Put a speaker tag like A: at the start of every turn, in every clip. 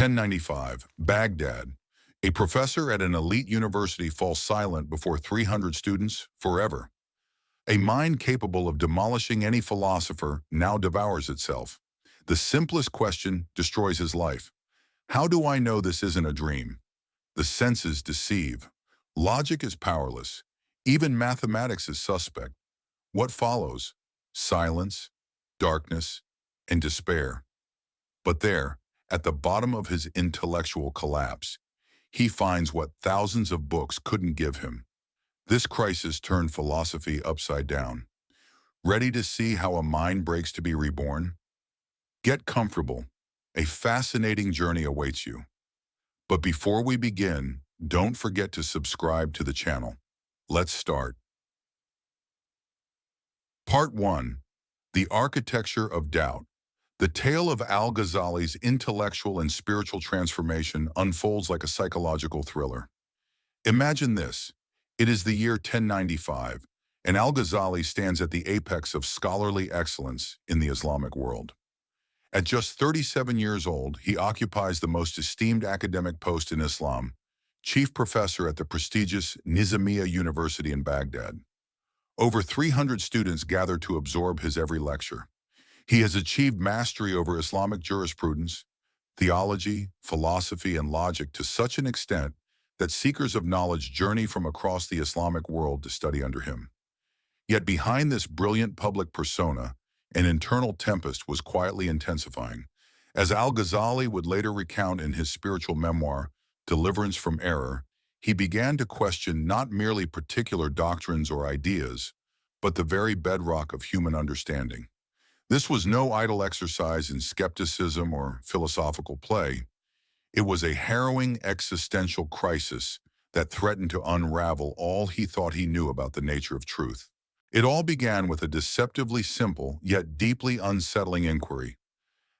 A: 1095, Baghdad. A professor at an elite university falls silent before 300 students forever. A mind capable of demolishing any philosopher now devours itself. The simplest question destroys his life. How do I know this isn't a dream? The senses deceive. Logic is powerless. Even mathematics is suspect. What follows? Silence, darkness, and despair. But there, at the bottom of his intellectual collapse, he finds what thousands of books couldn't give him. This crisis turned philosophy upside down. Ready to see how a mind breaks to be reborn? Get comfortable. A fascinating journey awaits you. But before we begin, don't forget to subscribe to the channel. Let's start. Part 1. The Architecture of Doubt. The tale of Al-Ghazali's intellectual and spiritual transformation unfolds like a psychological thriller. Imagine this. It is the year 1095, and Al-Ghazali stands at the apex of scholarly excellence in the Islamic world. At just 37 years old, he occupies the most esteemed academic post in Islam, chief professor at the prestigious Nizamiya University in Baghdad. Over 300 students gather to absorb his every lecture. He has achieved mastery over Islamic jurisprudence, theology, philosophy, and logic to such an extent that seekers of knowledge journey from across the Islamic world to study under him. Yet behind this brilliant public persona, an internal tempest was quietly intensifying. As Al-Ghazali would later recount in his spiritual memoir, Deliverance from Error, he began to question not merely particular doctrines or ideas, but the very bedrock of human understanding. This was no idle exercise in skepticism or philosophical play. It was a harrowing existential crisis that threatened to unravel all he thought he knew about the nature of truth. It all began with a deceptively simple yet deeply unsettling inquiry.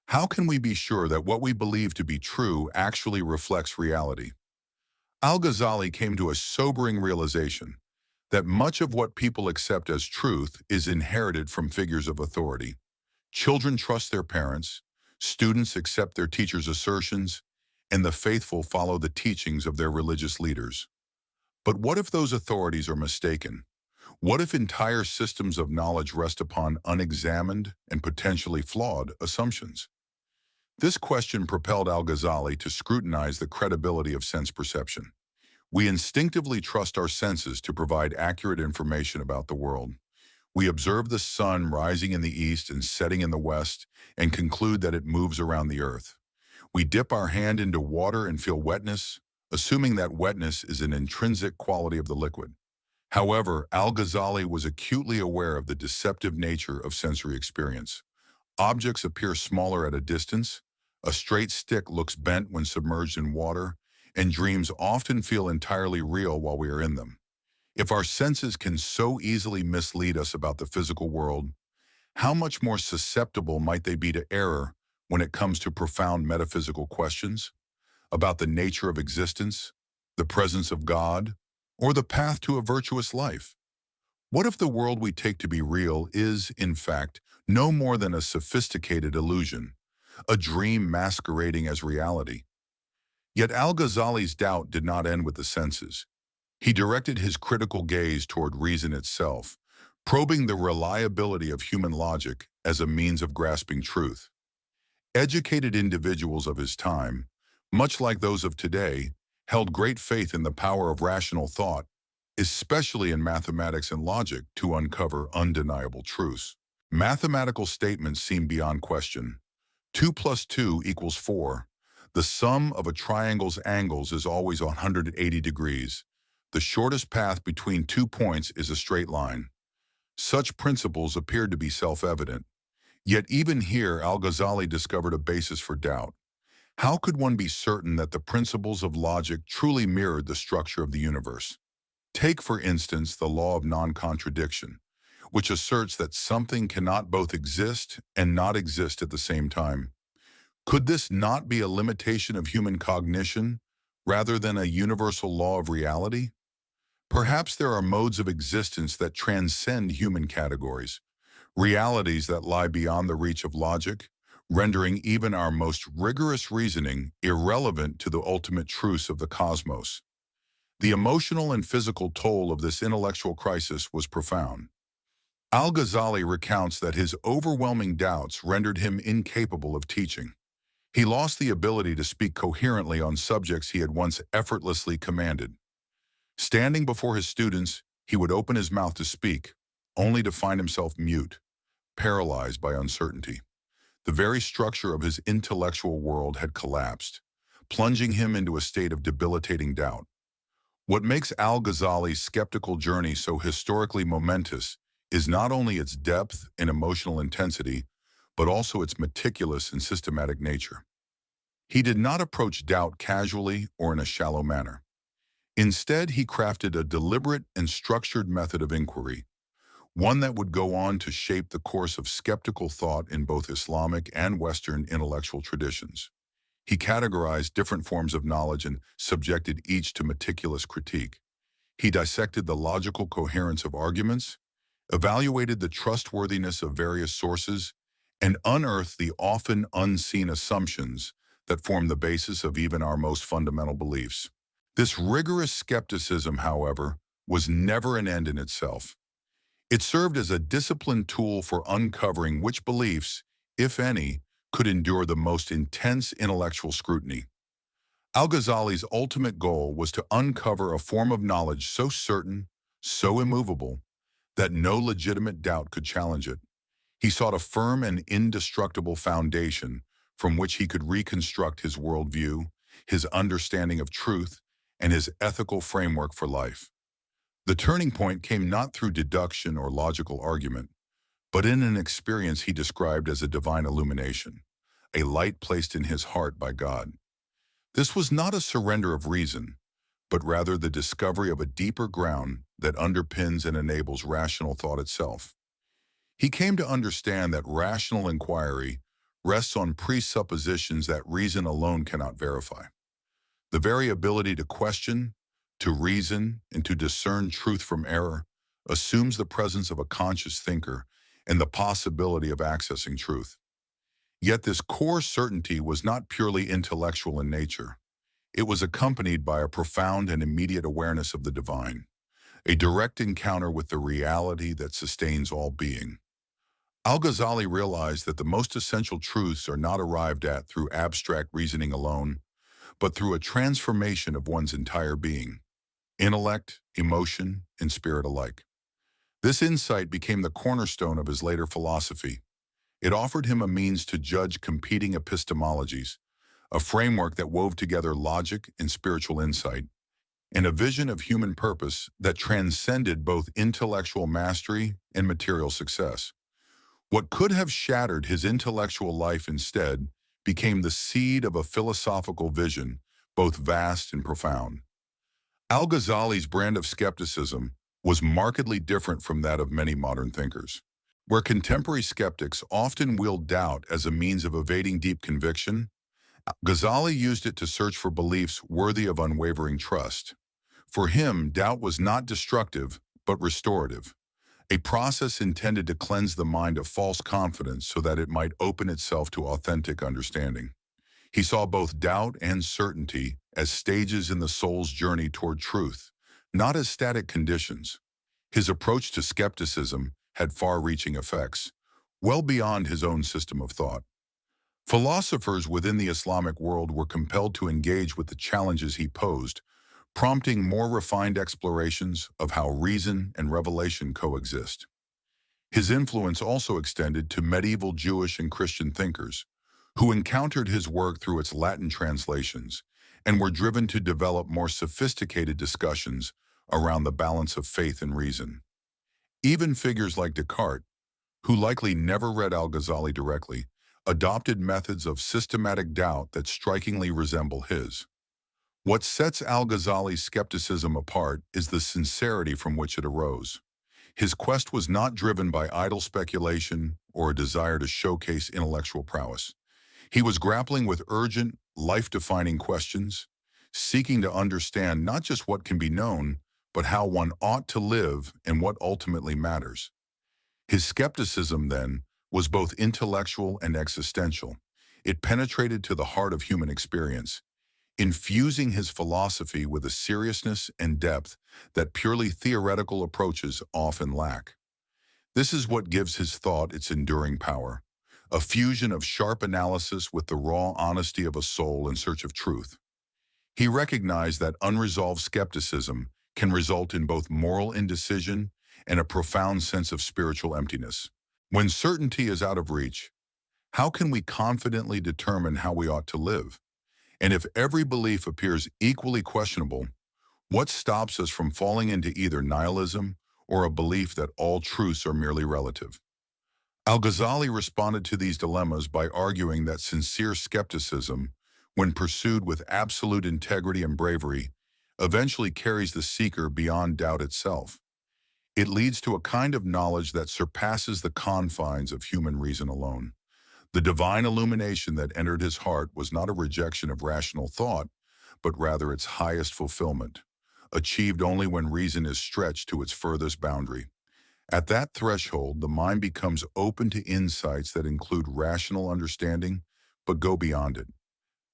A: How can we be sure that what we believe to be true actually reflects reality? Al-Ghazali came to a sobering realization that much of what people accept as truth is inherited from figures of authority. Children trust their parents, students accept their teachers' assertions, and the faithful follow the teachings of their religious leaders. But what if those authorities are mistaken? What if entire systems of knowledge rest upon unexamined and potentially flawed assumptions? This question propelled Al-Ghazali to scrutinize the credibility of sense perception. We instinctively trust our senses to provide accurate information about the world. We observe the sun rising in the east and setting in the west and conclude that it moves around the earth. We dip our hand into water and feel wetness, assuming that wetness is an intrinsic quality of the liquid. However, Al-Ghazali was acutely aware of the deceptive nature of sensory experience. Objects appear smaller at a distance, a straight stick looks bent when submerged in water, and dreams often feel entirely real while we are in them. If our senses can so easily mislead us about the physical world, how much more susceptible might they be to error when it comes to profound metaphysical questions about the nature of existence, the presence of God, or the path to a virtuous life? What if the world we take to be real is, in fact, no more than a sophisticated illusion, a dream masquerading as reality? Yet Al-Ghazali's doubt did not end with the senses. He directed his critical gaze toward reason itself, probing the reliability of human logic as a means of grasping truth. Educated individuals of his time, much like those of today, held great faith in the power of rational thought, especially in mathematics and logic, to uncover undeniable truths. Mathematical statements seem beyond question. 2 plus 2 equals 4. The sum of a triangle's angles is always 180 degrees. The shortest path between 2 points is a straight line. Such principles appeared to be self-evident. Yet even here, Al-Ghazali discovered a basis for doubt. How could one be certain that the principles of logic truly mirrored the structure of the universe? Take, for instance, the law of non-contradiction, which asserts that something cannot both exist and not exist at the same time. Could this not be a limitation of human cognition rather than a universal law of reality? Perhaps there are modes of existence that transcend human categories, realities that lie beyond the reach of logic, rendering even our most rigorous reasoning irrelevant to the ultimate truths of the cosmos. The emotional and physical toll of this intellectual crisis was profound. Al-Ghazali recounts that his overwhelming doubts rendered him incapable of teaching. He lost the ability to speak coherently on subjects he had once effortlessly commanded. Standing before his students, he would open his mouth to speak, only to find himself mute, paralyzed by uncertainty. The very structure of his intellectual world had collapsed, plunging him into a state of debilitating doubt. What makes Al-Ghazali's skeptical journey so historically momentous is not only its depth and emotional intensity, but also its meticulous and systematic nature. He did not approach doubt casually or in a shallow manner. Instead, he crafted a deliberate and structured method of inquiry, one that would go on to shape the course of skeptical thought in both Islamic and Western intellectual traditions. He categorized different forms of knowledge and subjected each to meticulous critique. He dissected the logical coherence of arguments, evaluated the trustworthiness of various sources, and unearthed the often unseen assumptions that form the basis of even our most fundamental beliefs. This rigorous skepticism, however, was never an end in itself. It served as a disciplined tool for uncovering which beliefs, if any, could endure the most intense intellectual scrutiny. Al-Ghazali's ultimate goal was to uncover a form of knowledge so certain, so immovable, that no legitimate doubt could challenge it. He sought a firm and indestructible foundation from which he could reconstruct his worldview, his understanding of truth, and his ethical framework for life. The turning point came not through deduction or logical argument, but in an experience he described as a divine illumination, a light placed in his heart by God. This was not a surrender of reason, but rather the discovery of a deeper ground that underpins and enables rational thought itself. He came to understand that rational inquiry rests on presuppositions that reason alone cannot verify. The very ability to question, to reason, and to discern truth from error assumes the presence of a conscious thinker and the possibility of accessing truth. Yet this core certainty was not purely intellectual in nature. It was accompanied by a profound and immediate awareness of the divine, a direct encounter with the reality that sustains all being. Al-Ghazali realized that the most essential truths are not arrived at through abstract reasoning alone, but through a transformation of one's entire being, intellect, emotion, and spirit alike. This insight became the cornerstone of his later philosophy. It offered him a means to judge competing epistemologies, a framework that wove together logic and spiritual insight, and a vision of human purpose that transcended both intellectual mastery and material success. What could have shattered his intellectual life instead became the seed of a philosophical vision, both vast and profound. Al-Ghazali's brand of skepticism was markedly different from that of many modern thinkers. Where contemporary skeptics often wield doubt as a means of evading deep conviction, Ghazali used it to search for beliefs worthy of unwavering trust. For him, doubt was not destructive, but restorative, a process intended to cleanse the mind of false confidence so that it might open itself to authentic understanding. He saw both doubt and certainty as stages in the soul's journey toward truth, not as static conditions. His approach to skepticism had far-reaching effects, well beyond his own system of thought. Philosophers within the Islamic world were compelled to engage with the challenges he posed, prompting more refined explorations of how reason and revelation coexist. His influence also extended to medieval Jewish and Christian thinkers, who encountered his work through its Latin translations and were driven to develop more sophisticated discussions around the balance of faith and reason. Even figures like Descartes, who likely never read Al-Ghazali directly, adopted methods of systematic doubt that strikingly resemble his. What sets Al-Ghazali's skepticism apart is the sincerity from which it arose. His quest was not driven by idle speculation or a desire to showcase intellectual prowess. He was grappling with urgent, life-defining questions, seeking to understand not just what can be known, but how one ought to live and what ultimately matters. His skepticism, then, was both intellectual and existential. It penetrated to the heart of human experience, infusing his philosophy with a seriousness and depth that purely theoretical approaches often lack. This is what gives his thought its enduring power, a fusion of sharp analysis with the raw honesty of a soul in search of truth. He recognized that unresolved skepticism can result in both moral indecision and a profound sense of spiritual emptiness. When certainty is out of reach, how can we confidently determine how we ought to live? And if every belief appears equally questionable, what stops us from falling into either nihilism or a belief that all truths are merely relative? Al-Ghazali responded to these dilemmas by arguing that sincere skepticism, when pursued with absolute integrity and bravery, eventually carries the seeker beyond doubt itself. It leads to a kind of knowledge that surpasses the confines of human reason alone. The divine illumination that entered his heart was not a rejection of rational thought, but rather its highest fulfillment, achieved only when reason is stretched to its furthest boundary. At that threshold, the mind becomes open to insights that include rational understanding, but go beyond it.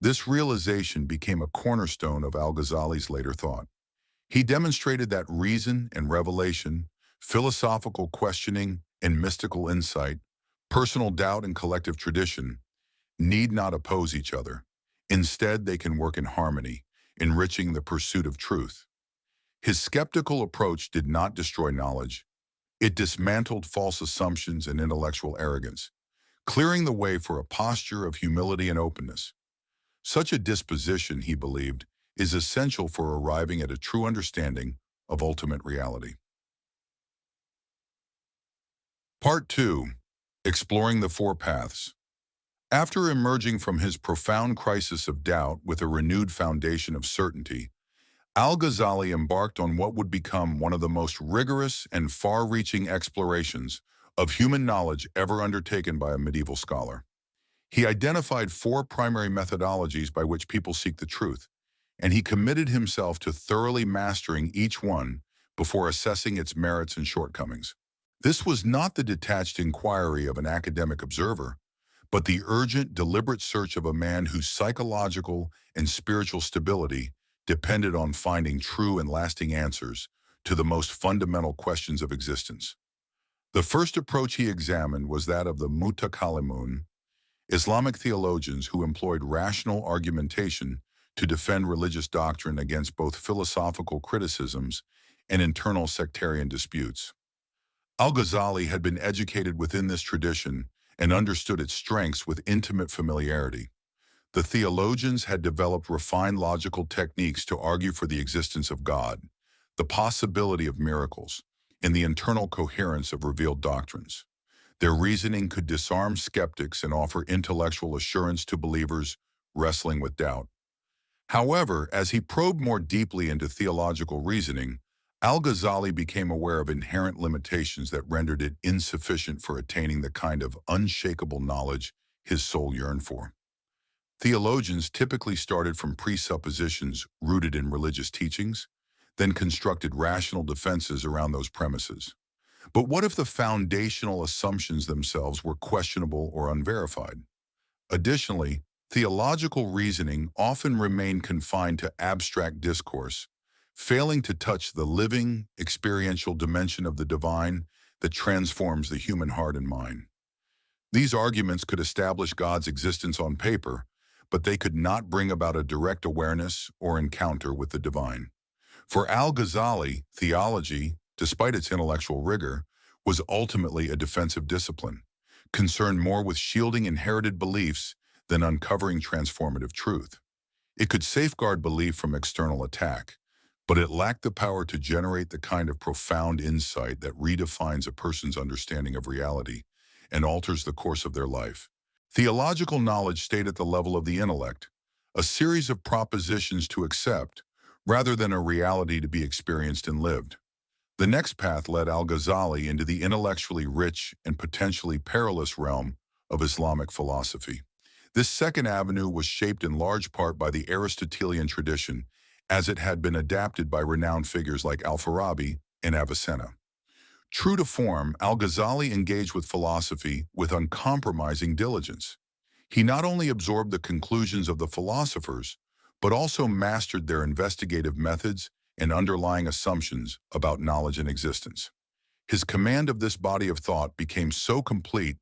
A: This realization became a cornerstone of Al-Ghazali's later thought. He demonstrated that reason and revelation, philosophical questioning and mystical insight, personal doubt and collective tradition, need not oppose each other. Instead, they can work in harmony, enriching the pursuit of truth. His skeptical approach did not destroy knowledge. It dismantled false assumptions and intellectual arrogance, clearing the way for a posture of humility and openness. Such a disposition, he believed, is essential for arriving at a true understanding of ultimate reality. Part 2. Exploring the Four Paths. After emerging from his profound crisis of doubt with a renewed foundation of certainty, Al-Ghazali embarked on what would become one of the most rigorous and far-reaching explorations of human knowledge ever undertaken by a medieval scholar. He identified four primary methodologies by which people seek the truth, and he committed himself to thoroughly mastering each one before assessing its merits and shortcomings. This was not the detached inquiry of an academic observer, but the urgent, deliberate search of a man whose psychological and spiritual stability depended on finding true and lasting answers to the most fundamental questions of existence. The first approach he examined was that of the Mutakallimun, Islamic theologians who employed rational argumentation to defend religious doctrine against both philosophical criticisms and internal sectarian disputes. Al-Ghazali had been educated within this tradition and understood its strengths with intimate familiarity. The theologians had developed refined logical techniques to argue for the existence of God, the possibility of miracles, and the internal coherence of revealed doctrines. Their reasoning could disarm skeptics and offer intellectual assurance to believers wrestling with doubt. However, as he probed more deeply into theological reasoning, Al-Ghazali became aware of inherent limitations that rendered it insufficient for attaining the kind of unshakable knowledge his soul yearned for. Theologians typically started from presuppositions rooted in religious teachings, then constructed rational defenses around those premises. But what if the foundational assumptions themselves were questionable or unverified? Additionally, theological reasoning often remained confined to abstract discourse, failing to touch the living, experiential dimension of the divine that transforms the human heart and mind. These arguments could establish God's existence on paper, but they could not bring about a direct awareness or encounter with the divine. For Al-Ghazali, theology, despite its intellectual rigor, was ultimately a defensive discipline, concerned more with shielding inherited beliefs than uncovering transformative truth. It could safeguard belief from external attack, but it lacked the power to generate the kind of profound insight that redefines a person's understanding of reality and alters the course of their life. Theological knowledge stayed at the level of the intellect, a series of propositions to accept, rather than a reality to be experienced and lived. The next path led Al-Ghazali into the intellectually rich and potentially perilous realm of Islamic philosophy. This second avenue was shaped in large part by the Aristotelian tradition, as it had been adapted by renowned figures like Al-Farabi and Avicenna. True to form, Al-Ghazali engaged with philosophy with uncompromising diligence. He not only absorbed the conclusions of the philosophers, but also mastered their investigative methods and underlying assumptions about knowledge and existence. His command of this body of thought became so complete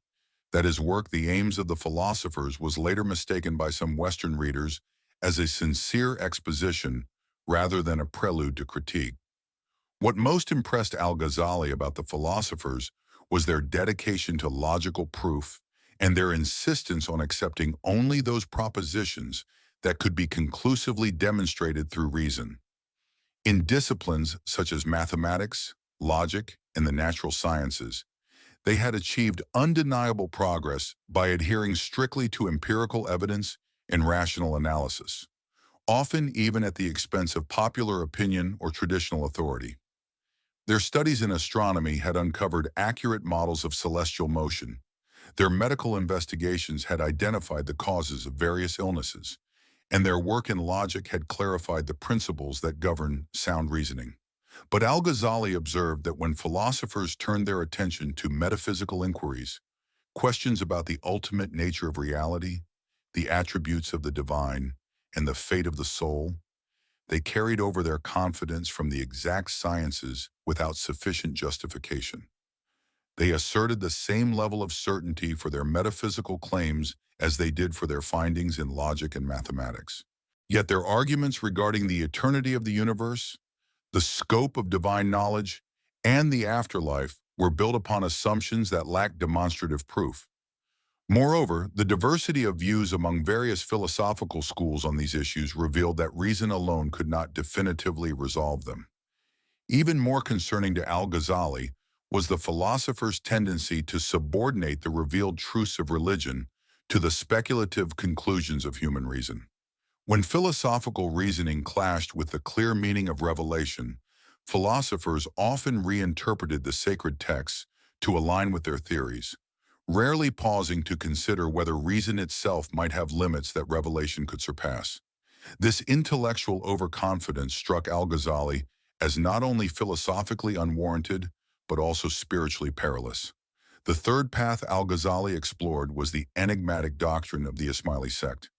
A: that his work, The Aims of the Philosophers, was later mistaken by some Western readers as a sincere exposition rather than a prelude to critique. What most impressed Al-Ghazali about the philosophers was their dedication to logical proof and their insistence on accepting only those propositions that could be conclusively demonstrated through reason. In disciplines such as mathematics, logic, and the natural sciences, they had achieved undeniable progress by adhering strictly to empirical evidence and rational analysis, often even at the expense of popular opinion or traditional authority. Their studies in astronomy had uncovered accurate models of celestial motion. Their medical investigations had identified the causes of various illnesses, and their work in logic had clarified the principles that govern sound reasoning. But Al-Ghazali observed that when philosophers turned their attention to metaphysical inquiries, questions about the ultimate nature of reality, the attributes of the divine, and the fate of the soul, they carried over their confidence from the exact sciences without sufficient justification. They asserted the same level of certainty for their metaphysical claims as they did for their findings in logic and mathematics. Yet their arguments regarding the eternity of the universe, the scope of divine knowledge, and the afterlife were built upon assumptions that lacked demonstrative proof. Moreover, the diversity of views among various philosophical schools on these issues revealed that reason alone could not definitively resolve them. Even more concerning to Al-Ghazali was the philosopher's tendency to subordinate the revealed truths of religion to the speculative conclusions of human reason. When philosophical reasoning clashed with the clear meaning of revelation, philosophers often reinterpreted the sacred texts to align with their theories, rarely pausing to consider whether reason itself might have limits that revelation could surpass. This intellectual overconfidence struck Al-Ghazali as not only philosophically unwarranted, but also spiritually perilous. The third path Al-Ghazali explored was the enigmatic doctrine of the Ismaili sect,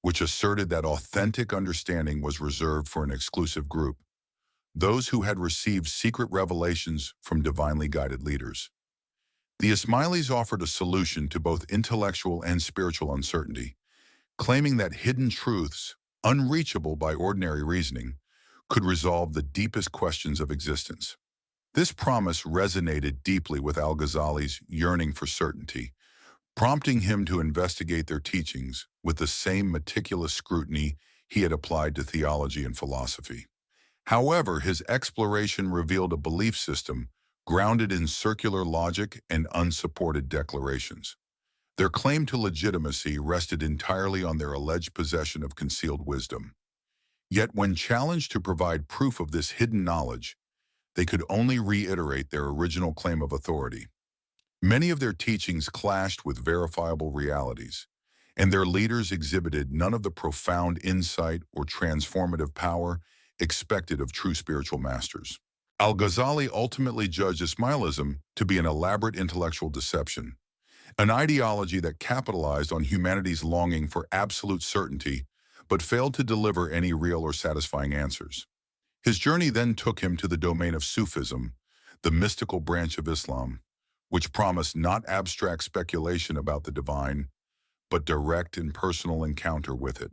A: which asserted that authentic understanding was reserved for an exclusive group, those who had received secret revelations from divinely guided leaders. The Ismailis offered a solution to both intellectual and spiritual uncertainty, claiming that hidden truths, unreachable by ordinary reasoning, could resolve the deepest questions of existence. This promise resonated deeply with Al-Ghazali's yearning for certainty, prompting him to investigate their teachings with the same meticulous scrutiny he had applied to theology and philosophy. However, his exploration revealed a belief system grounded in circular logic and unsupported declarations. Their claim to legitimacy rested entirely on their alleged possession of concealed wisdom. Yet when challenged to provide proof of this hidden knowledge, they could only reiterate their original claim of authority. Many of their teachings clashed with verifiable realities, and their leaders exhibited none of the profound insight or transformative power expected of true spiritual masters. Al-Ghazali ultimately judged Ismailism to be an elaborate intellectual deception, an ideology that capitalized on humanity's longing for absolute certainty but failed to deliver any real or satisfying answers. His journey then took him to the domain of Sufism, the mystical branch of Islam, which promised not abstract speculation about the divine, but direct and personal encounter with it.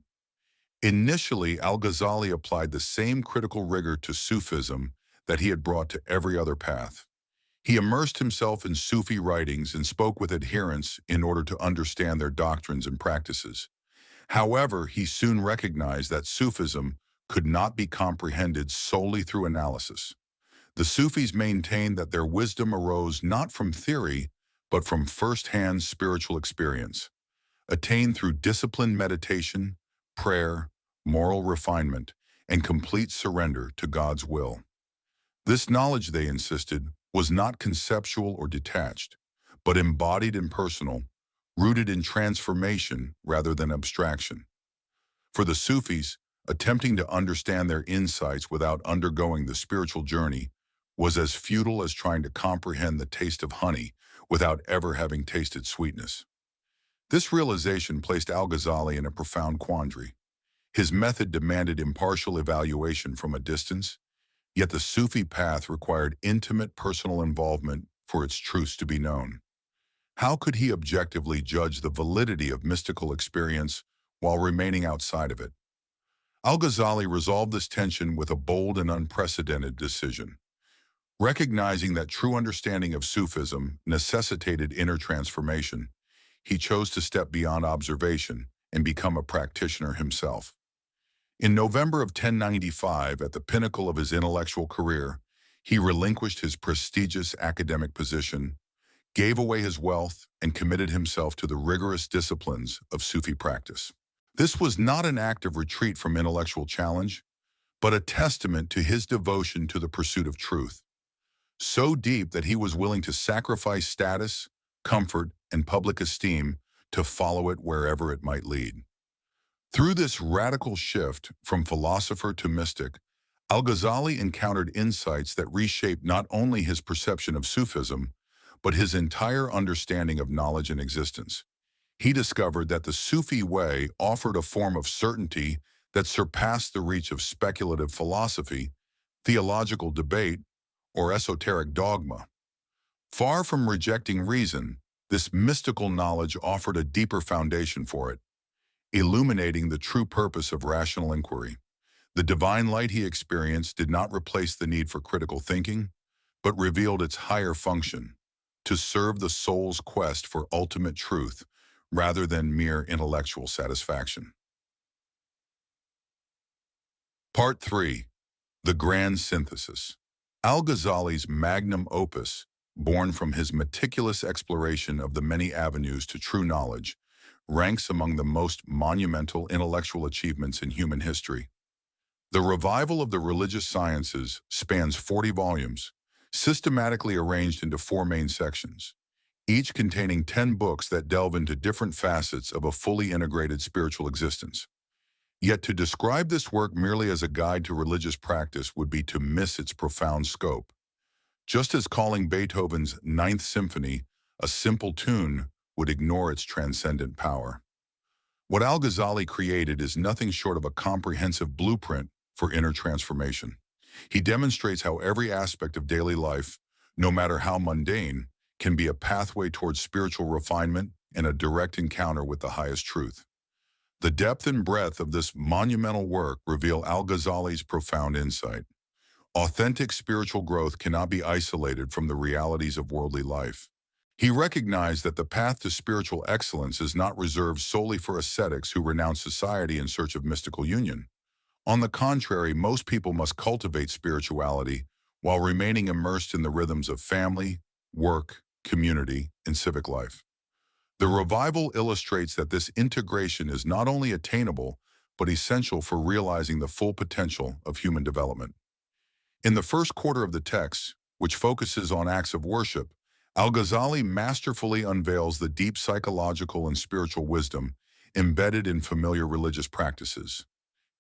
A: Initially, Al-Ghazali applied the same critical rigor to Sufism that he had brought to every other path. He immersed himself in Sufi writings and spoke with adherents in order to understand their doctrines and practices. However, he soon recognized that Sufism could not be comprehended solely through analysis. The Sufis maintained that their wisdom arose not from theory, but from first-hand spiritual experience, attained through disciplined meditation, prayer, moral refinement, and complete surrender to God's will. This knowledge, they insisted, was not conceptual or detached, but embodied and personal, rooted in transformation rather than abstraction. For the Sufis, attempting to understand their insights without undergoing the spiritual journey was as futile as trying to comprehend the taste of honey without ever having tasted sweetness. This realization placed Al-Ghazali in a profound quandary. His method demanded impartial evaluation from a distance, yet the Sufi path required intimate personal involvement for its truths to be known. How could he objectively judge the validity of mystical experience while remaining outside of it? Al-Ghazali resolved this tension with a bold and unprecedented decision. Recognizing that true understanding of Sufism necessitated inner transformation, he chose to step beyond observation and become a practitioner himself. In November of 1095, at the pinnacle of his intellectual career, he relinquished his prestigious academic position, gave away his wealth, and committed himself to the rigorous disciplines of Sufi practice. This was not an act of retreat from intellectual challenge, but a testament to his devotion to the pursuit of truth, so deep that he was willing to sacrifice status, comfort, and public esteem to follow it wherever it might lead. Through this radical shift from philosopher to mystic, Al-Ghazali encountered insights that reshaped not only his perception of Sufism, but his entire understanding of knowledge and existence. He discovered that the Sufi way offered a form of certainty that surpassed the reach of speculative philosophy, theological debate, or esoteric dogma. Far from rejecting reason, this mystical knowledge offered a deeper foundation for it, illuminating the true purpose of rational inquiry. The divine light he experienced did not replace the need for critical thinking, but revealed its higher function, to serve the soul's quest for ultimate truth rather than mere intellectual satisfaction. Part 3. The Grand Synthesis. Al-Ghazali's magnum opus, born from his meticulous exploration of the many avenues to true knowledge, ranks among the most monumental intellectual achievements in human history. The revival of the religious sciences spans 40 volumes, systematically arranged into 4 main sections, each containing 10 books that delve into different facets of a fully integrated spiritual existence. Yet to describe this work merely as a guide to religious practice would be to miss its profound scope. Just as calling Beethoven's Ninth Symphony a simple tune would ignore its transcendent power. What Al-Ghazali created is nothing short of a comprehensive blueprint for inner transformation. He demonstrates how every aspect of daily life, no matter how mundane, can be a pathway towards spiritual refinement and a direct encounter with the highest truth. The depth and breadth of this monumental work reveal Al-Ghazali's profound insight. Authentic spiritual growth cannot be isolated from the realities of worldly life. He recognized that the path to spiritual excellence is not reserved solely for ascetics who renounce society in search of mystical union. On the contrary, most people must cultivate spirituality while remaining immersed in the rhythms of family, work, community, and civic life. The revival illustrates that this integration is not only attainable, but essential for realizing the full potential of human development. In the first quarter of the text, which focuses on acts of worship, Al-Ghazali masterfully unveils the deep psychological and spiritual wisdom embedded in familiar religious practices.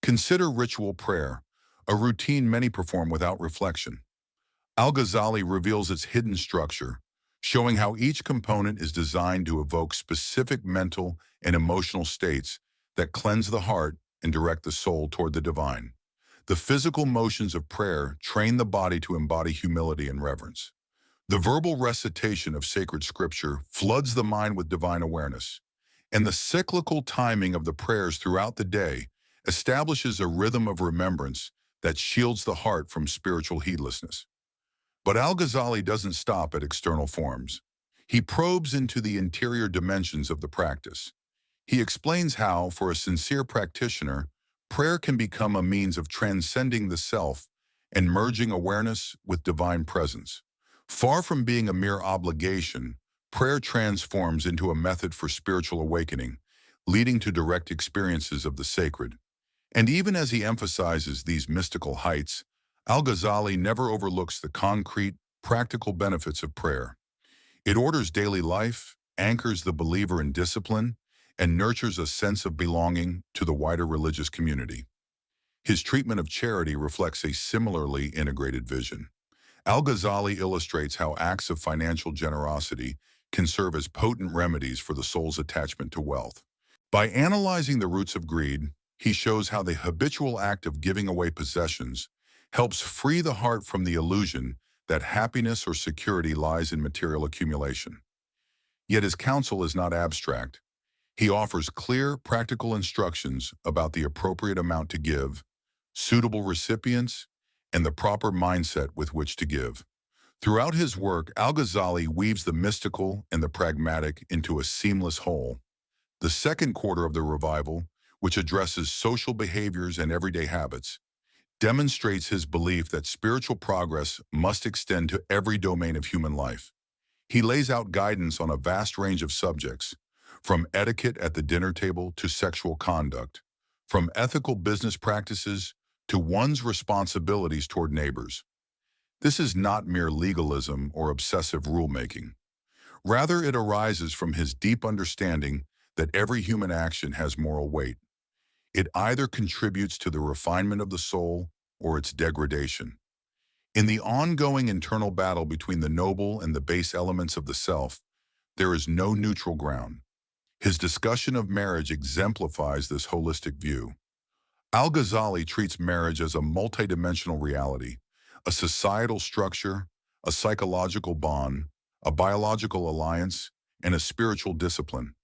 A: Consider ritual prayer, a routine many perform without reflection. Al-Ghazali reveals its hidden structure, showing how each component is designed to evoke specific mental and emotional states that cleanse the heart and direct the soul toward the divine. The physical motions of prayer train the body to embody humility and reverence. The verbal recitation of sacred scripture floods the mind with divine awareness, and the cyclical timing of the prayers throughout the day establishes a rhythm of remembrance that shields the heart from spiritual heedlessness. But Al-Ghazali doesn't stop at external forms. He probes into the interior dimensions of the practice. He explains how, for a sincere practitioner, prayer can become a means of transcending the self and merging awareness with divine presence. Far from being a mere obligation, prayer transforms into a method for spiritual awakening, leading to direct experiences of the sacred. And even as he emphasizes these mystical heights, Al-Ghazali never overlooks the concrete, practical benefits of prayer. It orders daily life, anchors the believer in discipline, and nurtures a sense of belonging to the wider religious community. His treatment of charity reflects a similarly integrated vision. Al-Ghazali illustrates how acts of financial generosity can serve as potent remedies for the soul's attachment to wealth. By analyzing the roots of greed, he shows how the habitual act of giving away possessions helps free the heart from the illusion that happiness or security lies in material accumulation. Yet his counsel is not abstract. He offers clear, practical instructions about the appropriate amount to give, suitable recipients, and the proper mindset with which to give. Throughout his work, Al-Ghazali weaves the mystical and the pragmatic into a seamless whole. The second quarter of the revival, which addresses social behaviors and everyday habits, demonstrates his belief that spiritual progress must extend to every domain of human life. He lays out guidance on a vast range of subjects, from etiquette at the dinner table to sexual conduct, from ethical business practices to one's responsibilities toward neighbors. This is not mere legalism or obsessive rulemaking. Rather, it arises from his deep understanding that every human action has moral weight. It either contributes to the refinement of the soul or its degradation. In the ongoing internal battle between the noble and the base elements of the self, there is no neutral ground. His discussion of marriage exemplifies this holistic view. Al-Ghazali treats marriage as a multidimensional reality, a societal structure, a psychological bond, a biological alliance, and a spiritual discipline.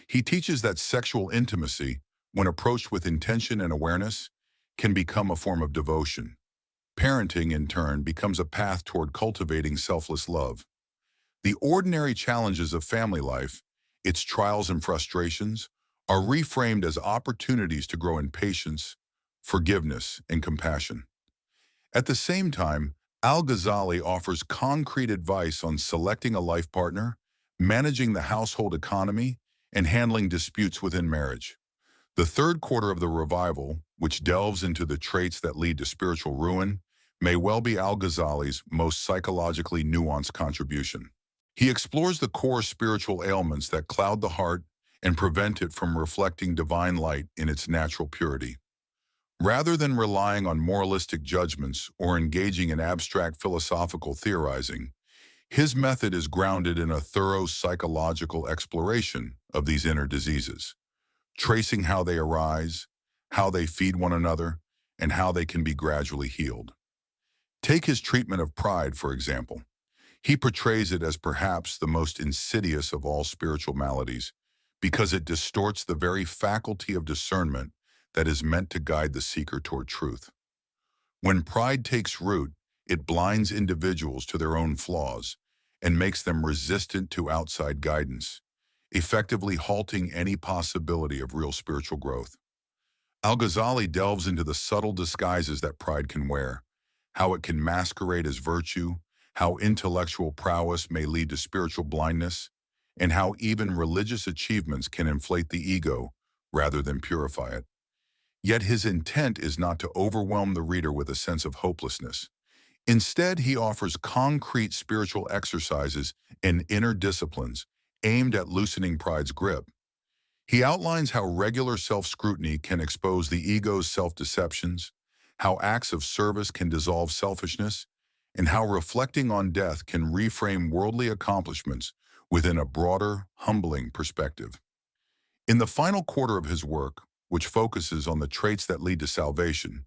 A: He teaches that sexual intimacy, when approached with intention and awareness, can become a form of devotion. Parenting, in turn, becomes a path toward cultivating selfless love. The ordinary challenges of family life, its trials and frustrations, are reframed as opportunities to grow in patience, forgiveness, and compassion. At the same time, Al-Ghazali offers concrete advice on selecting a life partner, managing the household economy, and handling disputes within marriage. The third quarter of the revival, which delves into the traits that lead to spiritual ruin, may well be Al-Ghazali's most psychologically nuanced contribution. He explores the core spiritual ailments that cloud the heart and prevent it from reflecting divine light in its natural purity. Rather than relying on moralistic judgments or engaging in abstract philosophical theorizing, his method is grounded in a thorough psychological exploration of these inner diseases, tracing how they arise, how they feed one another, and how they can be gradually healed. Take his treatment of pride, for example. He portrays it as perhaps the most insidious of all spiritual maladies because it distorts the very faculty of discernment that is meant to guide the seeker toward truth. When pride takes root, it blinds individuals to their own flaws and makes them resistant to outside guidance, effectively halting any possibility of real spiritual growth. Al-Ghazali delves into the subtle disguises that pride can wear, how it can masquerade as virtue, how intellectual prowess may lead to spiritual blindness, and how even religious achievements can inflate the ego rather than purify it. Yet his intent is not to overwhelm the reader with a sense of hopelessness. Instead, he offers concrete spiritual exercises and inner disciplines aimed at loosening pride's grip. He outlines how regular self-scrutiny can expose the ego's self-deceptions, how acts of service can dissolve selfishness, and how reflecting on death can reframe worldly accomplishments within a broader, humbling perspective. In the final quarter of his work, which focuses on the traits that lead to salvation,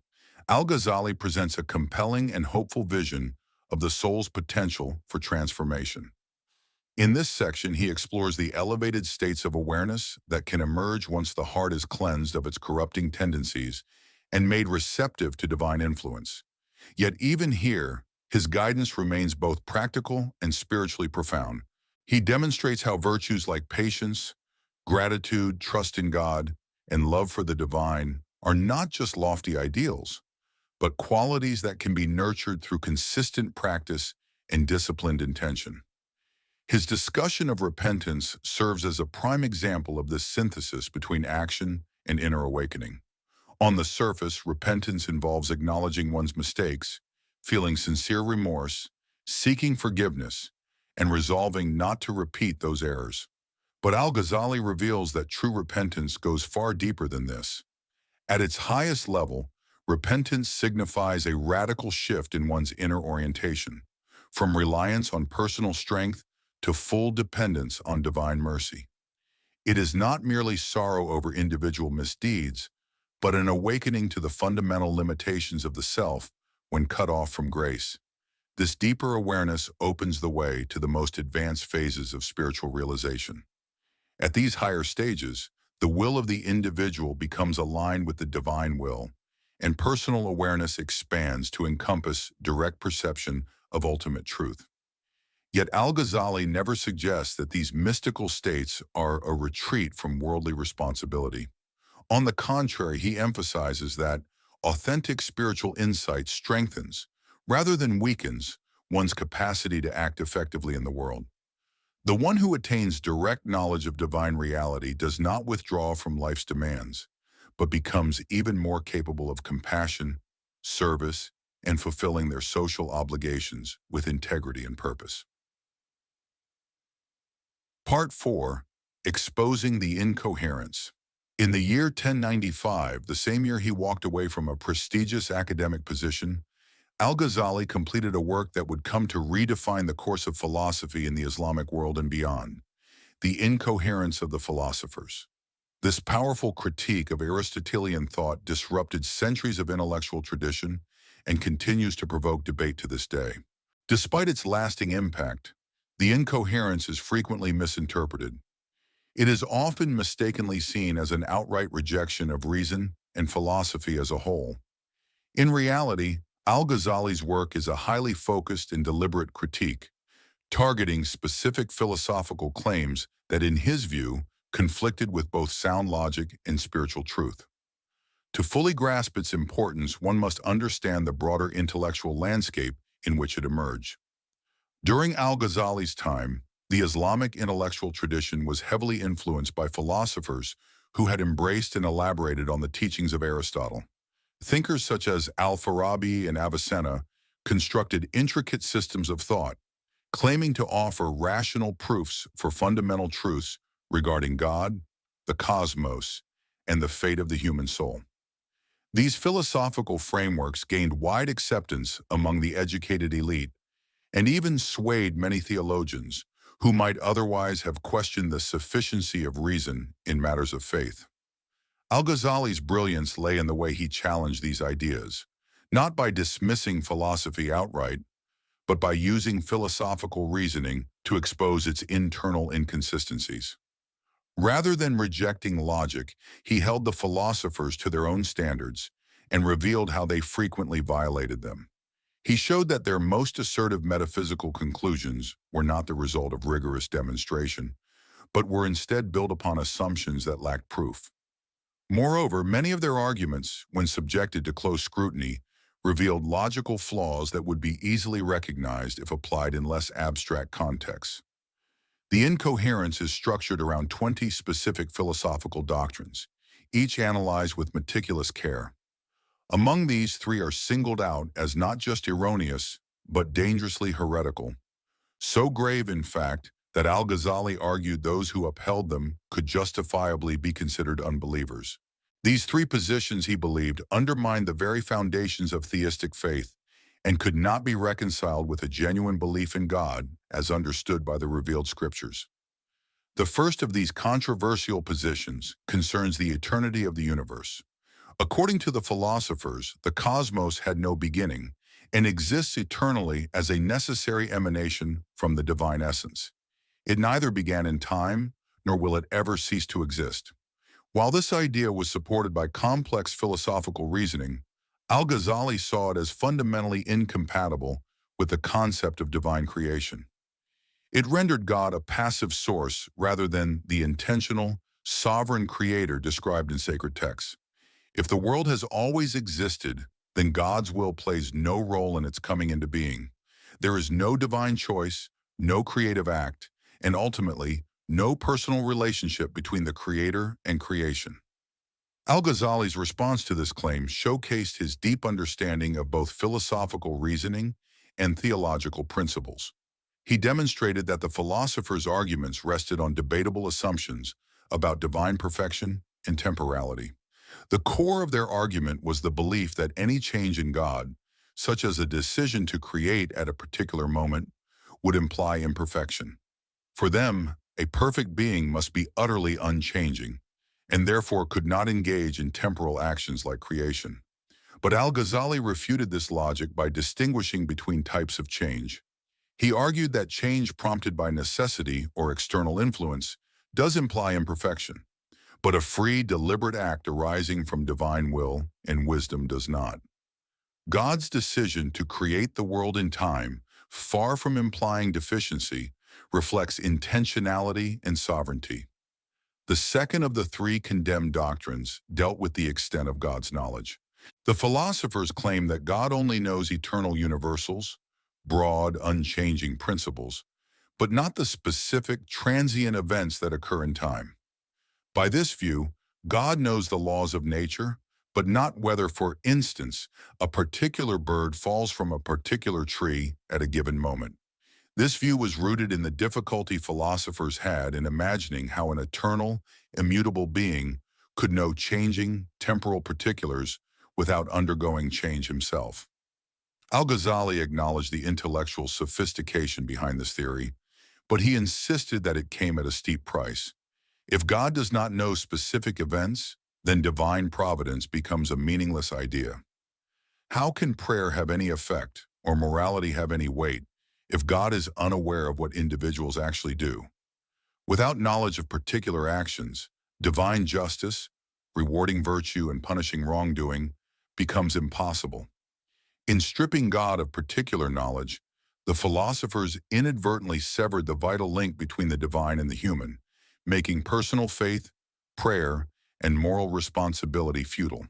A: Al-Ghazali presents a compelling and hopeful vision of the soul's potential for transformation. In this section, he explores the elevated states of awareness that can emerge once the heart is cleansed of its corrupting tendencies and made receptive to divine influence. Yet even here, his guidance remains both practical and spiritually profound. He demonstrates how virtues like patience, gratitude, trust in God, and love for the divine are not just lofty ideals, but qualities that can be nurtured through consistent practice and disciplined intention. His discussion of repentance serves as a prime example of this synthesis between action and inner awakening. On the surface, repentance involves acknowledging one's mistakes, feeling sincere remorse, seeking forgiveness, and resolving not to repeat those errors. But Al-Ghazali reveals that true repentance goes far deeper than this. At its highest level, repentance signifies a radical shift in one's inner orientation. from reliance on personal strength to full dependence on divine mercy. It is not merely sorrow over individual misdeeds, but an awakening to the fundamental limitations of the self when cut off from grace. This deeper awareness opens the way to the most advanced phases of spiritual realization. At these higher stages, the will of the individual becomes aligned with the divine will, and personal awareness expands to encompass direct perception of ultimate truth. Yet Al-Ghazali never suggests that these mystical states are a retreat from worldly responsibility. On the contrary, he emphasizes that authentic spiritual insight strengthens, rather than weakens, one's capacity to act effectively in the world. The one who attains direct knowledge of divine reality does not withdraw from life's demands, but becomes even more capable of compassion, service, and fulfilling their social obligations with integrity and purpose. Part 4. Exposing the Incoherence. In the year 1095, the same year he walked away from a prestigious academic position, Al-Ghazali completed a work that would come to redefine the course of philosophy in the Islamic world and beyond, The Incoherence of the Philosophers. This powerful critique of Aristotelian thought disrupted centuries of intellectual tradition and continues to provoke debate to this day. Despite its lasting impact, The Incoherence is frequently misinterpreted. It is often mistakenly seen as an outright rejection of reason and philosophy as a whole. In reality, Al-Ghazali's work is a highly focused and deliberate critique, targeting specific philosophical claims that, in his view, conflicted with both sound logic and spiritual truth. To fully grasp its importance, one must understand the broader intellectual landscape in which it emerged. During Al-Ghazali's time, the Islamic intellectual tradition was heavily influenced by philosophers who had embraced and elaborated on the teachings of Aristotle. Thinkers such as Al-Farabi and Avicenna constructed intricate systems of thought, claiming to offer rational proofs for fundamental truths regarding God, the cosmos, and the fate of the human soul. These philosophical frameworks gained wide acceptance among the educated elite and even swayed many theologians who might otherwise have questioned the sufficiency of reason in matters of faith. Al-Ghazali's brilliance lay in the way he challenged these ideas, not by dismissing philosophy outright, but by using philosophical reasoning to expose its internal inconsistencies. Rather than rejecting logic, he held the philosophers to their own standards and revealed how they frequently violated them. He showed that their most assertive metaphysical conclusions were not the result of rigorous demonstration, but were instead built upon assumptions that lacked proof. Moreover, many of their arguments, when subjected to close scrutiny, revealed logical flaws that would be easily recognized if applied in less abstract contexts. The Incoherence is structured around 20 specific philosophical doctrines, each analyzed with meticulous care. Among these, 3 are singled out as not just erroneous, but dangerously heretical. So grave, in fact, that Al-Ghazali argued those who upheld them could justifiably be considered unbelievers. These 3 positions, he believed, undermined the very foundations of theistic faith and could not be reconciled with a genuine belief in God as understood by the revealed scriptures. The first of these controversial positions concerns the eternity of the universe. According to the philosophers, the cosmos had no beginning and exists eternally as a necessary emanation from the divine essence. It neither began in time, nor will it ever cease to exist. While this idea was supported by complex philosophical reasoning, Al-Ghazali saw it as fundamentally incompatible with the concept of divine creation. It rendered God a passive source rather than the intentional, sovereign creator described in sacred texts. If the world has always existed, then God's will plays no role in its coming into being. There is no divine choice, no creative act, and ultimately, no personal relationship between the creator and creation. Al-Ghazali's response to this claim showcased his deep understanding of both philosophical reasoning and theological principles. He demonstrated that the philosophers' arguments rested on debatable assumptions about divine perfection and temporality. The core of their argument was the belief that any change in God, such as a decision to create at a particular moment, would imply imperfection. For them, a perfect being must be utterly unchanging, and therefore could not engage in temporal actions like creation. But Al-Ghazali refuted this logic by distinguishing between types of change. He argued that change prompted by necessity or external influence does imply imperfection, but a free, deliberate act arising from divine will and wisdom does not. God's decision to create the world in time, far from implying deficiency, reflects intentionality and sovereignty. The second of the three condemned doctrines dealt with the extent of God's knowledge. The philosophers claim that God only knows eternal universals, broad, unchanging principles, but not the specific, transient events that occur in time. By this view, God knows the laws of nature, but not whether, for instance, a particular bird falls from a particular tree at a given moment. This view was rooted in the difficulty philosophers had in imagining how an eternal, immutable being could know changing, temporal particulars without undergoing change himself. Al-Ghazali acknowledged the intellectual sophistication behind this theory, but he insisted that it came at a steep price. If God does not know specific events, then divine providence becomes a meaningless idea. How can prayer have any effect or morality have any weight if God is unaware of what individuals actually do? Without knowledge of particular actions, divine justice, rewarding virtue and punishing wrongdoing, becomes impossible. In stripping God of particular knowledge, the philosophers inadvertently severed the vital link between the divine and the human, making personal faith, prayer, and moral responsibility futile.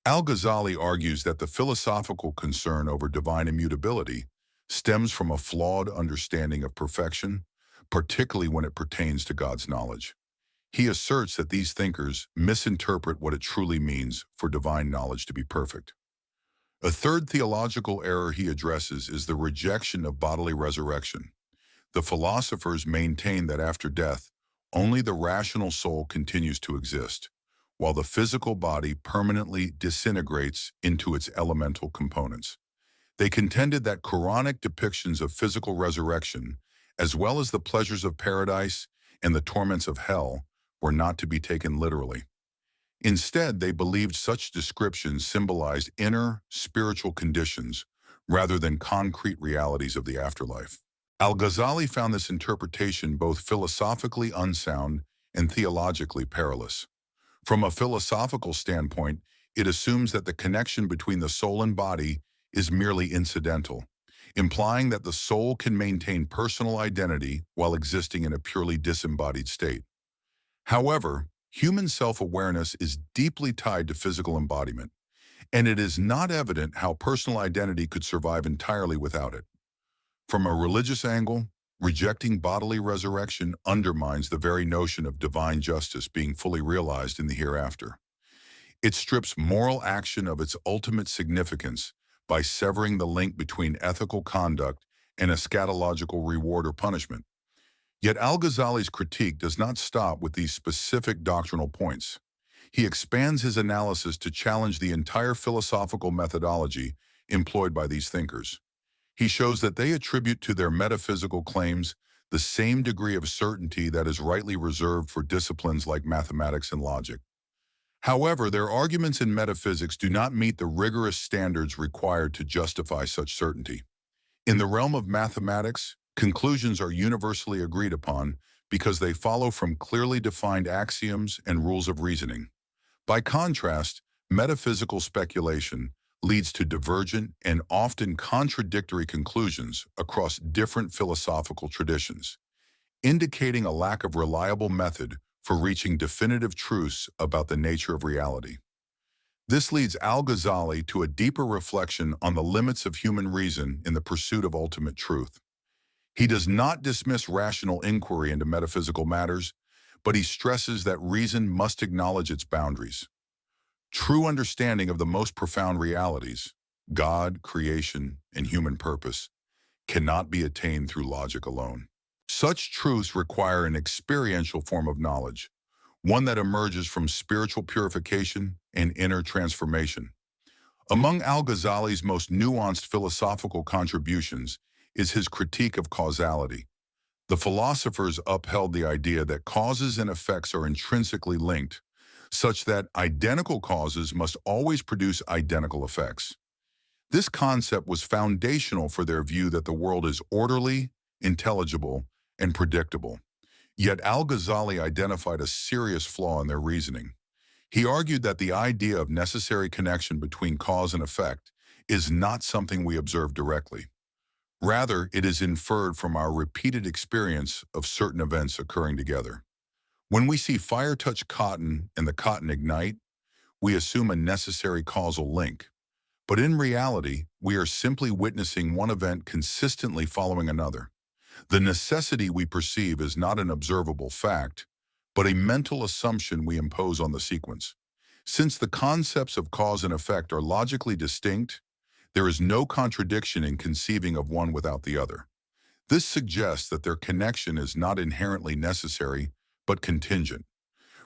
A: Al-Ghazali argues that the philosophical concern over divine immutability stems from a flawed understanding of perfection, particularly when it pertains to God's knowledge. He asserts that these thinkers misinterpret what it truly means for divine knowledge to be perfect. A third theological error he addresses is the rejection of bodily resurrection. The philosophers maintain that after death, only the rational soul continues to exist, while the physical body permanently disintegrates into its elemental components. They contended that Quranic depictions of physical resurrection, as well as the pleasures of paradise and the torments of hell, were not to be taken literally. Instead, they believed such descriptions symbolized inner, spiritual conditions rather than concrete realities of the afterlife. Al-Ghazali found this interpretation both philosophically unsound and theologically perilous. From a philosophical standpoint, it assumes that the connection between the soul and body is merely incidental, implying that the soul can maintain personal identity while existing in a purely disembodied state. However, human self-awareness is deeply tied to physical embodiment, and it is not evident how personal identity could survive entirely without it. From a religious angle, rejecting bodily resurrection undermines the very notion of divine justice being fully realized in the hereafter. It strips moral action of its ultimate significance by severing the link between ethical conduct and eschatological reward or punishment. Yet Al-Ghazali's critique does not stop with these specific doctrinal points. He expands his analysis to challenge the entire philosophical methodology employed by these thinkers. He shows that they attribute to their metaphysical claims the same degree of certainty that is rightly reserved for disciplines like mathematics and logic. However, their arguments in metaphysics do not meet the rigorous standards required to justify such certainty. In the realm of mathematics, conclusions are universally agreed upon because they follow from clearly defined axioms and rules of reasoning. By contrast, metaphysical speculation leads to divergent and often contradictory conclusions across different philosophical traditions, indicating a lack of reliable method for reaching definitive truths about the nature of reality. This leads Al-Ghazali to a deeper reflection on the limits of human reason in the pursuit of ultimate truth. He does not dismiss rational inquiry into metaphysical matters, but he stresses that reason must acknowledge its boundaries. True understanding of the most profound realities, God, creation, and human purpose, cannot be attained through logic alone. Such truths require an experiential form of knowledge, one that emerges from spiritual purification and inner transformation. Among al-Ghazali's most nuanced philosophical contributions is his critique of causality. The philosophers upheld the idea that causes and effects are intrinsically linked, such that identical causes must always produce identical effects. This concept was foundational for their view that the world is orderly, intelligible, and predictable. Yet al-Ghazali identified a serious flaw in their reasoning. He argued that the idea of necessary connection between cause and effect is not something we observe directly. Rather, it is inferred from our repeated experience of certain events occurring together. When we see fire touch cotton and the cotton ignite, we assume a necessary causal link. But in reality, we are simply witnessing one event consistently following another. The necessity we perceive is not an observable fact, but a mental assumption we impose on the sequence. Since the concepts of cause and effect are logically distinct, there is no contradiction in conceiving of one without the other. This suggests that their connection is not inherently necessary, but contingent.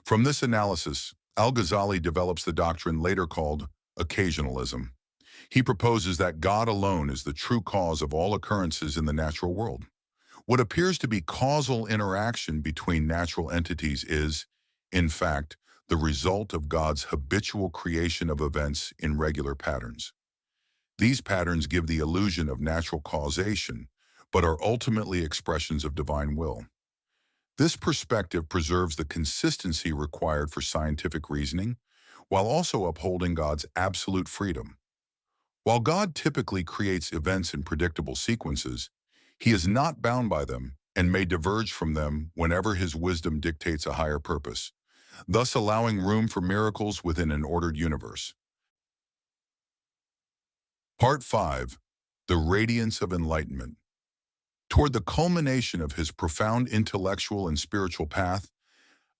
A: From this analysis, al-Ghazali develops the doctrine later called occasionalism. He proposes that God alone is the true cause of all occurrences in the natural world. What appears to be causal interaction between natural entities is, in fact, the result of God's habitual creation of events in regular patterns. These patterns give the illusion of natural causation, but are ultimately expressions of divine will. This perspective preserves the consistency required for scientific reasoning, while also upholding God's absolute freedom. While God typically creates events in predictable sequences, he is not bound by them and may diverge from them whenever his wisdom dictates a higher purpose, thus allowing room for miracles within an ordered universe. Part 5. The Radiance of Enlightenment. Toward the culmination of his profound intellectual and spiritual path,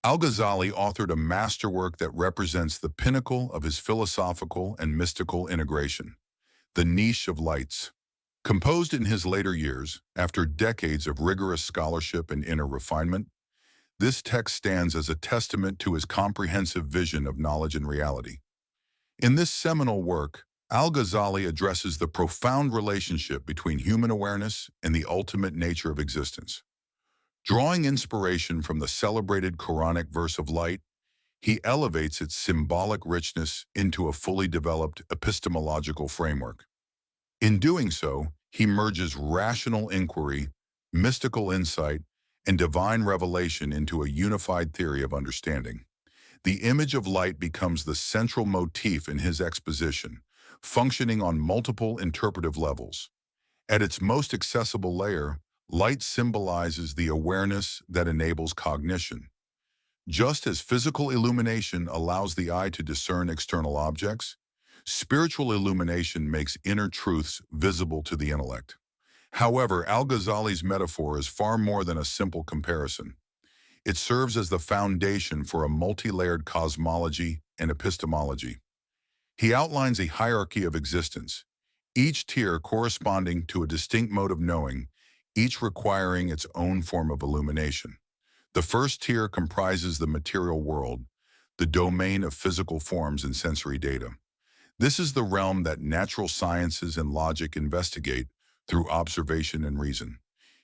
A: al-Ghazali authored a masterwork that represents the pinnacle of his philosophical and mystical integration, The Niche of Lights. Composed in his later years, after decades of rigorous scholarship and inner refinement, this text stands as a testament to his comprehensive vision of knowledge and reality. In this seminal work, al-Ghazali addresses the profound relationship between human awareness and the ultimate nature of existence. Drawing inspiration from the celebrated Quranic verse of light, he elevates its symbolic richness into a fully developed epistemological framework. In doing so, he merges rational inquiry, mystical insight, and divine revelation into a unified theory of understanding. The image of light becomes the central motif in his exposition, functioning on multiple interpretive levels. At its most accessible layer, light symbolizes the awareness that enables cognition. Just as physical illumination allows the eye to discern external objects, spiritual illumination makes inner truths visible to the intellect. However, al-Ghazali's metaphor is far more than a simple comparison. It serves as the foundation for a multi-layered cosmology and epistemology. He outlines a hierarchy of existence, each tier corresponding to a distinct mode of knowing, each requiring its own form of illumination. The first tier comprises the material world, the domain of physical forms and sensory data. This is the realm that natural sciences and logic investigate through observation and reason.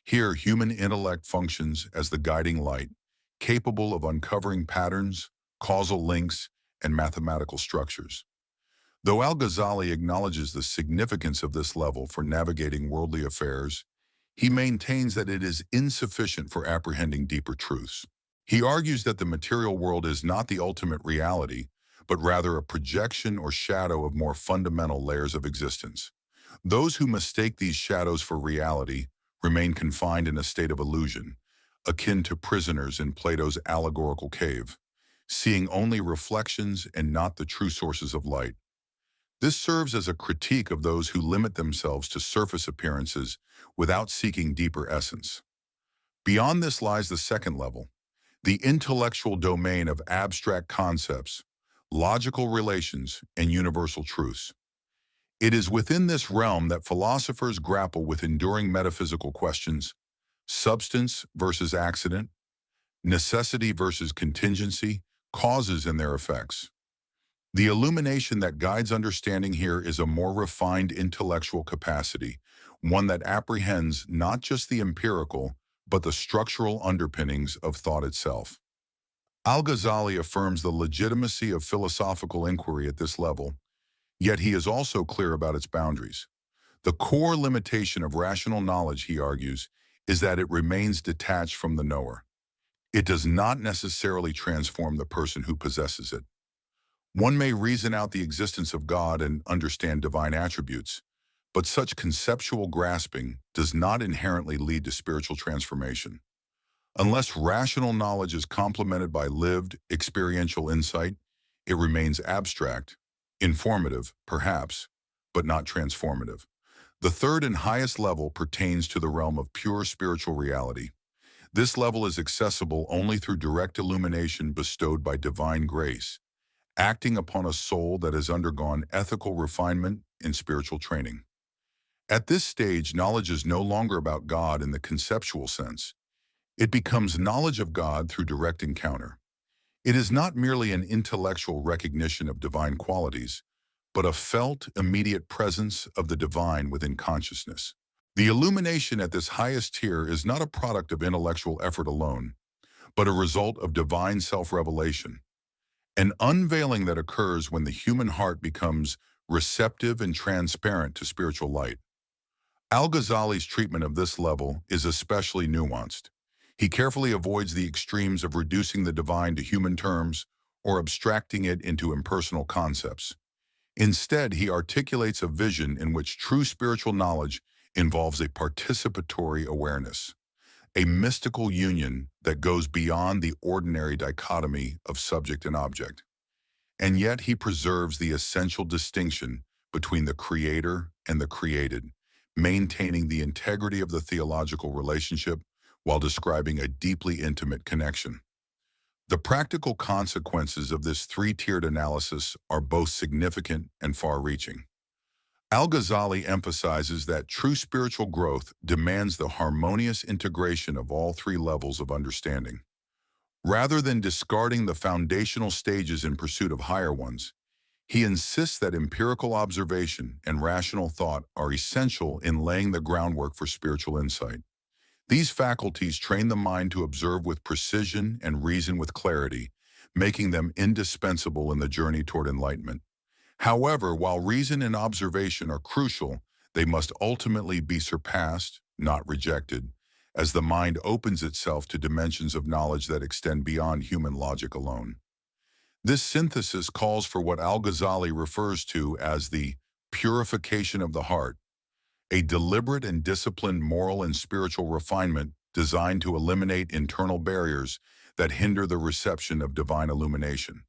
A: Here, human intellect functions as the guiding light, capable of uncovering patterns, causal links, and mathematical structures. Though al-Ghazali acknowledges the significance of this level for navigating worldly affairs, he maintains that it is insufficient for apprehending deeper truths. He argues that the material world is not the ultimate reality, but rather a projection or shadow of more fundamental layers of existence. Those who mistake these shadows for reality remain confined in a state of illusion, akin to prisoners in Plato's allegorical cave, seeing only reflections and not the true sources of light. This serves as a critique of those who limit themselves to surface appearances without seeking deeper essence. Beyond this lies the second level, the intellectual domain of abstract concepts, logical relations, and universal truths. It is within this realm that philosophers grapple with enduring metaphysical questions: substance versus accident, necessity versus contingency, causes and their effects. The illumination that guides understanding here is a more refined intellectual capacity, one that apprehends not just the empirical, but the structural underpinnings of thought itself. Al-Ghazali affirms the legitimacy of philosophical inquiry at this level, yet he is also clear about its boundaries. The core limitation of rational knowledge, he argues, is that it remains detached from the knower. It does not necessarily transform the person who possesses it. One may reason out the existence of God and understand divine attributes, but such conceptual grasping does not inherently lead to spiritual transformation. Unless rational knowledge is complemented by lived, experiential insight, it remains abstract, informative, perhaps, but not transformative. The third and highest level pertains to the realm of pure spiritual reality. This level is accessible only through direct illumination bestowed by divine grace, acting upon a soul that has undergone ethical refinement and spiritual training. At this stage, knowledge is no longer about God in the conceptual sense. It becomes knowledge of God through direct encounter. It is not merely an intellectual recognition of divine qualities, but a felt, immediate presence of the divine within consciousness. The illumination at this highest tier is not a product of intellectual effort alone, but a result of divine self-revelation, an unveiling that occurs when the human heart becomes receptive and transparent to spiritual light. Al-Ghazali's treatment of this level is especially nuanced. He carefully avoids the extremes of reducing the divine to human terms or abstracting it into impersonal concepts. Instead, he articulates a vision in which true spiritual knowledge involves a participatory awareness, a mystical union that goes beyond the ordinary dichotomy of subject and object. And yet he preserves the essential distinction between the creator and the created, maintaining the integrity of the theological relationship while describing a deeply intimate connection. The practical consequences of this three-tiered analysis are both significant and far-reaching. Al-Ghazali emphasizes that true spiritual growth demands the harmonious integration of all three levels of understanding. Rather than discarding the foundational stages in pursuit of higher ones, he insists that empirical observation and rational thought are essential in laying the groundwork for spiritual insight. These faculties train the mind to observe with precision and reason with clarity, making them indispensable in the journey toward enlightenment. However, while reason and observation are crucial, they must ultimately be surpassed, not rejected, as the mind opens itself to dimensions of knowledge that extend beyond human logic alone. This synthesis calls for what Al-Ghazali refers to as the purification of the heart, a deliberate and disciplined moral and spiritual refinement designed to eliminate internal barriers that hinder the reception of divine illumination.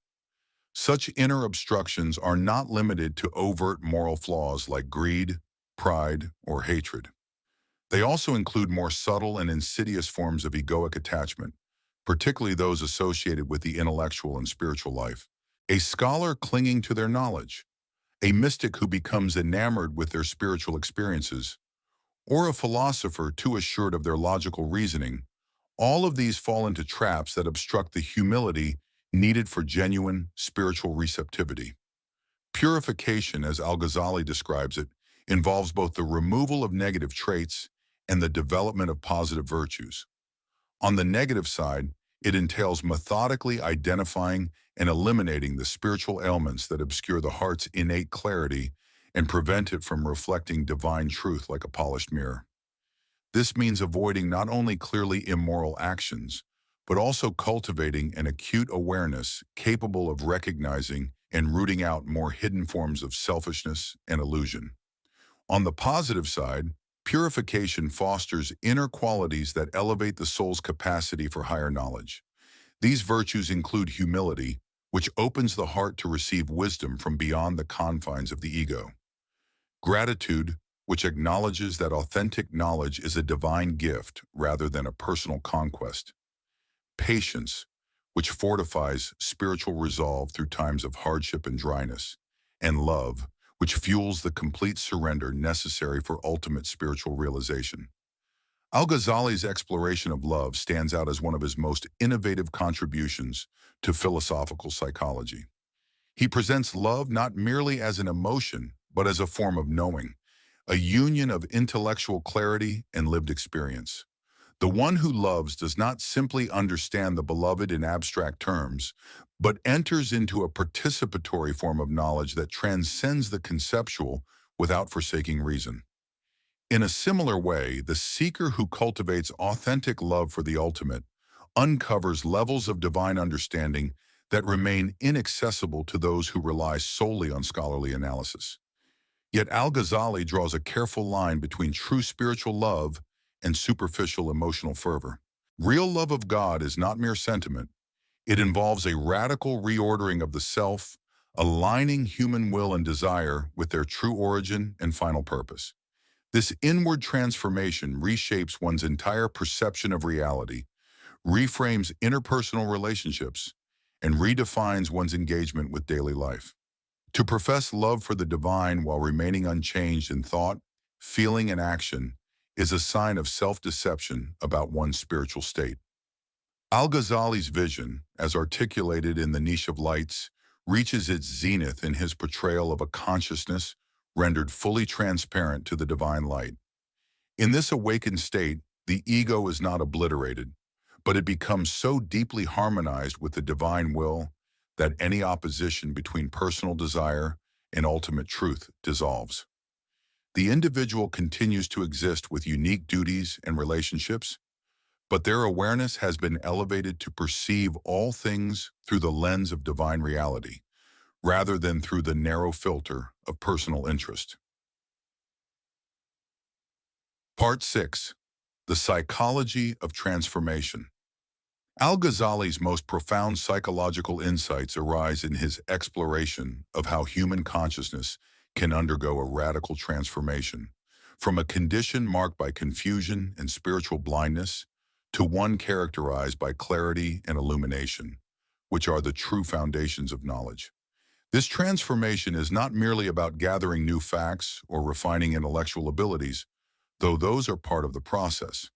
A: Such inner obstructions are not limited to overt moral flaws like greed, pride, or hatred. They also include more subtle and insidious forms of egoic attachment, particularly those associated with the intellectual and spiritual life. A scholar clinging to their knowledge, a mystic who becomes enamored with their spiritual experiences, or a philosopher too assured of their logical reasoning, all of these fall into traps that obstruct the humility needed for genuine spiritual receptivity. Purification, as Al-Ghazali describes it, involves both the removal of negative traits and the development of positive virtues. On the negative side, it entails methodically identifying and eliminating the spiritual ailments that obscure the heart's innate clarity and prevent it from reflecting divine truth like a polished mirror. This means avoiding not only clearly immoral actions, but also cultivating an acute awareness capable of recognizing and rooting out more hidden forms of selfishness and illusion. On the positive side, purification fosters inner qualities that elevate the soul's capacity for higher knowledge. These virtues include humility, which opens the heart to receive wisdom from beyond the confines of the ego; gratitude, which acknowledges that authentic knowledge is a divine gift rather than a personal conquest; patience, which fortifies spiritual resolve through times of hardship and dryness; and love, which fuels the complete surrender necessary for ultimate spiritual realization. Al-Ghazali's exploration of love stands out as one of his most innovative contributions to philosophical psychology. He presents love not merely as an emotion, but as a form of knowing, a union of intellectual clarity and lived experience. The one who loves does not simply understand the beloved in abstract terms, but enters into a participatory form of knowledge that transcends the conceptual without forsaking reason. In a similar way, the seeker who cultivates authentic love for the ultimate uncovers levels of divine understanding that remain inaccessible to those who rely solely on scholarly analysis. Yet Al-Ghazali draws a careful line between true spiritual love and superficial emotional fervor. Real love of God is not mere sentiment. It involves a radical reordering of the self, aligning human will and desire with their true origin and final purpose. This inward transformation reshapes one's entire perception of reality, reframes interpersonal relationships, and redefines one's engagement with daily life. To profess love for the divine while remaining unchanged in thought, feeling, and action is a sign of self-deception about one's spiritual state. Al-Ghazali's vision, as articulated in The Niche of Lights, reaches its zenith in his portrayal of a consciousness rendered fully transparent to the divine light. In this awakened state, the ego is not obliterated, but it becomes so deeply harmonized with the divine will that any opposition between personal desire and ultimate truth dissolves. The individual continues to exist with unique duties and relationships, but their awareness has been elevated to perceive all things through the lens of divine reality, rather than through the narrow filter of personal interest. Part 6. The Psychology of Transformation. Al-Ghazali's most profound psychological insights arise in his exploration of how human consciousness can undergo a radical transformation, from a condition marked by confusion and spiritual blindness to one characterized by clarity and illumination, which are the true foundations of knowledge. This transformation is not merely about gathering new facts or refining intellectual abilities, though those are part of the process.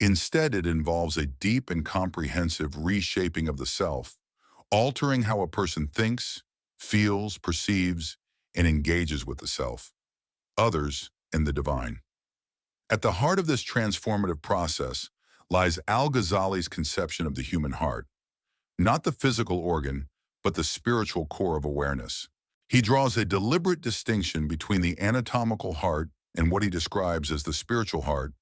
A: Instead, it involves a deep and comprehensive reshaping of the self, altering how a person thinks, feels, perceives, and engages with the self, others, and the divine. At the heart of this transformative process lies Al-Ghazali's conception of the human heart, not the physical organ, but the spiritual core of awareness. He draws a deliberate distinction between the anatomical heart and what he describes as the spiritual heart,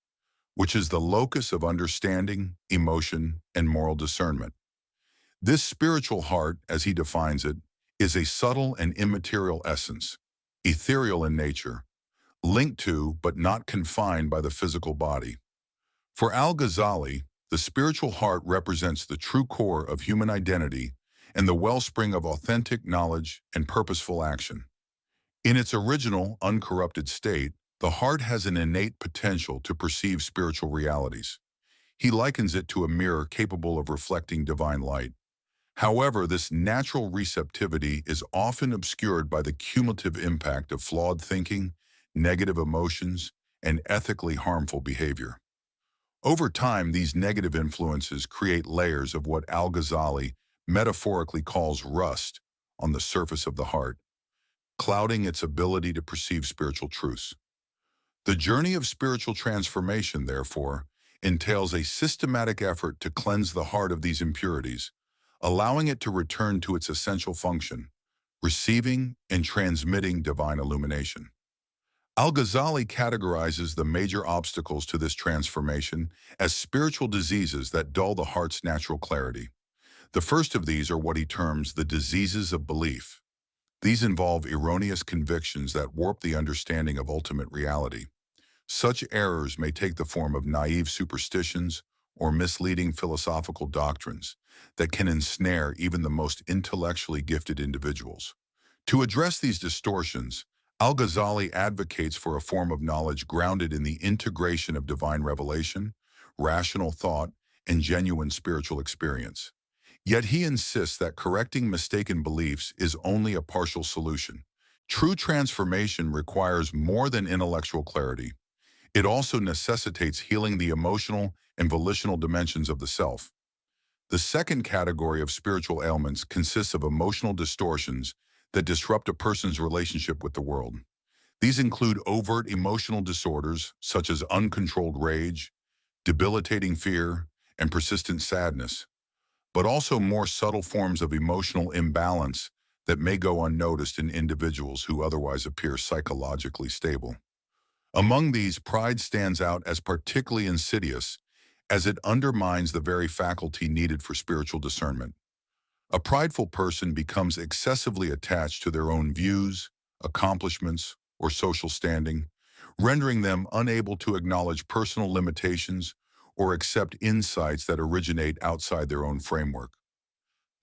A: which is the locus of understanding, emotion, and moral discernment. This spiritual heart, as he defines it, is a subtle and immaterial essence, ethereal in nature, linked to but not confined by the physical body. For Al-Ghazali, the spiritual heart represents the true core of human identity and the wellspring of authentic knowledge and purposeful action. In its original, uncorrupted state, the heart has an innate potential to perceive spiritual realities. He likens it to a mirror capable of reflecting divine light. However, this natural receptivity is often obscured by the cumulative impact of flawed thinking, negative emotions, and ethically harmful behavior. Over time, these negative influences create layers of what Al-Ghazali metaphorically calls rust on the surface of the heart, clouding its ability to perceive spiritual truths. The journey of spiritual transformation, therefore, entails a systematic effort to cleanse the heart of these impurities, allowing it to return to its essential function, receiving and transmitting divine illumination. Al-Ghazali categorizes the major obstacles to this transformation as spiritual diseases that dull the heart's natural clarity. The first of these are what he terms the diseases of belief. These involve erroneous convictions that warp the understanding of ultimate reality. Such errors may take the form of naive superstitions or misleading philosophical doctrines that can ensnare even the most intellectually gifted individuals. To address these distortions, Al-Ghazali advocates for a form of knowledge grounded in the integration of divine revelation, rational thought, and genuine spiritual experience. Yet he insists that correcting mistaken beliefs is only a partial solution. True transformation requires more than intellectual clarity. It also necessitates healing the emotional and volitional dimensions of the self. The second category of spiritual ailments consists of emotional distortions that disrupt a person's relationship with the world. These include overt emotional disorders such as uncontrolled rage, debilitating fear, and persistent sadness, but also more subtle forms of emotional imbalance that may go unnoticed in individuals who otherwise appear psychologically stable. Among these, pride stands out as particularly insidious as it undermines the very faculty needed for spiritual discernment. A prideful person becomes excessively attached to their own views, accomplishments, or social standing, rendering them unable to acknowledge personal limitations or accept insights that originate outside their own framework.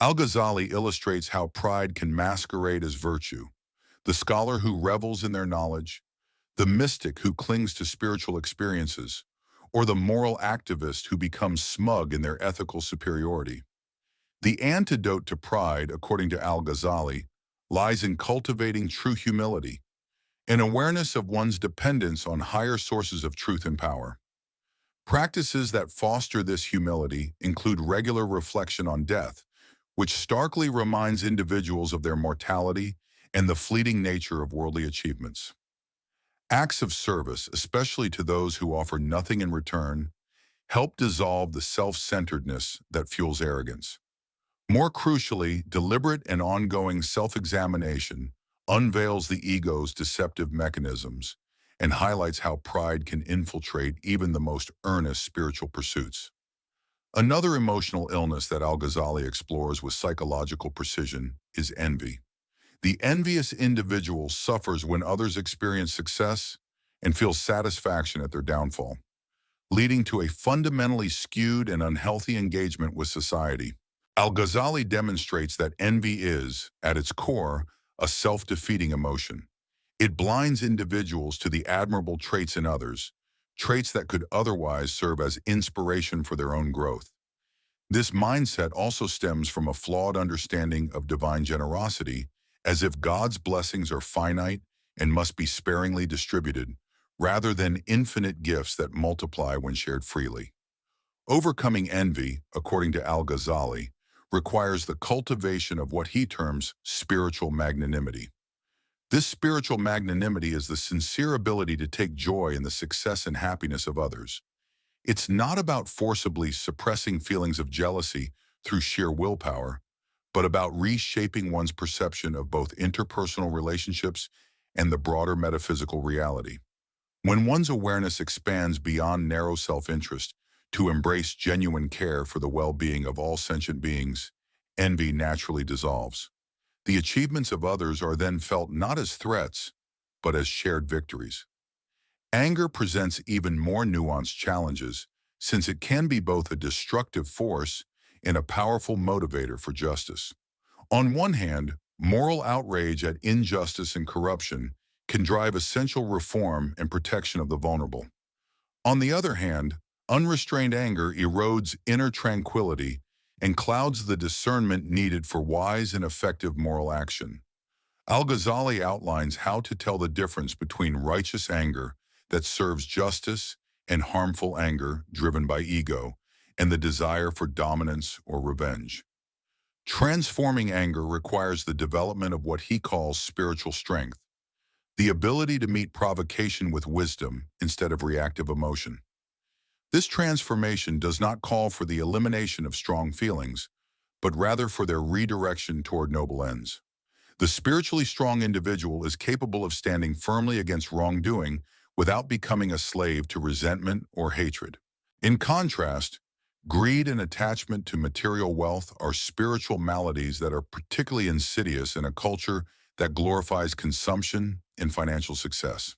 A: Al-Ghazali illustrates how pride can masquerade as virtue: the scholar who revels in their knowledge, the mystic who clings to spiritual experiences, or the moral activist who becomes smug in their ethical superiority. The antidote to pride, according to Al-Ghazali, lies in cultivating true humility, an awareness of one's dependence on higher sources of truth and power. Practices that foster this humility include regular reflection on death, which starkly reminds individuals of their mortality and the fleeting nature of worldly achievements. Acts of service, especially to those who offer nothing in return, help dissolve the self-centeredness that fuels arrogance. More crucially, deliberate and ongoing self-examination unveils the ego's deceptive mechanisms and highlights how pride can infiltrate even the most earnest spiritual pursuits. Another emotional illness that Al-Ghazali explores with psychological precision is envy. The envious individual suffers when others experience success and feels satisfaction at their downfall, leading to a fundamentally skewed and unhealthy engagement with society. Al-Ghazali demonstrates that envy is, at its core, a self-defeating emotion. It blinds individuals to the admirable traits in others, traits that could otherwise serve as inspiration for their own growth. This mindset also stems from a flawed understanding of divine generosity, as if God's blessings are finite and must be sparingly distributed, rather than infinite gifts that multiply when shared freely. Overcoming envy, according to Al-Ghazali, requires the cultivation of what he terms spiritual magnanimity. This spiritual magnanimity is the sincere ability to take joy in the success and happiness of others. It's not about forcibly suppressing feelings of jealousy through sheer willpower, but about reshaping one's perception of both interpersonal relationships and the broader metaphysical reality. When one's awareness expands beyond narrow self-interest to embrace genuine care for the well-being of all sentient beings, envy naturally dissolves. The achievements of others are then felt not as threats, but as shared victories. Anger presents even more nuanced challenges, since it can be both a destructive force and a powerful motivator for justice. On one hand, moral outrage at injustice and corruption can drive essential reform and protection of the vulnerable. On the other hand, unrestrained anger erodes inner tranquility and clouds the discernment needed for wise and effective moral action. Al-Ghazali outlines how to tell the difference between righteous anger that serves justice and harmful anger driven by ego and the desire for dominance or revenge. Transforming anger requires the development of what he calls spiritual strength, the ability to meet provocation with wisdom instead of reactive emotion. This transformation does not call for the elimination of strong feelings, but rather for their redirection toward noble ends. The spiritually strong individual is capable of standing firmly against wrongdoing without becoming a slave to resentment or hatred. In contrast, greed and attachment to material wealth are spiritual maladies that are particularly insidious in a culture that glorifies consumption and financial success.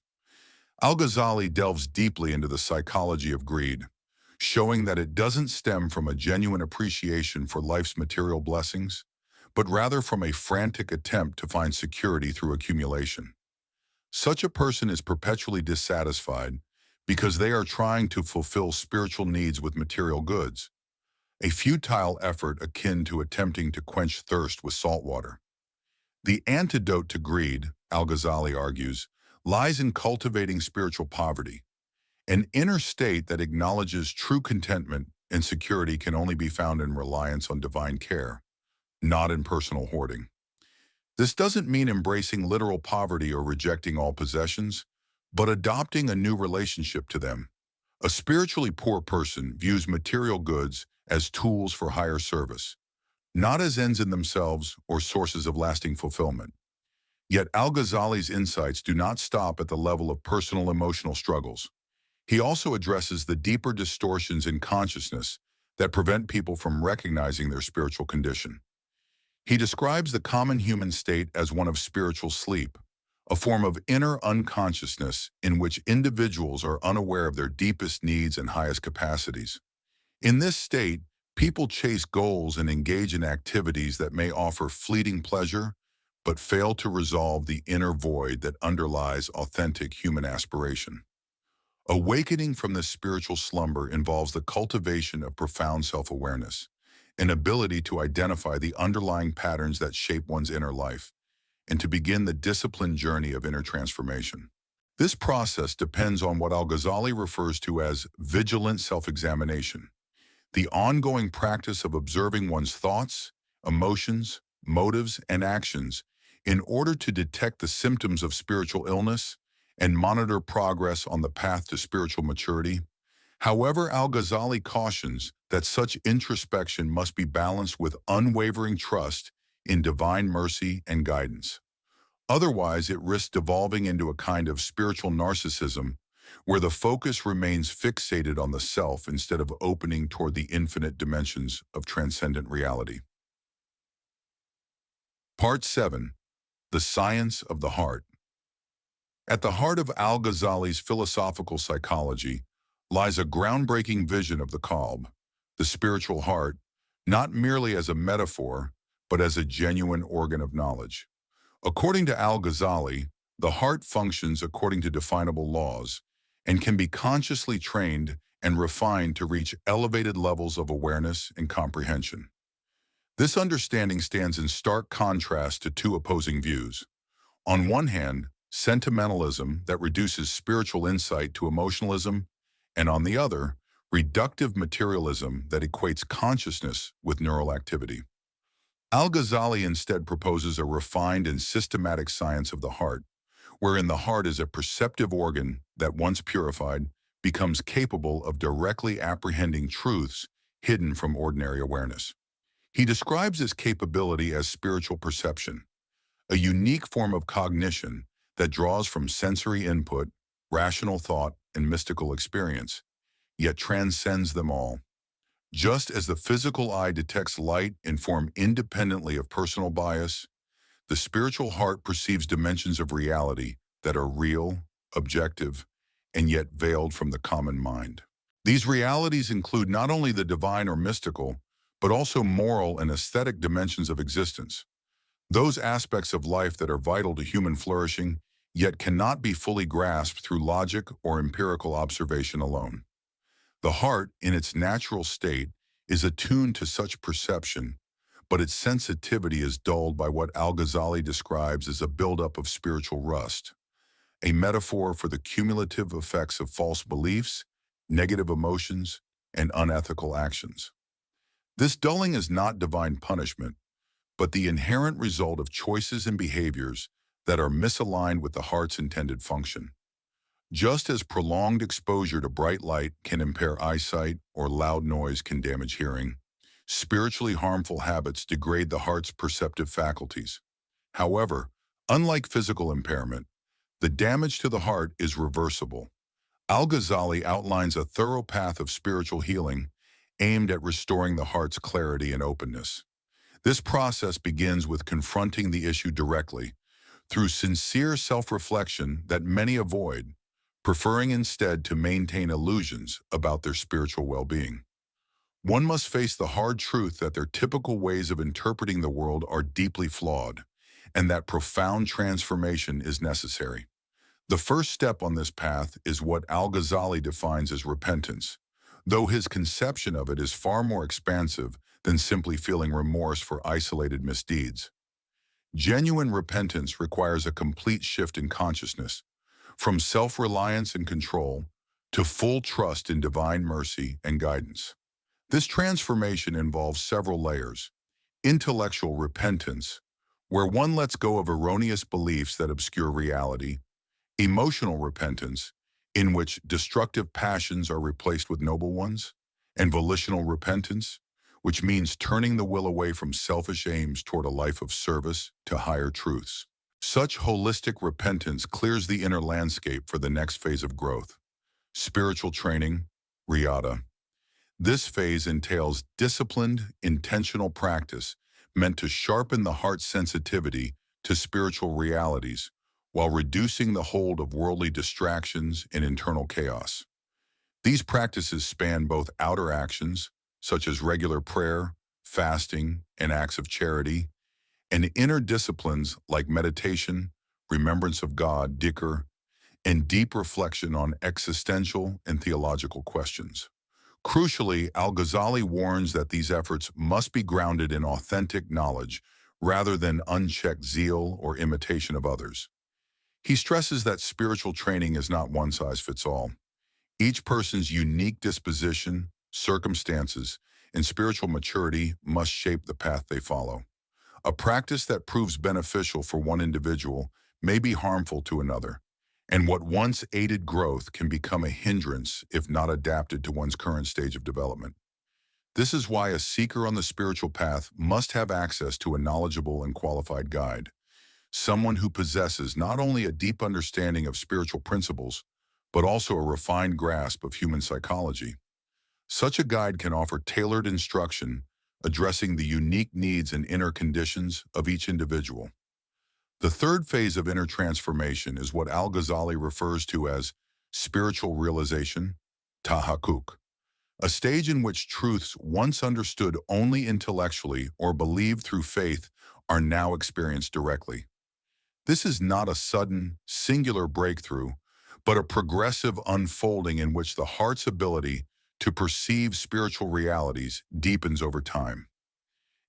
A: Al-Ghazali delves deeply into the psychology of greed, showing that it doesn't stem from a genuine appreciation for life's material blessings, but rather from a frantic attempt to find security through accumulation. Such a person is perpetually dissatisfied because they are trying to fulfill spiritual needs with material goods, a futile effort akin to attempting to quench thirst with salt water. The antidote to greed, Al-Ghazali argues, lies in cultivating spiritual poverty. An inner state that acknowledges true contentment and security can only be found in reliance on divine care, not in personal hoarding. This doesn't mean embracing literal poverty or rejecting all possessions, but adopting a new relationship to them. A spiritually poor person views material goods as tools for higher service, not as ends in themselves or sources of lasting fulfillment. Yet Al-Ghazali's insights do not stop at the level of personal emotional struggles. He also addresses the deeper distortions in consciousness that prevent people from recognizing their spiritual condition. He describes the common human state as one of spiritual sleep, a form of inner unconsciousness in which individuals are unaware of their deepest needs and highest capacities. In this state, people chase goals and engage in activities that may offer fleeting pleasure, but fail to resolve the inner void that underlies authentic human aspiration. Awakening from this spiritual slumber involves the cultivation of profound self-awareness, an ability to identify the underlying patterns that shape one's inner life, and to begin the disciplined journey of inner transformation. This process depends on what Al-Ghazali refers to as vigilant self-examination, the ongoing practice of observing one's thoughts, emotions, motives, and actions in order to detect the symptoms of spiritual illness and monitor progress on the path to spiritual maturity. However, Al-Ghazali cautions that such introspection must be balanced with unwavering trust in divine mercy and guidance. Otherwise, it risks devolving into a kind of spiritual narcissism where the focus remains fixated on the self instead of opening toward the infinite dimensions of transcendent reality. Part 7. The Science of the Heart. At the heart of Al-Ghazali's philosophical psychology lies a groundbreaking vision of the qalb, the spiritual heart, not merely as a metaphor, but as a genuine organ of knowledge. According to Al-Ghazali, the heart functions according to definable laws and can be consciously trained and refined to reach elevated levels of awareness and comprehension. This understanding stands in stark contrast to two opposing views. On one hand, sentimentalism that reduces spiritual insight to emotionalism, and on the other, reductive materialism that equates consciousness with neural activity. Al-Ghazali instead proposes a refined and systematic science of the heart, wherein the heart is a perceptive organ that, once purified, becomes capable of directly apprehending truths hidden from ordinary awareness. He describes this capability as spiritual perception, a unique form of cognition that draws from sensory input, rational thought, and mystical experience, yet transcends them all. Just as the physical eye detects light in form independently of personal bias, the spiritual heart perceives dimensions of reality that are real, objective, and yet veiled from the common mind. These realities include not only the divine or mystical, but also moral and aesthetic dimensions of existence, those aspects of life that are vital to human flourishing, yet cannot be fully grasped through logic or empirical observation alone. The heart, in its natural state, is attuned to such perception, but its sensitivity is dulled by what Al-Ghazali describes as a buildup of spiritual rust, a metaphor for the cumulative effects of false beliefs, negative emotions, and unethical actions. This dulling is not divine punishment, but the inherent result of choices and behaviors that are misaligned with the heart's intended function. Just as prolonged exposure to bright light can impair eyesight or loud noise can damage hearing, spiritually harmful habits degrade the heart's perceptive faculties. However, unlike physical impairment, the damage to the heart is reversible. Al-Ghazali outlines a thorough path of spiritual healing aimed at restoring the heart's clarity and openness. This process begins with confronting the issue directly, through sincere self-reflection that many avoid, preferring instead to maintain illusions about their spiritual well-being. One must face the hard truth that their typical ways of interpreting the world are deeply flawed, and that profound transformation is necessary. The first step on this path is what Al-Ghazali defines as repentance, though his conception of it is far more expansive than simply feeling remorse for isolated misdeeds. Genuine repentance requires a complete shift in consciousness, from self-reliance and control to full trust in divine mercy and guidance. This transformation involves several layers: intellectual repentance, where one lets go of erroneous beliefs that obscure reality, emotional repentance, in which destructive passions are replaced with noble ones, and volitional repentance, which means turning the will away from selfish aims toward a life of service to higher truths. Such holistic repentance clears the inner landscape for the next phase of growth, spiritual training, riyada. This phase entails disciplined, intentional practice meant to sharpen the heart's sensitivity to spiritual realities while reducing the hold of worldly distractions and internal chaos. These practices span both outer actions, such as regular prayer, fasting, and acts of charity, and inner disciplines like meditation, remembrance of God, dhikr, and deep reflection on existential and theological questions. Crucially, Al-Ghazali warns that these efforts must be grounded in authentic knowledge rather than unchecked zeal or imitation of others. He stresses that spiritual training is not one size fits all. Each person's unique disposition, circumstances, and spiritual maturity must shape the path they follow. A practice that proves beneficial for one individual may be harmful to another, and what once aided growth can become a hindrance if not adapted to one's current stage of development. This is why a seeker on the spiritual path must have access to a knowledgeable and qualified guide, someone who possesses not only a deep understanding of spiritual principles, but also a refined grasp of human psychology. Such a guide can offer tailored instruction, addressing the unique needs and inner conditions of each individual. The third phase of inner transformation is what Al-Ghazali refers to as spiritual realization, tahakkuk, a stage in which truths once understood only intellectually or believed through faith are now experienced directly. This is not a sudden, singular breakthrough, but a progressive unfolding in which the heart's ability to perceive spiritual realities deepens over time.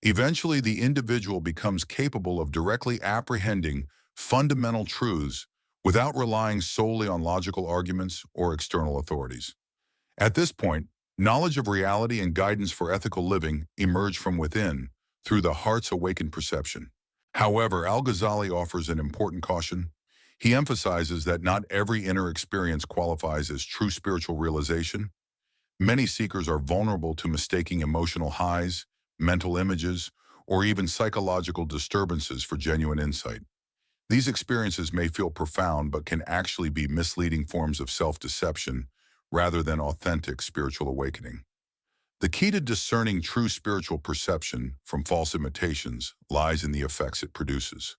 A: Eventually, the individual becomes capable of directly apprehending fundamental truths without relying solely on logical arguments or external authorities. At this point, knowledge of reality and guidance for ethical living emerge from within through the heart's awakened perception. However, Al-Ghazali offers an important caution. He emphasizes that not every inner experience qualifies as true spiritual realization. Many seekers are vulnerable to mistaking emotional highs, mental images, or even psychological disturbances for genuine insight. These experiences may feel profound but can actually be misleading forms of self-deception rather than authentic spiritual awakening. The key to discerning true spiritual perception from false imitations lies in the effects it produces.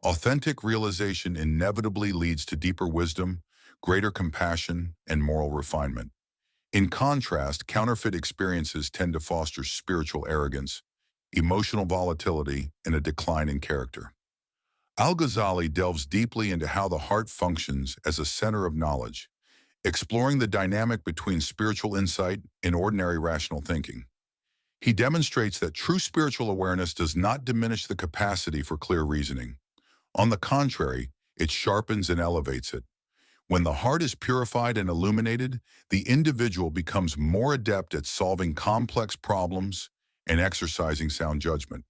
A: Authentic realization inevitably leads to deeper wisdom, greater compassion, and moral refinement. In contrast, counterfeit experiences tend to foster spiritual arrogance, emotional volatility, and a decline in character. Al-Ghazali delves deeply into how the heart functions as a center of knowledge, exploring the dynamic between spiritual insight and ordinary rational thinking. He demonstrates that true spiritual awareness does not diminish the capacity for clear reasoning. On the contrary, it sharpens and elevates it. When the heart is purified and illuminated, the individual becomes more adept at solving complex problems and exercising sound judgment.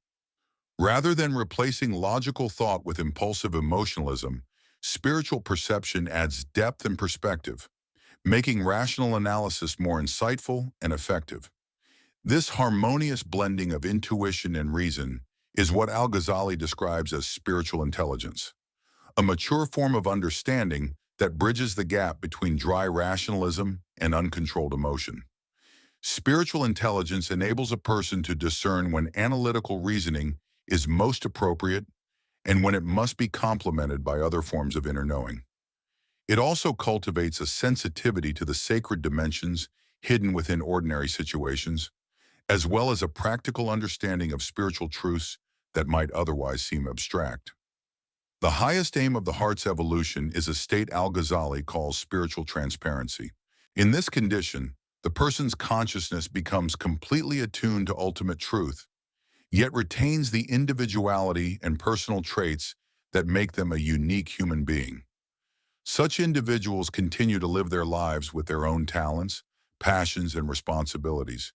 A: Rather than replacing logical thought with impulsive emotionalism, spiritual perception adds depth and perspective, making rational analysis more insightful and effective. This harmonious blending of intuition and reason is what Al-Ghazali describes as spiritual intelligence, a mature form of understanding that bridges the gap between dry rationalism and uncontrolled emotion. Spiritual intelligence enables a person to discern when analytical reasoning is most appropriate and when it must be complemented by other forms of inner knowing. It also cultivates a sensitivity to the sacred dimensions hidden within ordinary situations, as well as a practical understanding of spiritual truths that might otherwise seem abstract. The highest aim of the heart's evolution is a state Al-Ghazali calls spiritual transparency. In this condition, the person's consciousness becomes completely attuned to ultimate truth, yet retains the individuality and personal traits that make them a unique human being. Such individuals continue to live their lives with their own talents, passions, and responsibilities,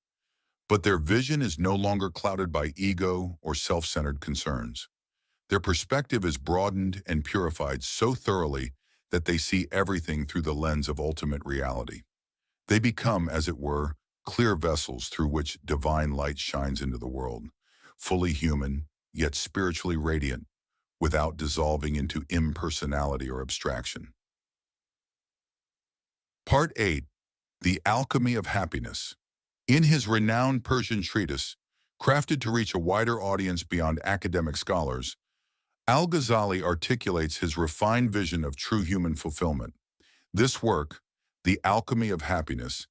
A: but their vision is no longer clouded by ego or self-centered concerns. Their perspective is broadened and purified so thoroughly that they see everything through the lens of ultimate reality. They become, as it were, clear vessels through which divine light shines into the world, fully human, yet spiritually radiant, without dissolving into impersonality or abstraction. Part 8. The Alchemy of Happiness. In his renowned Persian treatise, crafted to reach a wider audience beyond academic scholars, Al-Ghazali articulates his refined vision of true human fulfillment. This work, The Alchemy of Happiness,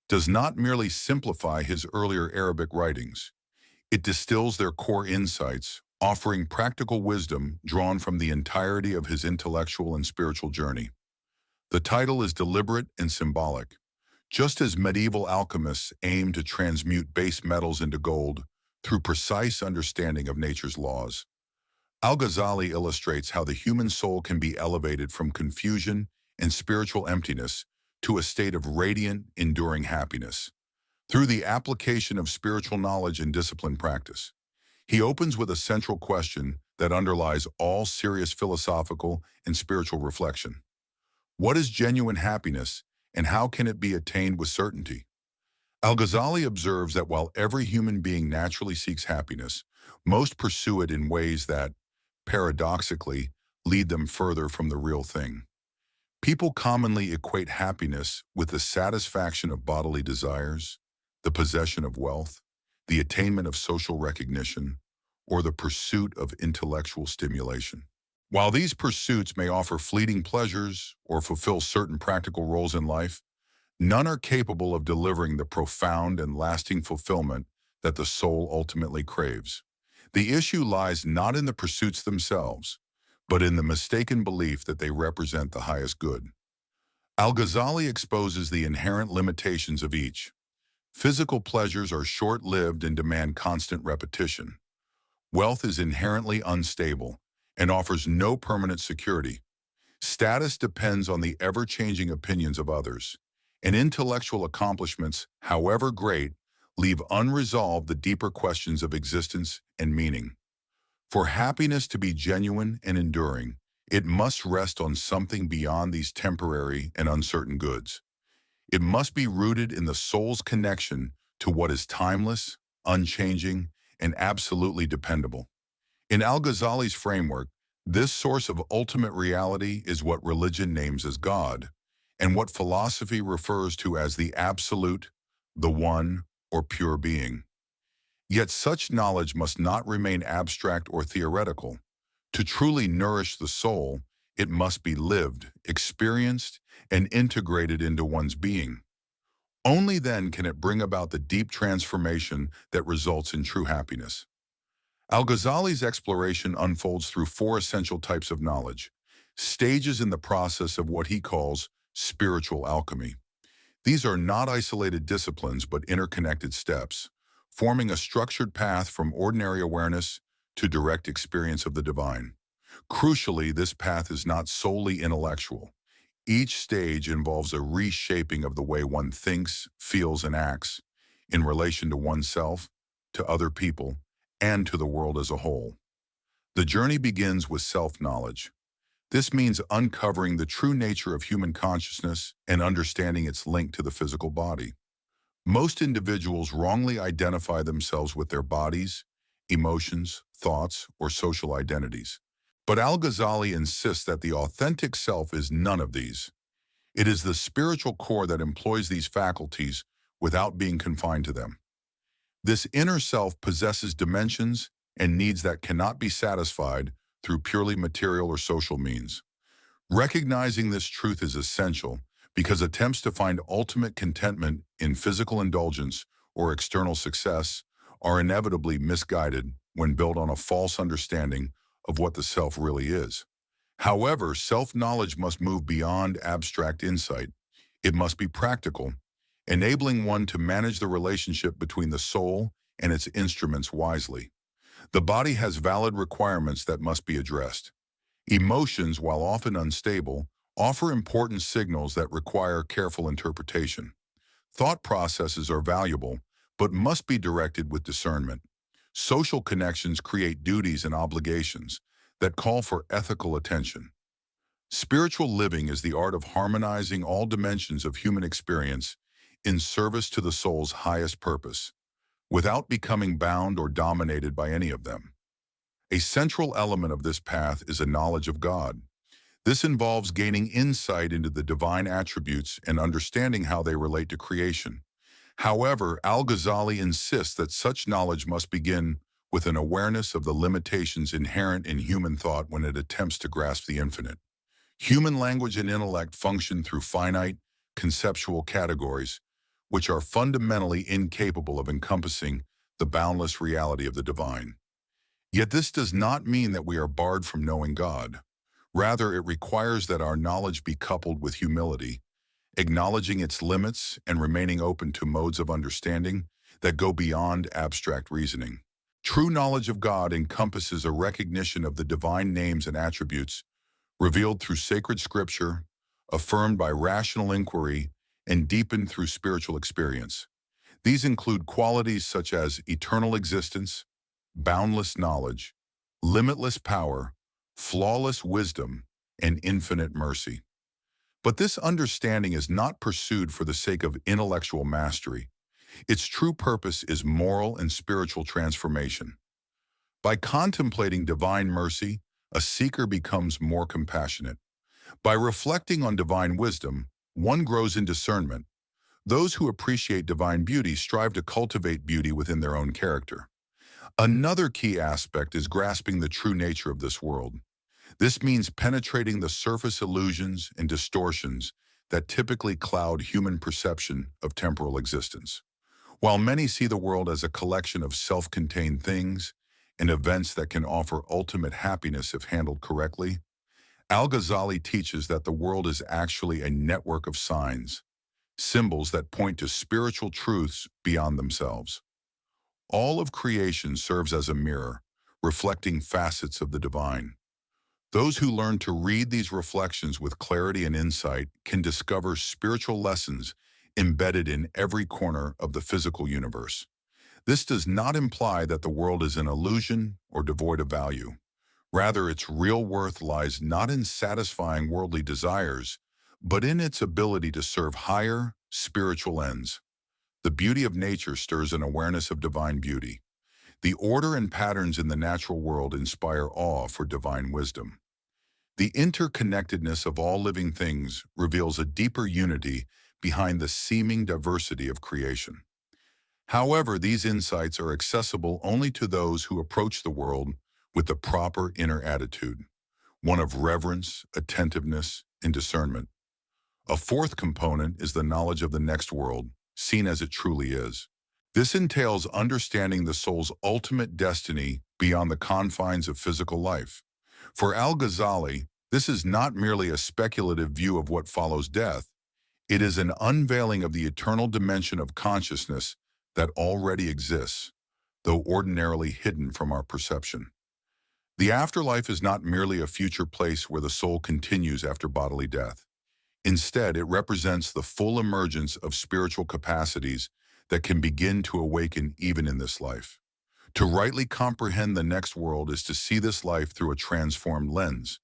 A: does not merely simplify his earlier Arabic writings. It distills their core insights, offering practical wisdom drawn from the entirety of his intellectual and spiritual journey. The title is deliberate and symbolic. Just as medieval alchemists aimed to transmute base metals into gold through precise understanding of nature's laws, Al-Ghazali illustrates how the human soul can be elevated from confusion and spiritual emptiness to a state of radiant, enduring happiness through the application of spiritual knowledge and disciplined practice. He opens with a central question that underlies all serious philosophical and spiritual reflection. What is genuine happiness, and how can it be attained with certainty? Al-Ghazali observes that while every human being naturally seeks happiness, most pursue it in ways that, paradoxically, lead them further from the real thing. People commonly equate happiness with the satisfaction of bodily desires, the possession of wealth, the attainment of social recognition, or the pursuit of intellectual stimulation. While these pursuits may offer fleeting pleasures or fulfill certain practical roles in life, none are capable of delivering the profound and lasting fulfillment that the soul ultimately craves. The issue lies not in the pursuits themselves, but in the mistaken belief that they represent the highest good. Al-Ghazali exposes the inherent limitations of each. Physical pleasures are short-lived and demand constant repetition. Wealth is inherently unstable and offers no permanent security. Status depends on the ever-changing opinions of others, and intellectual accomplishments, however great, leave unresolved the deeper questions of existence and meaning. For happiness to be genuine and enduring, it must rest on something beyond these temporary and uncertain goods. It must be rooted in the soul's connection to what is timeless, unchanging, and absolutely dependable. In Al-Ghazali's framework, this source of ultimate reality is what religion names as God, and what philosophy refers to as the absolute, the one, or pure being. Yet such knowledge must not remain abstract or theoretical. To truly nourish the soul, it must be lived, experienced, and integrated into one's being. Only then can it bring about the deep transformation that results in true happiness. Al-Ghazali's exploration unfolds through four essential types of knowledge, stages in the process of what he calls spiritual alchemy. These are not isolated disciplines but interconnected steps, forming a structured path from ordinary awareness to direct experience of the divine. Crucially, this path is not solely intellectual. Each stage involves a reshaping of the way one thinks, feels, and acts in relation to oneself, to other people, and to the world as a whole. The journey begins with self-knowledge. This means uncovering the true nature of human consciousness and understanding its link to the physical body. Most individuals wrongly identify themselves with their bodies, emotions, thoughts, or social identities. But Al-Ghazali insists that the authentic self is none of these. It is the spiritual core that employs these faculties without being confined to them. This inner self possesses dimensions and needs that cannot be satisfied through purely material or social means. Recognizing this truth is essential because attempts to find ultimate contentment in physical indulgence or external success are inevitably misguided when built on a false understanding of what the self really is. However, self-knowledge must move beyond abstract insight. It must be practical, enabling one to manage the relationship between the soul and its instruments wisely. The body has valid requirements that must be addressed. Emotions, while often unstable, offer important signals that require careful interpretation. Thought processes are valuable, but must be directed with discernment. Social connections create duties and obligations. that call for ethical attention. Spiritual living is the art of harmonizing all dimensions of human experience in service to the soul's highest purpose, without becoming bound or dominated by any of them. A central element of this path is a knowledge of God. This involves gaining insight into the divine attributes and understanding how they relate to creation. However, Al-Ghazali insists that such knowledge must begin with an awareness of the limitations inherent in human thought when it attempts to grasp the infinite. Human language and intellect function through finite, conceptual categories, which are fundamentally incapable of encompassing the boundless reality of the divine. Yet this does not mean that we are barred from knowing God. Rather, it requires that our knowledge be coupled with humility, acknowledging its limits and remaining open to modes of understanding that go beyond abstract reasoning. True knowledge of God encompasses a recognition of the divine names and attributes revealed through sacred scripture, affirmed by rational inquiry, and deepened through spiritual experience. These include qualities such as eternal existence, boundless knowledge, limitless power, flawless wisdom, and infinite mercy. But this understanding is not pursued for the sake of intellectual mastery. Its true purpose is moral and spiritual transformation. By contemplating divine mercy, a seeker becomes more compassionate. By reflecting on divine wisdom, one grows in discernment. Those who appreciate divine beauty strive to cultivate beauty within their own character. Another key aspect is grasping the true nature of this world. This means penetrating the surface illusions and distortions that typically cloud human perception of temporal existence. While many see the world as a collection of self-contained things and events that can offer ultimate happiness if handled correctly, Al-Ghazali teaches that the world is actually a network of signs, symbols that point to spiritual truths beyond themselves. All of creation serves as a mirror, reflecting facets of the divine. Those who learn to read these reflections with clarity and insight can discover spiritual lessons embedded in every corner of the physical universe. This does not imply that the world is an illusion or devoid of value. Rather, its real worth lies not in satisfying worldly desires, but in its ability to serve higher, spiritual ends. The beauty of nature stirs an awareness of divine beauty. The order and patterns in the natural world inspire awe for divine wisdom. The interconnectedness of all living things reveals a deeper unity behind the seeming diversity of creation. However, these insights are accessible only to those who approach the world with the proper inner attitude, one of reverence, attentiveness, and discernment. A fourth component is the knowledge of the next world, seen as it truly is. This entails understanding the soul's ultimate destiny beyond the confines of physical life. For Al-Ghazali, this is not merely a speculative view of what follows death. It is an unveiling of the eternal dimension of consciousness that already exists, though ordinarily hidden from our perception. The afterlife is not merely a future place where the soul continues after bodily death. Instead, it represents the full emergence of spiritual capacities that can begin to awaken even in this life. To rightly comprehend the next world is to see this life through a transformed lens,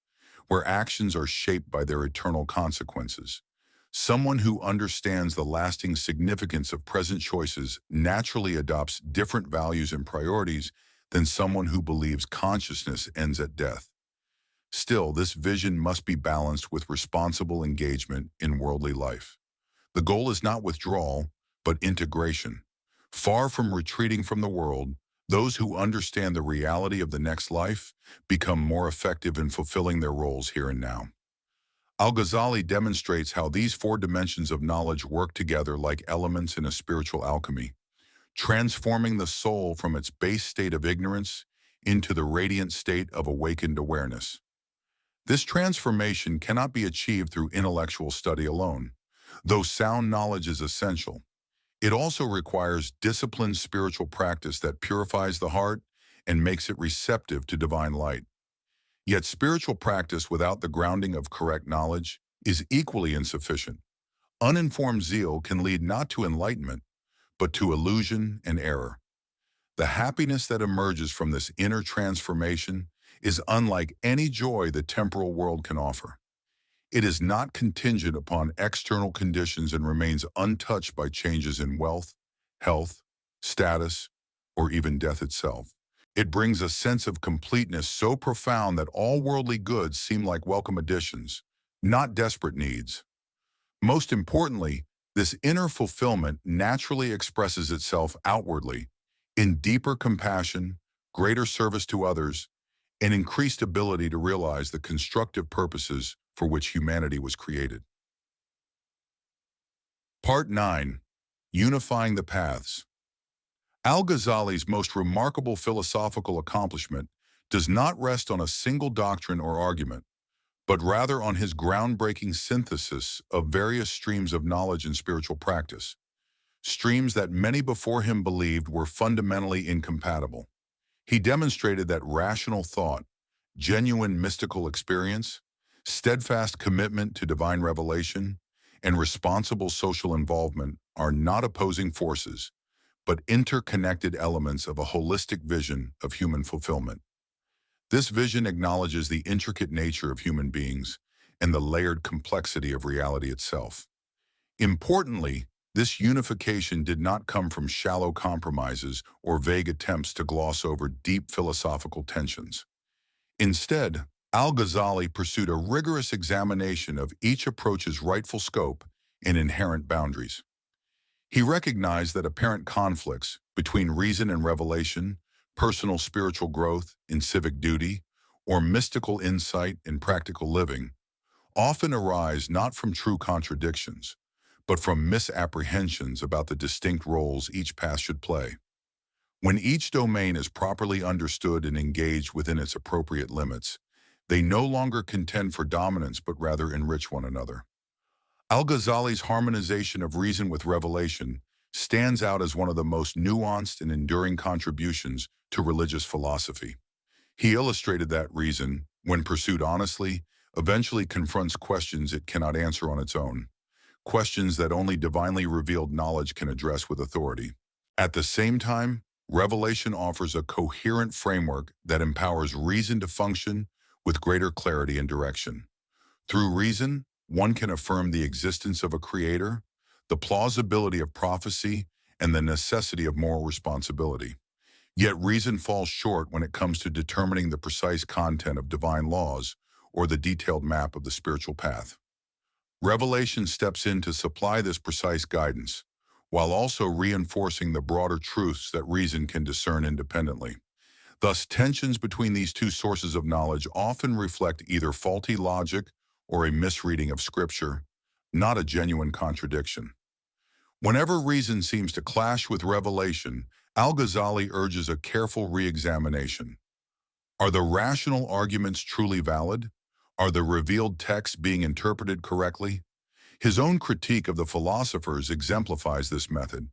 A: where actions are shaped by their eternal consequences. Someone who understands the lasting significance of present choices naturally adopts different values and priorities than someone who believes consciousness ends at death. Still, this vision must be balanced with responsible engagement in worldly life. The goal is not withdrawal, but integration. Far from retreating from the world, those who understand the reality of the next life become more effective in fulfilling their roles here and now. Al-Ghazali demonstrates how these four dimensions of knowledge work together like elements in a spiritual alchemy, transforming the soul from its base state of ignorance into the radiant state of awakened awareness. This transformation cannot be achieved through intellectual study alone. Though sound knowledge is essential, it also requires disciplined spiritual practice that purifies the heart and makes it receptive to divine light. Yet spiritual practice without the grounding of correct knowledge is equally insufficient. Uninformed zeal can lead not to enlightenment, but to illusion and error. The happiness that emerges from this inner transformation is unlike any joy the temporal world can offer. It is not contingent upon external conditions and remains untouched by changes in wealth, health, status, or even death itself. It brings a sense of completeness so profound that all worldly goods seem like welcome additions, not desperate needs. Most importantly, this inner fulfillment naturally expresses itself outwardly in deeper compassion, greater service to others, and increased ability to realize the constructive purposes for which humanity was created. Part 9. Unifying the Paths. Al-Ghazali's most remarkable philosophical accomplishment does not rest on a single doctrine or argument, but rather on his groundbreaking synthesis of various streams of knowledge and spiritual practice, streams that many before him believed were fundamentally incompatible. He demonstrated that rational thought, genuine mystical experience, steadfast commitment to divine revelation, and responsible social involvement are not opposing forces, but interconnected elements of a holistic vision of human fulfillment. This vision acknowledges the intricate nature of human beings and the layered complexity of reality itself. Importantly, this unification did not come from shallow compromises or vague attempts to gloss over deep philosophical tensions. Instead, Al-Ghazali pursued a rigorous examination of each approach's rightful scope and inherent boundaries. He recognized that apparent conflicts between reason and revelation, personal spiritual growth in civic duty, or mystical insight in practical living often arise not from true contradictions, but from misapprehensions about the distinct roles each path should play. When each domain is properly understood and engaged within its appropriate limits, they no longer contend for dominance but rather enrich one another. Al-Ghazali's harmonization of reason with revelation stands out as one of the most nuanced and enduring contributions to religious philosophy. He illustrated that reason, when pursued honestly, eventually confronts questions it cannot answer on its own, questions that only divinely revealed knowledge can address with authority. At the same time, revelation offers a coherent framework that empowers reason to function with greater clarity and direction. Through reason, one can affirm the existence of a creator, the plausibility of prophecy, and the necessity of moral responsibility. Yet reason falls short when it comes to determining the precise content of divine laws or the detailed map of the spiritual path. Revelation steps in to supply this precise guidance, while also reinforcing the broader truths that reason can discern independently. Thus, tensions between these two sources of knowledge often reflect either faulty logic or a misreading of Scripture, not a genuine contradiction. Whenever reason seems to clash with revelation, Al-Ghazali urges a careful re-examination. Are the rational arguments truly valid? Are the revealed texts being interpreted correctly? His own critique of the philosophers exemplifies this method.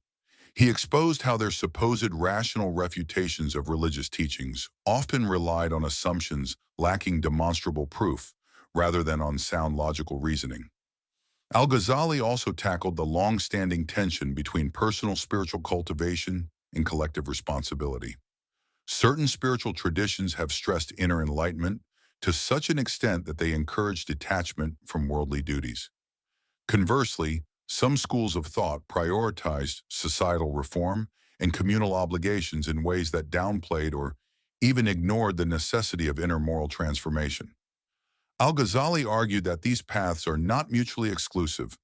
A: He exposed how their supposed rational refutations of religious teachings often relied on assumptions lacking demonstrable proof, rather than on sound logical reasoning. Al-Ghazali also tackled the long-standing tension between personal spiritual cultivation and collective responsibility. Certain spiritual traditions have stressed inner enlightenment to such an extent that they encourage detachment from worldly duties. Conversely, some schools of thought prioritized societal reform and communal obligations in ways that downplayed or even ignored the necessity of inner moral transformation. Al-Ghazali argued that these paths are not mutually exclusive,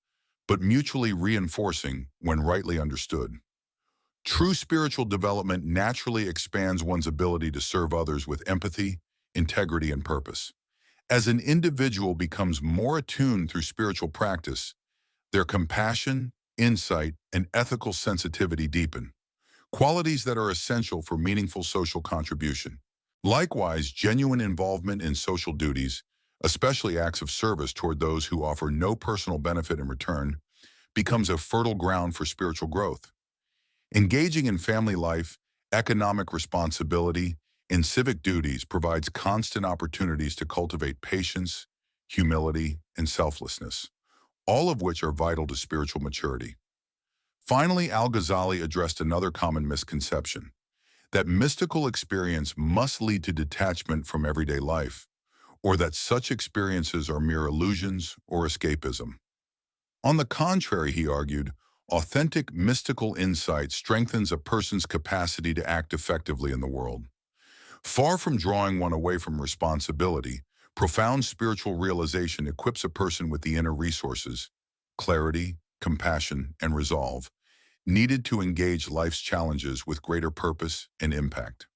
A: but mutually reinforcing when rightly understood. True spiritual development naturally expands one's ability to serve others with empathy, integrity, and purpose. As an individual becomes more attuned through spiritual practice, their compassion, insight, and ethical sensitivity deepen, qualities that are essential for meaningful social contribution. Likewise, genuine involvement in social duties, especially acts of service toward those who offer no personal benefit in return, becomes a fertile ground for spiritual growth. Engaging in family life, economic responsibility, and civic duties provides constant opportunities to cultivate patience, humility, and selflessness, all of which are vital to spiritual maturity. Finally, Al-Ghazali addressed another common misconception, that mystical experience must lead to detachment from everyday life, or that such experiences are mere illusions or escapism. On the contrary, he argued, authentic mystical insight strengthens a person's capacity to act effectively in the world. Far from drawing one away from responsibility, profound spiritual realization equips a person with the inner resources, clarity, compassion, and resolve, needed to engage life's challenges with greater purpose and impact.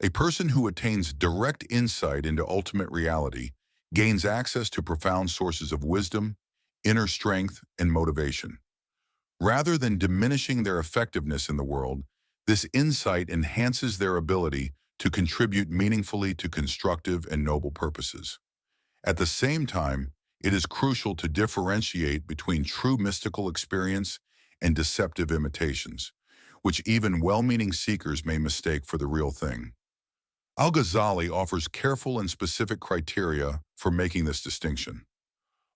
A: A person who attains direct insight into ultimate reality gains access to profound sources of wisdom, inner strength, and motivation. Rather than diminishing their effectiveness in the world, this insight enhances their ability to contribute meaningfully to constructive and noble purposes. At the same time, it is crucial to differentiate between true mystical experience and deceptive imitations, which even well-meaning seekers may mistake for the real thing. Al-Ghazali offers careful and specific criteria for making this distinction.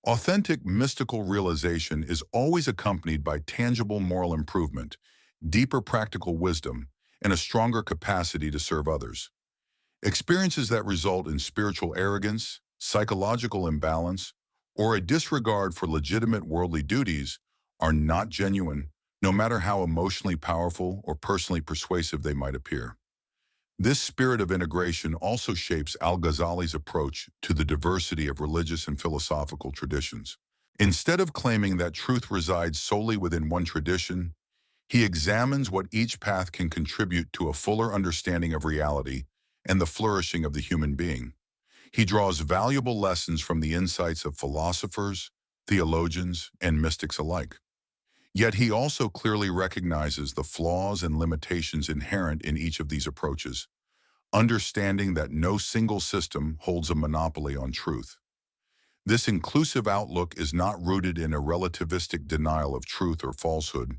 A: Authentic mystical realization is always accompanied by tangible moral improvement, deeper practical wisdom, and a stronger capacity to serve others. Experiences that result in spiritual arrogance, psychological imbalance, or a disregard for legitimate worldly duties are not genuine, no matter how emotionally powerful or personally persuasive they might appear. This spirit of integration also shapes Al-Ghazali's approach to the diversity of religious and philosophical traditions. Instead of claiming that truth resides solely within one tradition, he examines what each path can contribute to a fuller understanding of reality and the flourishing of the human being. He draws valuable lessons from the insights of philosophers, theologians, and mystics alike. Yet he also clearly recognizes the flaws and limitations inherent in each of these approaches, understanding that no single system holds a monopoly on truth. This inclusive outlook is not rooted in a relativistic denial of truth or falsehood,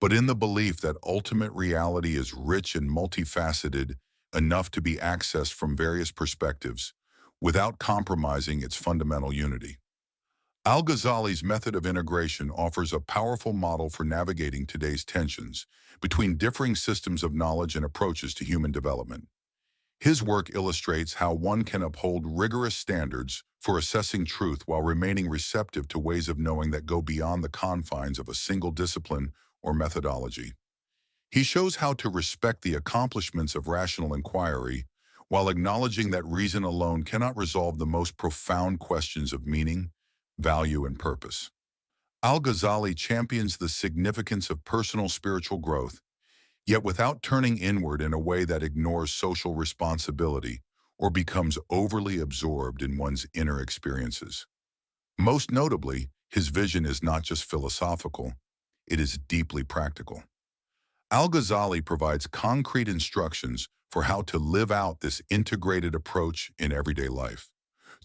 A: but in the belief that ultimate reality is rich and multifaceted enough to be accessed from various perspectives, without compromising its fundamental unity. Al-Ghazali's method of integration offers a powerful model for navigating today's tensions between differing systems of knowledge and approaches to human development. His work illustrates how one can uphold rigorous standards for assessing truth while remaining receptive to ways of knowing that go beyond the confines of a single discipline or methodology. He shows how to respect the accomplishments of rational inquiry while acknowledging that reason alone cannot resolve the most profound questions of meaning, value, and purpose. Al-Ghazali champions the significance of personal spiritual growth, yet without turning inward in a way that ignores social responsibility or becomes overly absorbed in one's inner experiences. Most notably, his vision is not just philosophical, it is deeply practical. Al-Ghazali provides concrete instructions for how to live out this integrated approach in everyday life.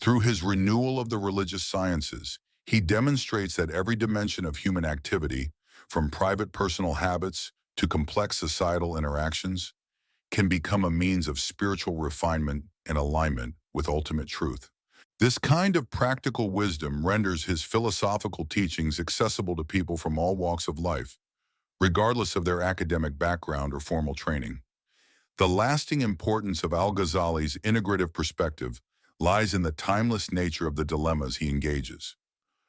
A: Through his renewal of the religious sciences, he demonstrates that every dimension of human activity, from private personal habits to complex societal interactions, can become a means of spiritual refinement and alignment with ultimate truth. This kind of practical wisdom renders his philosophical teachings accessible to people from all walks of life, regardless of their academic background or formal training. The lasting importance of Al-Ghazali's integrative perspective lies in the timeless nature of the dilemmas he engages.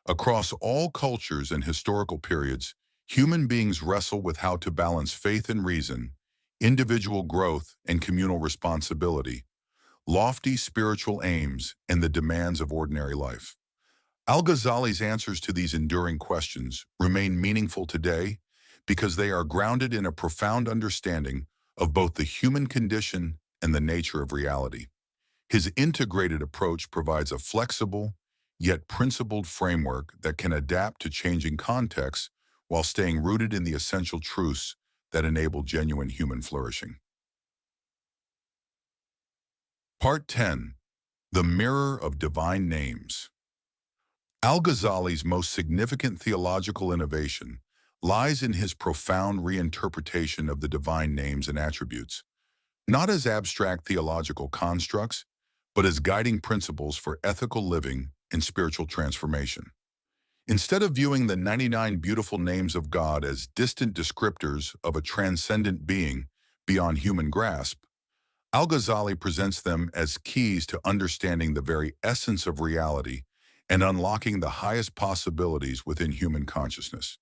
A: Across all cultures and historical periods, human beings wrestle with how to balance faith and reason, individual growth and communal responsibility, lofty spiritual aims and the demands of ordinary life. Al-Ghazali's answers to these enduring questions remain meaningful today because they are grounded in a profound understanding of both the human condition and the nature of reality. His integrated approach provides a flexible, yet principled framework that can adapt to changing contexts while staying rooted in the essential truths that enable genuine human flourishing. Part 10. The Mirror of Divine Names. Al-Ghazali's most significant theological innovation lies in his profound reinterpretation of the divine names and attributes, not as abstract theological constructs, but as guiding principles for ethical living and spiritual transformation. Instead of viewing the 99 beautiful names of God as distant descriptors of a transcendent being beyond human grasp, Al-Ghazali presents them as keys to understanding the very essence of reality and unlocking the highest possibilities within human consciousness.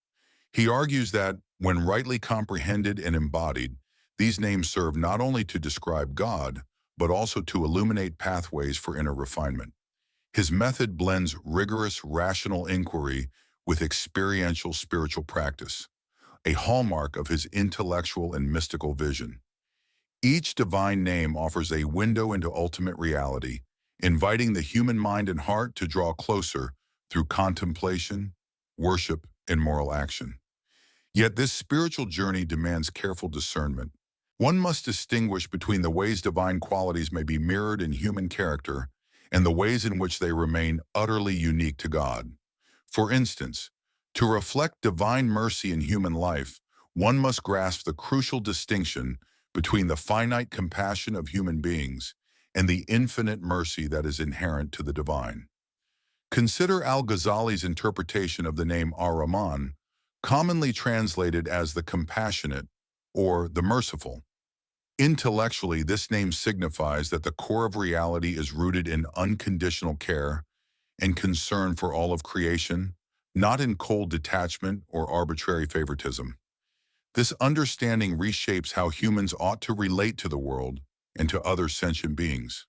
A: He argues that, when rightly comprehended and embodied, these names serve not only to describe God, but also to illuminate pathways for inner refinement. His method blends rigorous rational inquiry with experiential spiritual practice, a hallmark of his intellectual and mystical vision. Each divine name offers a window into ultimate reality, inviting the human mind and heart to draw closer through contemplation, worship, and moral action. Yet this spiritual journey demands careful discernment. One must distinguish between the ways divine qualities may be mirrored in human character and the ways in which they remain utterly unique to God. For instance, to reflect divine mercy in human life, one must grasp the crucial distinction between the finite compassion of human beings and the infinite mercy that is inherent to the divine. Consider Al-Ghazali's interpretation of the name Ar-Rahman, commonly translated as the compassionate or the merciful. Intellectually, this name signifies that the core of reality is rooted in unconditional care and concern for all of creation, not in cold detachment or arbitrary favoritism. This understanding reshapes how humans ought to relate to the world and to other sentient beings.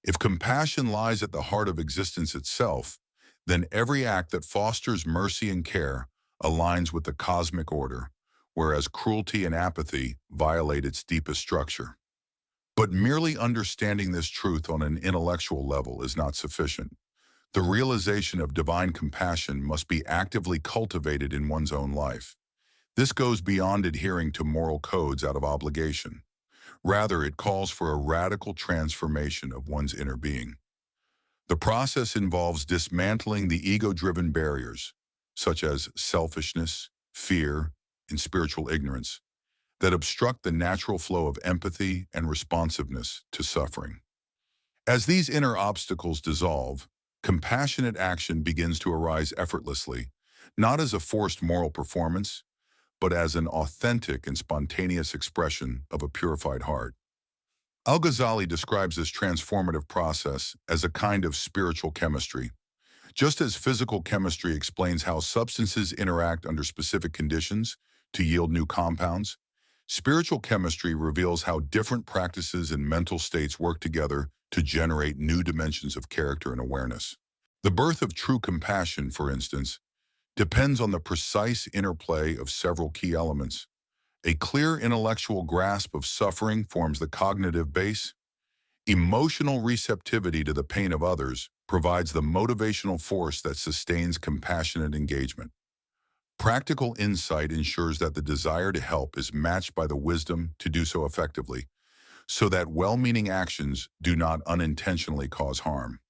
A: If compassion lies at the heart of existence itself, then every act that fosters mercy and care aligns with the cosmic order, whereas cruelty and apathy violate its deepest structure. But merely understanding this truth on an intellectual level is not sufficient. The realization of divine compassion must be actively cultivated in one's own life. This goes beyond adhering to moral codes out of obligation. Rather, it calls for a radical transformation of one's inner being. The process involves dismantling the ego-driven barriers, such as selfishness, fear, and spiritual ignorance, that obstruct the natural flow of empathy and responsiveness to suffering. As these inner obstacles dissolve, compassionate action begins to arise effortlessly, not as a forced moral performance, but as an authentic and spontaneous expression of a purified heart. Al-Ghazali describes this transformative process as a kind of spiritual chemistry. Just as physical chemistry explains how substances interact under specific conditions to yield new compounds, spiritual chemistry reveals how different practices and mental states work together to generate new dimensions of character and awareness. The birth of true compassion, for instance, depends on the precise interplay of several key elements. A clear intellectual grasp of suffering forms the cognitive base. Emotional receptivity to the pain of others provides the motivational force that sustains compassionate engagement. Practical insight ensures that the desire to help is matched by the wisdom to do so effectively, so that well-meaning actions do not unintentionally cause harm.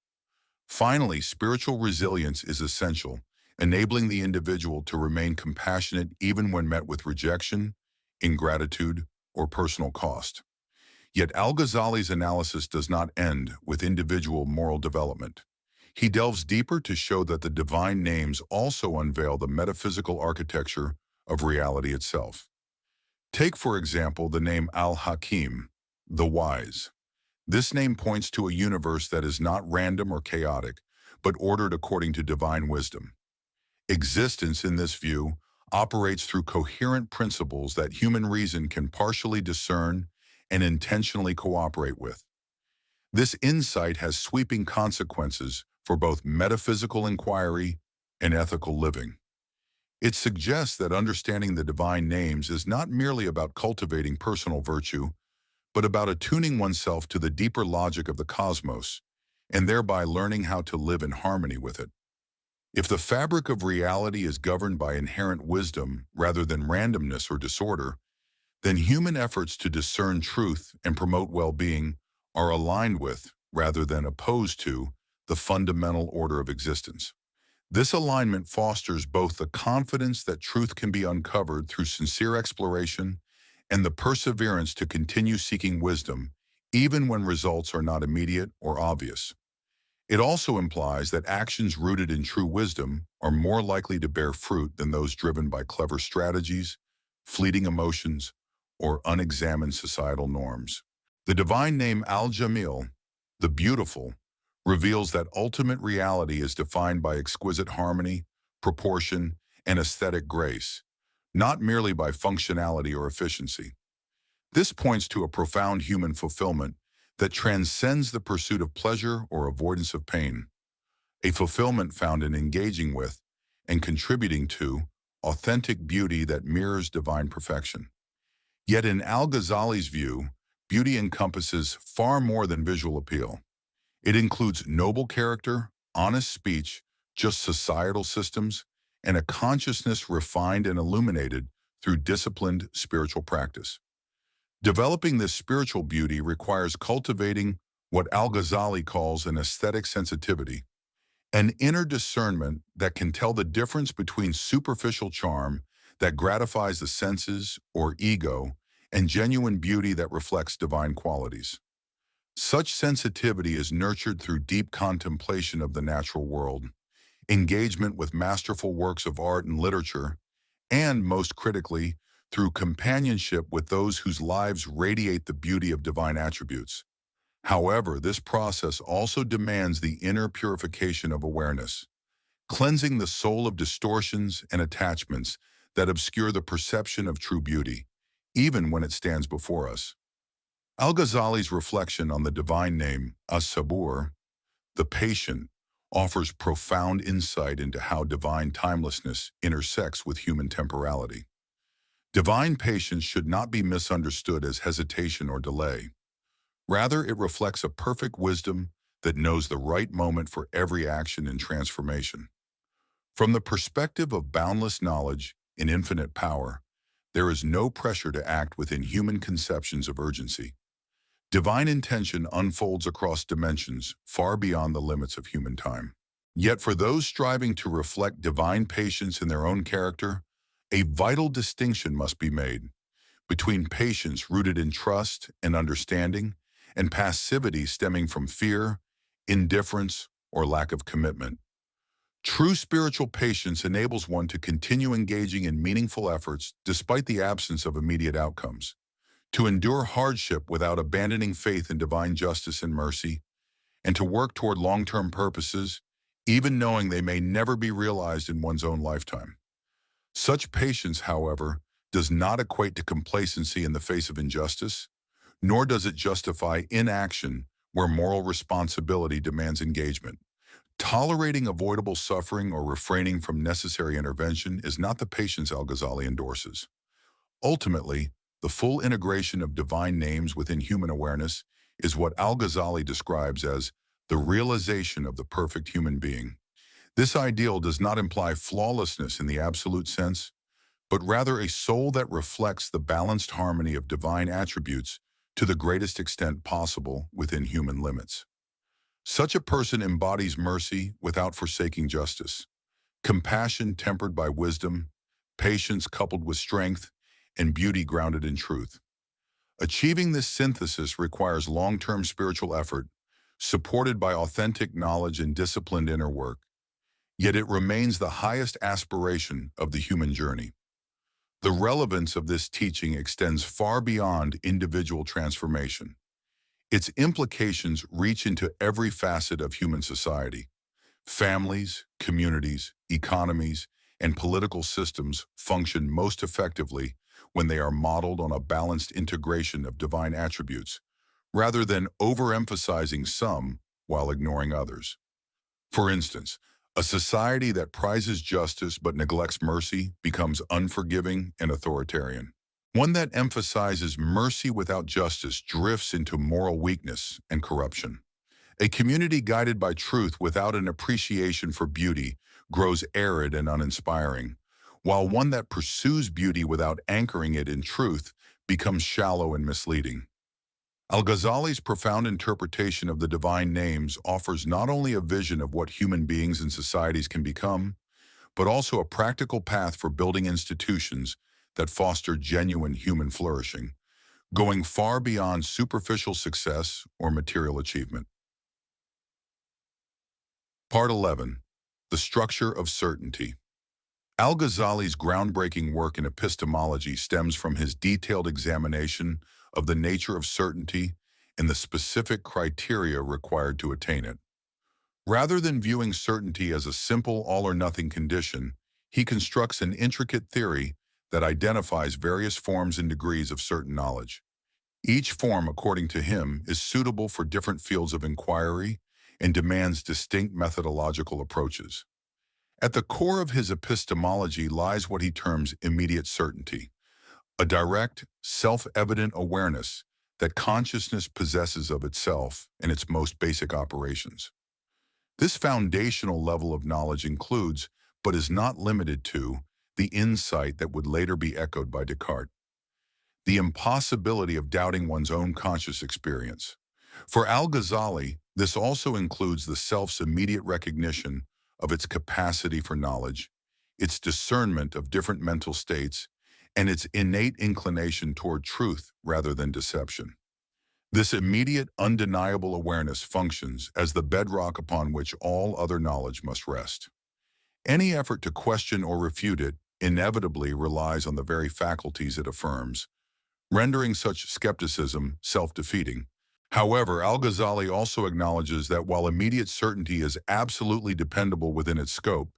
A: Finally, spiritual resilience is essential, enabling the individual to remain compassionate even when met with rejection, ingratitude, or personal cost. Yet Al-Ghazali's analysis does not end with individual moral development. He delves deeper to show that the divine names also unveil the metaphysical architecture of reality itself. Take, for example, the name Al-Hakim, the wise. This name points to a universe that is not random or chaotic, but ordered according to divine wisdom. Existence, in this view, operates through coherent principles that human reason can partially discern and intentionally cooperate with. This insight has sweeping consequences for both metaphysical inquiry and ethical living. It suggests that understanding the divine names is not merely about cultivating personal virtue, but about attuning oneself to the deeper logic of the cosmos, and thereby learning how to live in harmony with it. If the fabric of reality is governed by inherent wisdom rather than randomness or disorder, then human efforts to discern truth and promote well-being are aligned with, rather than opposed to, the fundamental order of existence. This alignment fosters both the confidence that truth can be uncovered through sincere exploration and the perseverance to continue seeking wisdom, even when results are not immediate or obvious. It also implies that actions rooted in true wisdom are more likely to bear fruit than those driven by clever strategies, fleeting emotions, or unexamined societal norms. The divine name Al-Jamil, the beautiful, reveals that ultimate reality is defined by exquisite harmony, proportion, and aesthetic grace, not merely by functionality or efficiency. This points to a profound human fulfillment that transcends the pursuit of pleasure or avoidance of pain, a fulfillment found in engaging with and contributing to authentic beauty that mirrors divine perfection. Yet in Al-Ghazali's view, beauty encompasses far more than visual appeal. It includes noble character, honest speech, just societal systems, and a consciousness refined and illuminated through disciplined spiritual practice. Developing this spiritual beauty requires cultivating what Al-Ghazali calls an aesthetic sensitivity, an inner discernment that can tell the difference between superficial charm that gratifies the senses or ego and genuine beauty that reflects divine qualities. Such sensitivity is nurtured through deep contemplation of the natural world, engagement with masterful works of art and literature, and, most critically, through companionship with those whose lives radiate the beauty of divine attributes. However, this process also demands the inner purification of awareness, cleansing the soul of distortions and attachments that obscure the perception of true beauty, even when it stands before us. Al-Ghazali's reflection on the divine name, As-Sabur, the patient, offers profound insight into how divine timelessness intersects with human temporality. Divine patience should not be misunderstood as hesitation or delay. Rather, it reflects a perfect wisdom that knows the right moment for every action and transformation. From the perspective of boundless knowledge and infinite power, there is no pressure to act within human conceptions of urgency. Divine intention unfolds across dimensions far beyond the limits of human time. Yet for those striving to reflect divine patience in their own character, a vital distinction must be made between patience rooted in trust and understanding and passivity stemming from fear, indifference, or lack of commitment. True spiritual patience enables one to continue engaging in meaningful efforts despite the absence of immediate outcomes, to endure hardship without abandoning faith in divine justice and mercy, and to work toward long-term purposes, even knowing they may never be realized in one's own lifetime. Such patience, however, does not equate to complacency in the face of injustice, nor does it justify inaction where moral responsibility demands engagement. Tolerating avoidable suffering or refraining from necessary intervention is not the patience Al-Ghazali endorses. Ultimately, the full integration of divine names within human awareness is what Al-Ghazali describes as the realization of the perfect human being. This ideal does not imply flawlessness in the absolute sense, but rather a soul that reflects the balanced harmony of divine attributes to the greatest extent possible within human limits. Such a person embodies mercy without forsaking justice, compassion tempered by wisdom, patience coupled with strength, and beauty grounded in truth. Achieving this synthesis requires long-term spiritual effort, supported by authentic knowledge and disciplined inner work, yet it remains the highest aspiration of the human journey. The relevance of this teaching extends far beyond individual transformation. Its implications reach into every facet of human society. Families, communities, economies, and political systems function most effectively when they are modeled on a balanced integration of divine attributes, rather than overemphasizing some while ignoring others. For instance, a society that prizes justice but neglects mercy becomes unforgiving and authoritarian. One that emphasizes mercy without justice drifts into moral weakness and corruption. A community guided by truth without an appreciation for beauty grows arid and uninspiring, while one that pursues beauty without anchoring it in truth becomes shallow and misleading. Al-Ghazali's profound interpretation of the divine names offers not only a vision of what human beings and societies can become, but also a practical path for building institutions that foster genuine human flourishing, going far beyond superficial success or material achievement. Part 11. The structure of certainty. Al-Ghazali's groundbreaking work in epistemology stems from his detailed examination of the nature of certainty and the specific criteria required to attain it. Rather than viewing certainty as a simple all-or-nothing condition, he constructs an intricate theory that identifies various forms and degrees of certain knowledge. Each form, according to him, is suitable for different fields of inquiry and demands distinct methodological approaches. At the core of his epistemology lies what he terms immediate certainty, a direct, self-evident awareness that consciousness possesses of itself and its most basic operations. This foundational level of knowledge includes, but is not limited to, the insight that would later be echoed by Descartes, the impossibility of doubting one's own conscious experience. For Al-Ghazali, this also includes the self's immediate recognition of its capacity for knowledge, its discernment of different mental states, and its innate inclination toward truth rather than deception. This immediate, undeniable awareness functions as the bedrock upon which all other knowledge must rest. Any effort to question or refute it inevitably relies on the very faculties it affirms, rendering such skepticism self-defeating. However, Al-Ghazali also acknowledges that while immediate certainty is absolutely dependable within its scope,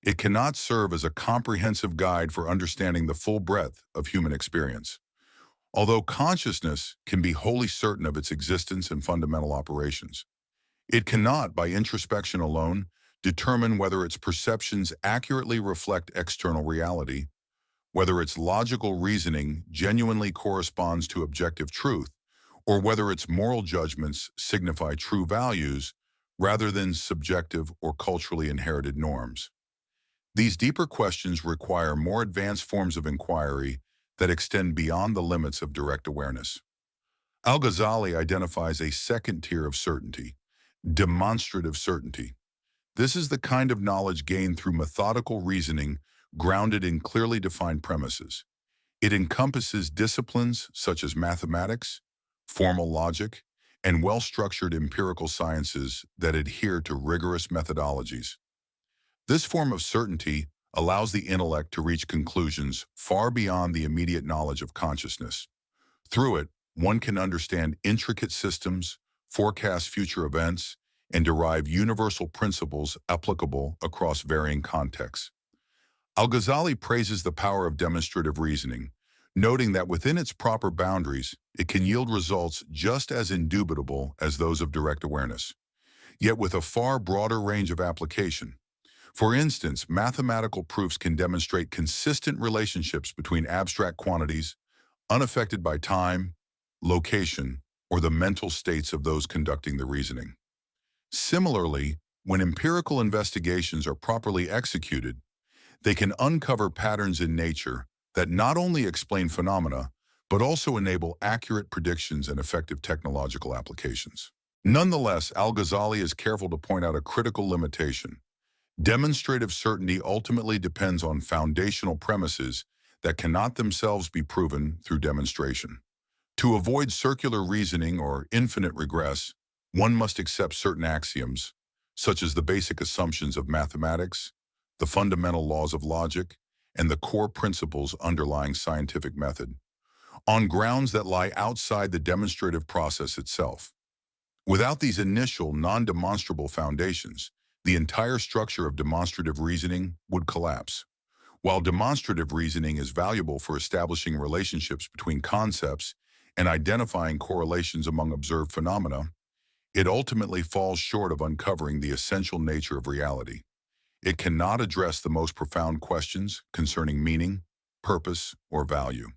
A: it cannot serve as a comprehensive guide for understanding the full breadth of human experience. Although consciousness can be wholly certain of its existence and fundamental operations, it cannot, by introspection alone, determine whether its perceptions accurately reflect external reality, whether its logical reasoning genuinely corresponds to objective truth, or whether its moral judgments signify true values rather than subjective or culturally inherited norms. These deeper questions require more advanced forms of inquiry that extend beyond the limits of direct awareness. Al-Ghazali identifies a second tier of certainty, demonstrative certainty. This is the kind of knowledge gained through methodical reasoning grounded in clearly defined premises. It encompasses disciplines such as mathematics, formal logic, and well-structured empirical sciences that adhere to rigorous methodologies. This form of certainty allows the intellect to reach conclusions far beyond the immediate knowledge of consciousness. Through it, one can understand intricate systems, forecast future events, and derive universal principles applicable across varying contexts. Al-Ghazali praises the power of demonstrative reasoning, noting that within its proper boundaries, it can yield results just as indubitable as those of direct awareness, yet with a far broader range of application. For instance, mathematical proofs can demonstrate consistent relationships between abstract quantities, unaffected by time, location, or the mental states of those conducting the reasoning. Similarly, when empirical investigations are properly executed, they can uncover patterns in nature that not only explain phenomena, but also enable accurate predictions and effective technological applications. Nonetheless, Al-Ghazali is careful to point out a critical limitation. Demonstrative certainty ultimately depends on foundational premises that cannot themselves be proven through demonstration. To avoid circular reasoning or infinite regress, one must accept certain axioms, such as the basic assumptions of mathematics, the fundamental laws of logic, and the core principles underlying scientific method, on grounds that lie outside the demonstrative process itself. Without these initial, non-demonstrable foundations, the entire structure of demonstrative reasoning would collapse. While demonstrative reasoning is valuable for establishing relationships between concepts and identifying correlations among observed phenomena, it ultimately falls short of uncovering the essential nature of reality. It cannot address the most profound questions concerning meaning, purpose, or value.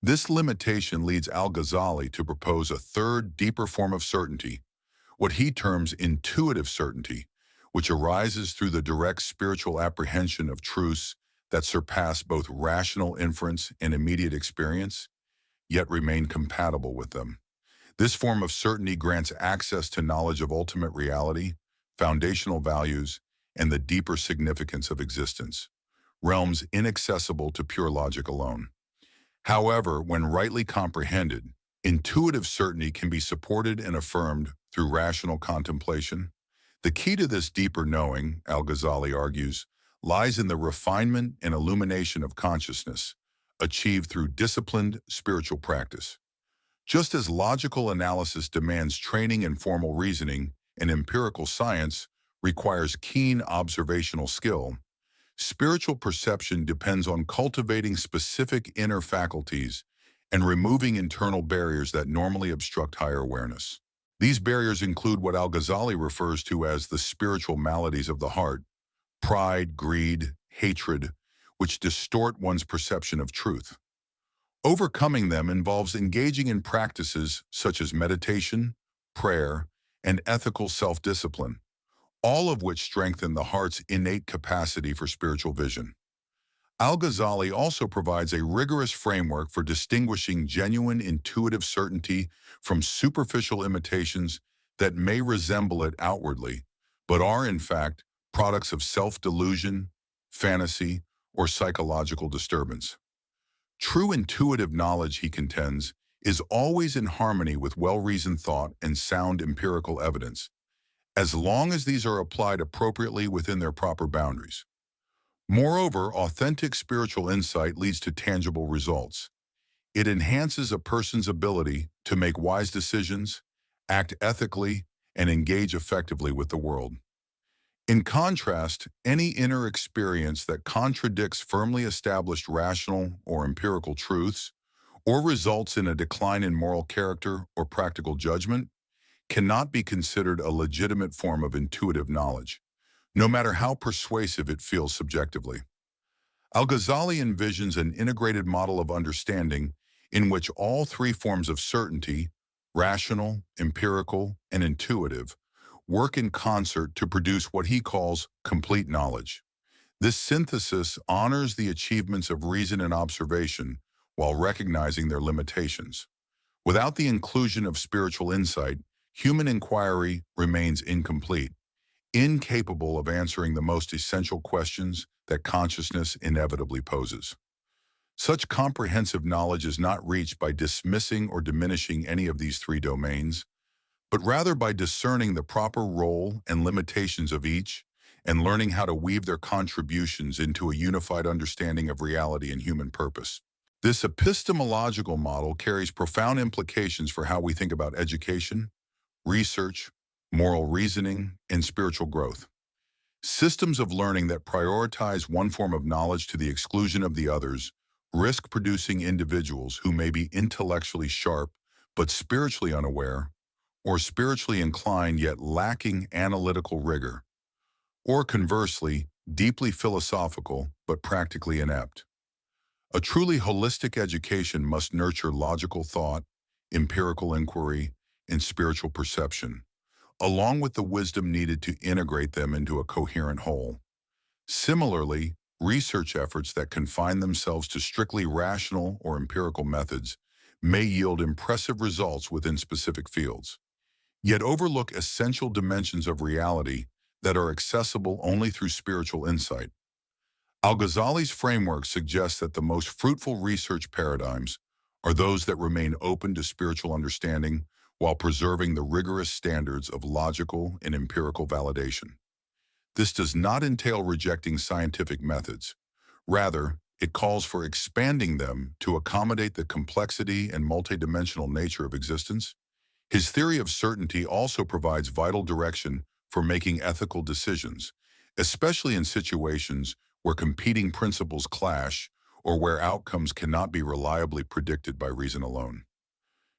A: This limitation leads Al-Ghazali to propose a third, deeper form of certainty, what he terms intuitive certainty, which arises through the direct spiritual apprehension of truths that surpass both rational inference and immediate experience, yet remain compatible with them. This form of certainty grants access to knowledge of ultimate reality, foundational values, and the deeper significance of existence, realms inaccessible to pure logic alone. However, when rightly comprehended, intuitive certainty can be supported and affirmed through rational contemplation. The key to this deeper knowing, Al-Ghazali argues, lies in the refinement and illumination of consciousness, achieved through disciplined spiritual practice. Just as logical analysis demands training in formal reasoning and empirical science requires keen observational skill, spiritual perception depends on cultivating specific inner faculties and removing internal barriers that normally obstruct higher awareness. These barriers include what Al-Ghazali refers to as the spiritual maladies of the heart: pride, greed, hatred, which distort one's perception of truth. Overcoming them involves engaging in practices such as meditation, prayer, and ethical self-discipline, all of which strengthen the heart's innate capacity for spiritual vision. Al-Ghazali also provides a rigorous framework for distinguishing genuine intuitive certainty from superficial imitations that may resemble it outwardly, but are in fact products of self-delusion, fantasy, or psychological disturbance. True intuitive knowledge, he contends, is always in harmony with well-reasoned thought and sound empirical evidence, as long as these are applied appropriately within their proper boundaries. Moreover, authentic spiritual insight leads to tangible results. It enhances a person's ability to make wise decisions, act ethically, and engage effectively with the world. In contrast, any inner experience that contradicts firmly established rational or empirical truths, or results in a decline in moral character or practical judgment, cannot be considered a legitimate form of intuitive knowledge, no matter how persuasive it feels subjectively. Al-Ghazali envisions an integrated model of understanding in which all three forms of certainty, rational, empirical, and intuitive, work in concert to produce what he calls complete knowledge. This synthesis honors the achievements of reason and observation while recognizing their limitations. Without the inclusion of spiritual insight, human inquiry remains incomplete, incapable of answering the most essential questions that consciousness inevitably poses. Such comprehensive knowledge is not reached by dismissing or diminishing any of these three domains, but rather by discerning the proper role and limitations of each and learning how to weave their contributions into a unified understanding of reality and human purpose. This epistemological model carries profound implications for how we think about education, research, moral reasoning, and spiritual growth. Systems of learning that prioritize one form of knowledge to the exclusion of the others risk producing individuals who may be intellectually sharp but spiritually unaware, or spiritually inclined yet lacking analytical rigor, or conversely, deeply philosophical but practically inept. A truly holistic education must nurture logical thought, empirical inquiry, and spiritual perception, along with the wisdom needed to integrate them into a coherent whole. Similarly, research efforts that confine themselves to strictly rational or empirical methods may yield impressive results within specific fields, yet overlook essential dimensions of reality that are accessible only through spiritual insight. Al-Ghazali's framework suggests that the most fruitful research paradigms are those that remain open to spiritual understanding while preserving the rigorous standards of logical and empirical validation. This does not entail rejecting scientific methods. Rather, it calls for expanding them to accommodate the complexity and multidimensional nature of existence. His theory of certainty also provides vital direction for making ethical decisions, especially in situations where competing principles clash or where outcomes cannot be reliably predicted by reason alone.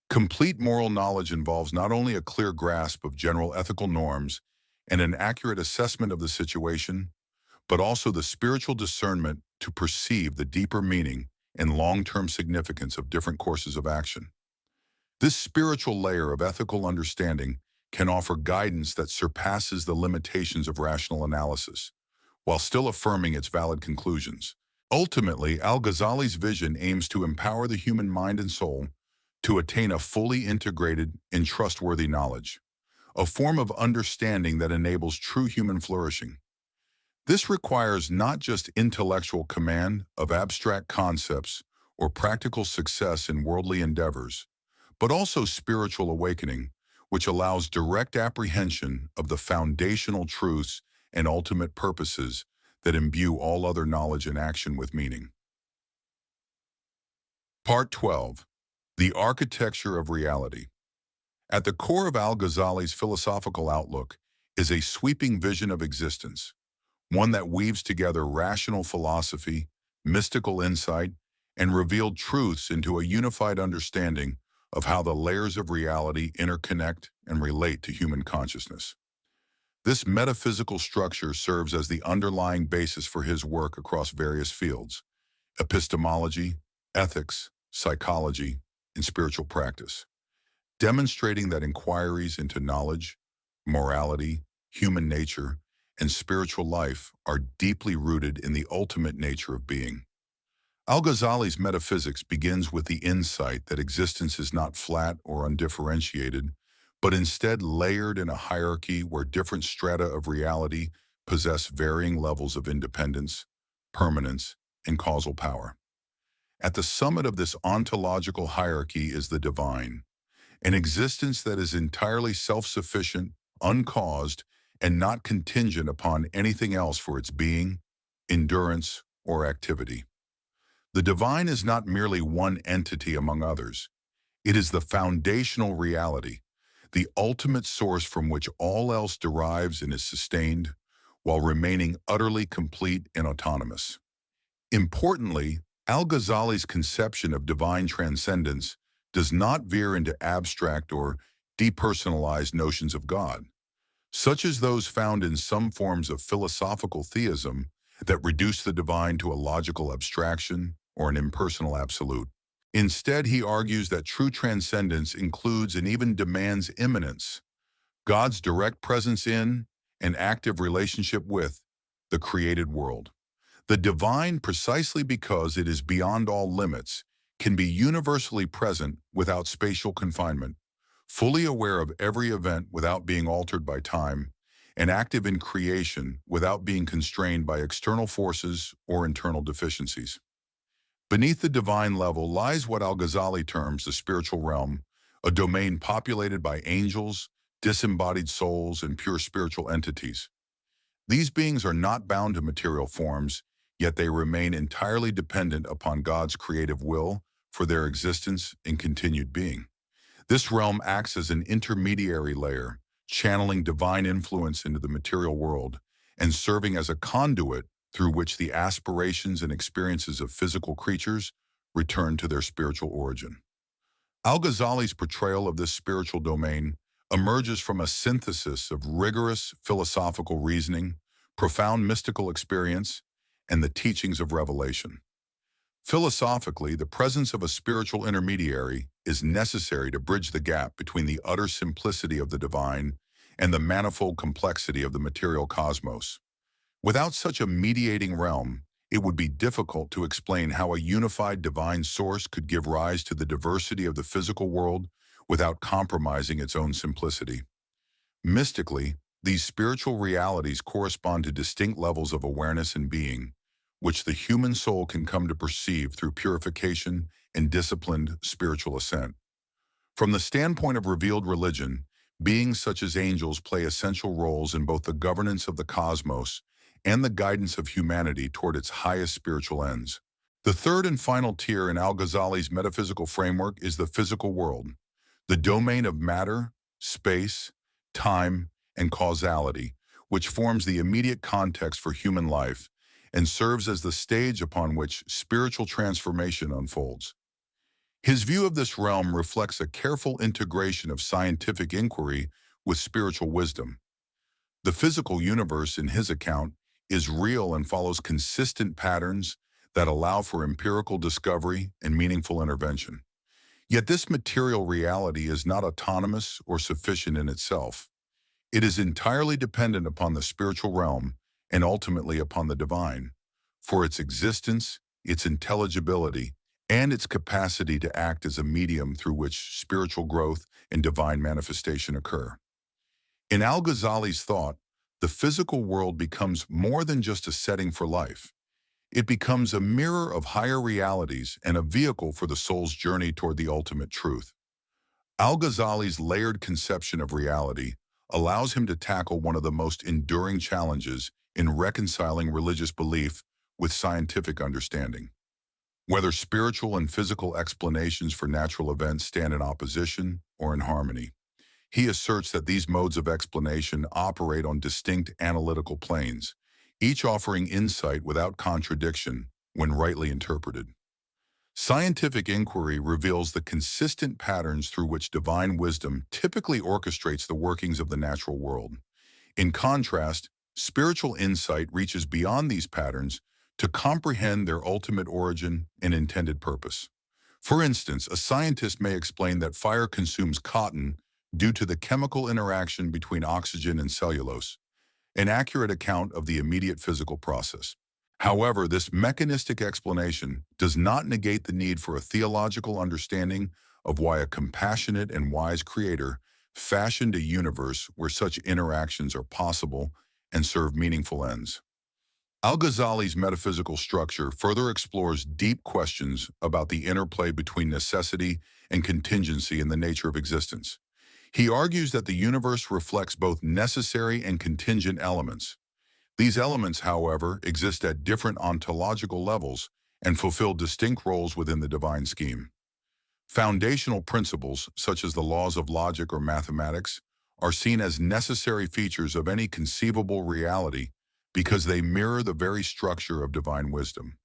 A: Complete moral knowledge involves not only a clear grasp of general ethical norms and an accurate assessment of the situation, but also the spiritual discernment to perceive the deeper meaning and long-term significance of different courses of action. This spiritual layer of ethical understanding can offer guidance that surpasses the limitations of rational analysis, while still affirming its valid conclusions. Ultimately, Al-Ghazali's vision aims to empower the human mind and soul to attain a fully integrated and trustworthy knowledge, a form of understanding that enables true human flourishing. This requires not just intellectual command of abstract concepts or practical success in worldly endeavors, but also spiritual awakening, which allows direct apprehension of the foundational truths and ultimate purposes that imbue all other knowledge and action with meaning. Part 12. The Architecture of Reality. At the core of Al-Ghazali's philosophical outlook is a sweeping vision of existence, one that weaves together rational philosophy, mystical insight, and revealed truths into a unified understanding of how the layers of reality interconnect and relate to human consciousness. This metaphysical structure serves as the underlying basis for his work across various fields: epistemology, ethics, psychology, and spiritual practice, demonstrating that inquiries into knowledge, morality, human nature, and spiritual life are deeply rooted in the ultimate nature of being. Al-Ghazali's metaphysics begins with the insight that existence is not flat or undifferentiated, but instead layered in a hierarchy where different strata of reality possess varying levels of independence, permanence, and causal power. At the summit of this ontological hierarchy is the divine, an existence that is entirely self-sufficient, uncaused, and not contingent upon anything else for its being, endurance, or activity. The divine is not merely one entity among others. It is the foundational reality, the ultimate source from which all else derives and is sustained, while remaining utterly complete and autonomous. Importantly, Al-Ghazali's conception of divine transcendence does not veer into abstract or depersonalized notions of God, such as those found in some forms of philosophical theism that reduce the divine to a logical abstraction or an impersonal absolute. Instead, he argues that true transcendence includes and even demands immanence, God's direct presence in and active relationship with the created world. The divine, precisely because it is beyond all limits, can be universally present without spatial confinement, fully aware of every event without being altered by time, and active in creation without being constrained by external forces or internal deficiencies. Beneath the divine level lies what Al-Ghazali terms the spiritual realm, a domain populated by angels, disembodied souls, and pure spiritual entities. These beings are not bound to material forms, yet they remain entirely dependent upon God's creative will for their existence and continued being. This realm acts as an intermediary layer, channeling divine influence into the material world and serving as a conduit through which the aspirations and experiences of physical creatures return to their spiritual origin. Al-Ghazali's portrayal of this spiritual domain emerges from a synthesis of rigorous philosophical reasoning, profound mystical experience, and the teachings of revelation. Philosophically, the presence of a spiritual intermediary is necessary to bridge the gap between the utter simplicity of the divine and the manifold complexity of the material cosmos. Without such a mediating realm, it would be difficult to explain how a unified divine source could give rise to the diversity of the physical world without compromising its own simplicity. Mystically, these spiritual realities correspond to distinct levels of awareness and being, which the human soul can come to perceive through purification and disciplined spiritual ascent. From the standpoint of revealed religion, beings such as angels play essential roles in both the governance of the cosmos and the guidance of humanity toward its highest spiritual ends. The third and final tier in Al-Ghazali's metaphysical framework is the physical world, the domain of matter, space, time, and causality, which forms the immediate context for human life and serves as the stage upon which spiritual transformation unfolds. His view of this realm reflects a careful integration of scientific inquiry with spiritual wisdom. The physical universe, in his account, is real and follows consistent patterns that allow for empirical discovery and meaningful intervention. Yet this material reality is not autonomous or sufficient in itself. It is entirely dependent upon the spiritual realm and ultimately upon the divine, for its existence, its intelligibility, and its capacity to act as a medium through which spiritual growth and divine manifestation occur. In Al-Ghazali's thought, the physical world becomes more than just a setting for life. It becomes a mirror of higher realities and a vehicle for the soul's journey toward the ultimate truth. Al-Ghazali's layered conception of reality allows him to tackle one of the most enduring challenges in reconciling religious belief with scientific understanding. Whether spiritual and physical explanations for natural events stand in opposition or in harmony, he asserts that these modes of explanation operate on distinct analytical planes, each offering insight without contradiction when rightly interpreted. Scientific inquiry reveals the consistent patterns through which divine wisdom typically orchestrates the workings of the natural world. In contrast, spiritual insight reaches beyond these patterns to comprehend their ultimate origin and intended purpose. For instance, a scientist may explain that fire consumes cotton due to the chemical interaction between oxygen and cellulose, an accurate account of the immediate physical process. However, this mechanistic explanation does not negate the need for a theological understanding of why a compassionate and wise creator fashioned a universe where such interactions are possible and serve meaningful ends. Al-Ghazali's metaphysical structure further explores deep questions about the interplay between necessity and contingency in the nature of existence. He argues that the universe reflects both necessary and contingent elements. These elements, however, exist at different ontological levels and fulfill distinct roles within the divine scheme. Foundational principles, such as the laws of logic or mathematics, are seen as necessary features of any conceivable reality because they mirror the very structure of divine wisdom.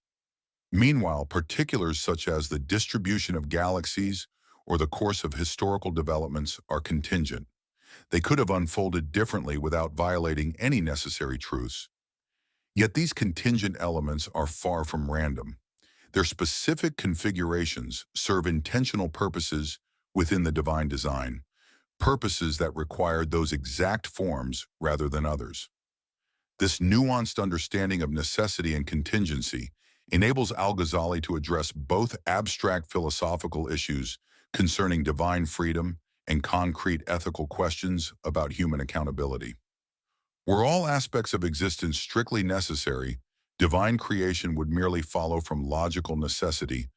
A: Meanwhile, particulars such as the distribution of galaxies or the course of historical developments are contingent. They could have unfolded differently without violating any necessary truths. Yet these contingent elements are far from random. Their specific configurations serve intentional purposes within the divine design, purposes that required those exact forms rather than others. This nuanced understanding of necessity and contingency enables Al-Ghazali to address both abstract philosophical issues concerning divine freedom and concrete ethical questions about human accountability. Were all aspects of existence strictly necessary, divine creation would merely follow from logical necessity,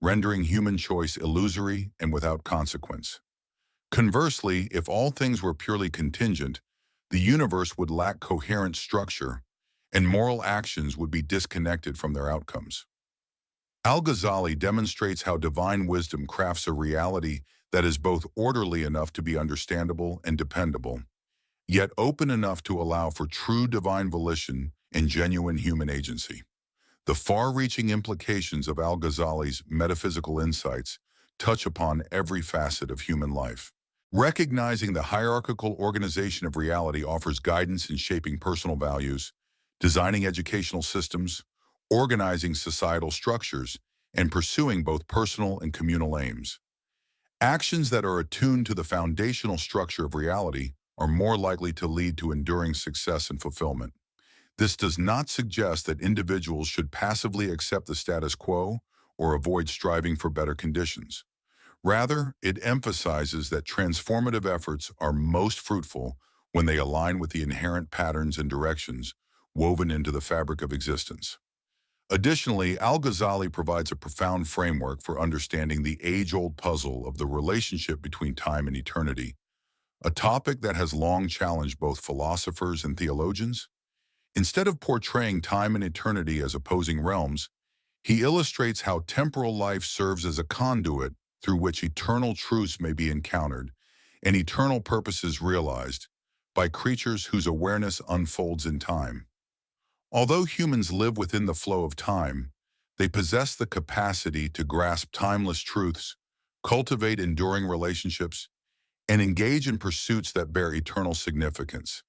A: rendering human choice illusory and without consequence. Conversely, if all things were purely contingent, the universe would lack coherent structure, and moral actions would be disconnected from their outcomes. Al-Ghazali demonstrates how divine wisdom crafts a reality that is both orderly enough to be understandable and dependable, yet open enough to allow for true divine volition and genuine human agency. The far-reaching implications of Al-Ghazali's metaphysical insights touch upon every facet of human life. Recognizing the hierarchical organization of reality offers guidance in shaping personal values, designing educational systems, organizing societal structures, and pursuing both personal and communal aims. Actions that are attuned to the foundational structure of reality are more likely to lead to enduring success and fulfillment. This does not suggest that individuals should passively accept the status quo or avoid striving for better conditions. Rather, it emphasizes that transformative efforts are most fruitful when they align with the inherent patterns and directions woven into the fabric of existence. Additionally, Al-Ghazali provides a profound framework for understanding the age-old puzzle of the relationship between time and eternity, a topic that has long challenged both philosophers and theologians. Instead of portraying time and eternity as opposing realms, he illustrates how temporal life serves as a conduit through which eternal truths may be encountered and eternal purposes realized by creatures whose awareness unfolds in time. Although humans live within the flow of time, they possess the capacity to grasp timeless truths, cultivate enduring relationships, and engage in pursuits that bear eternal significance.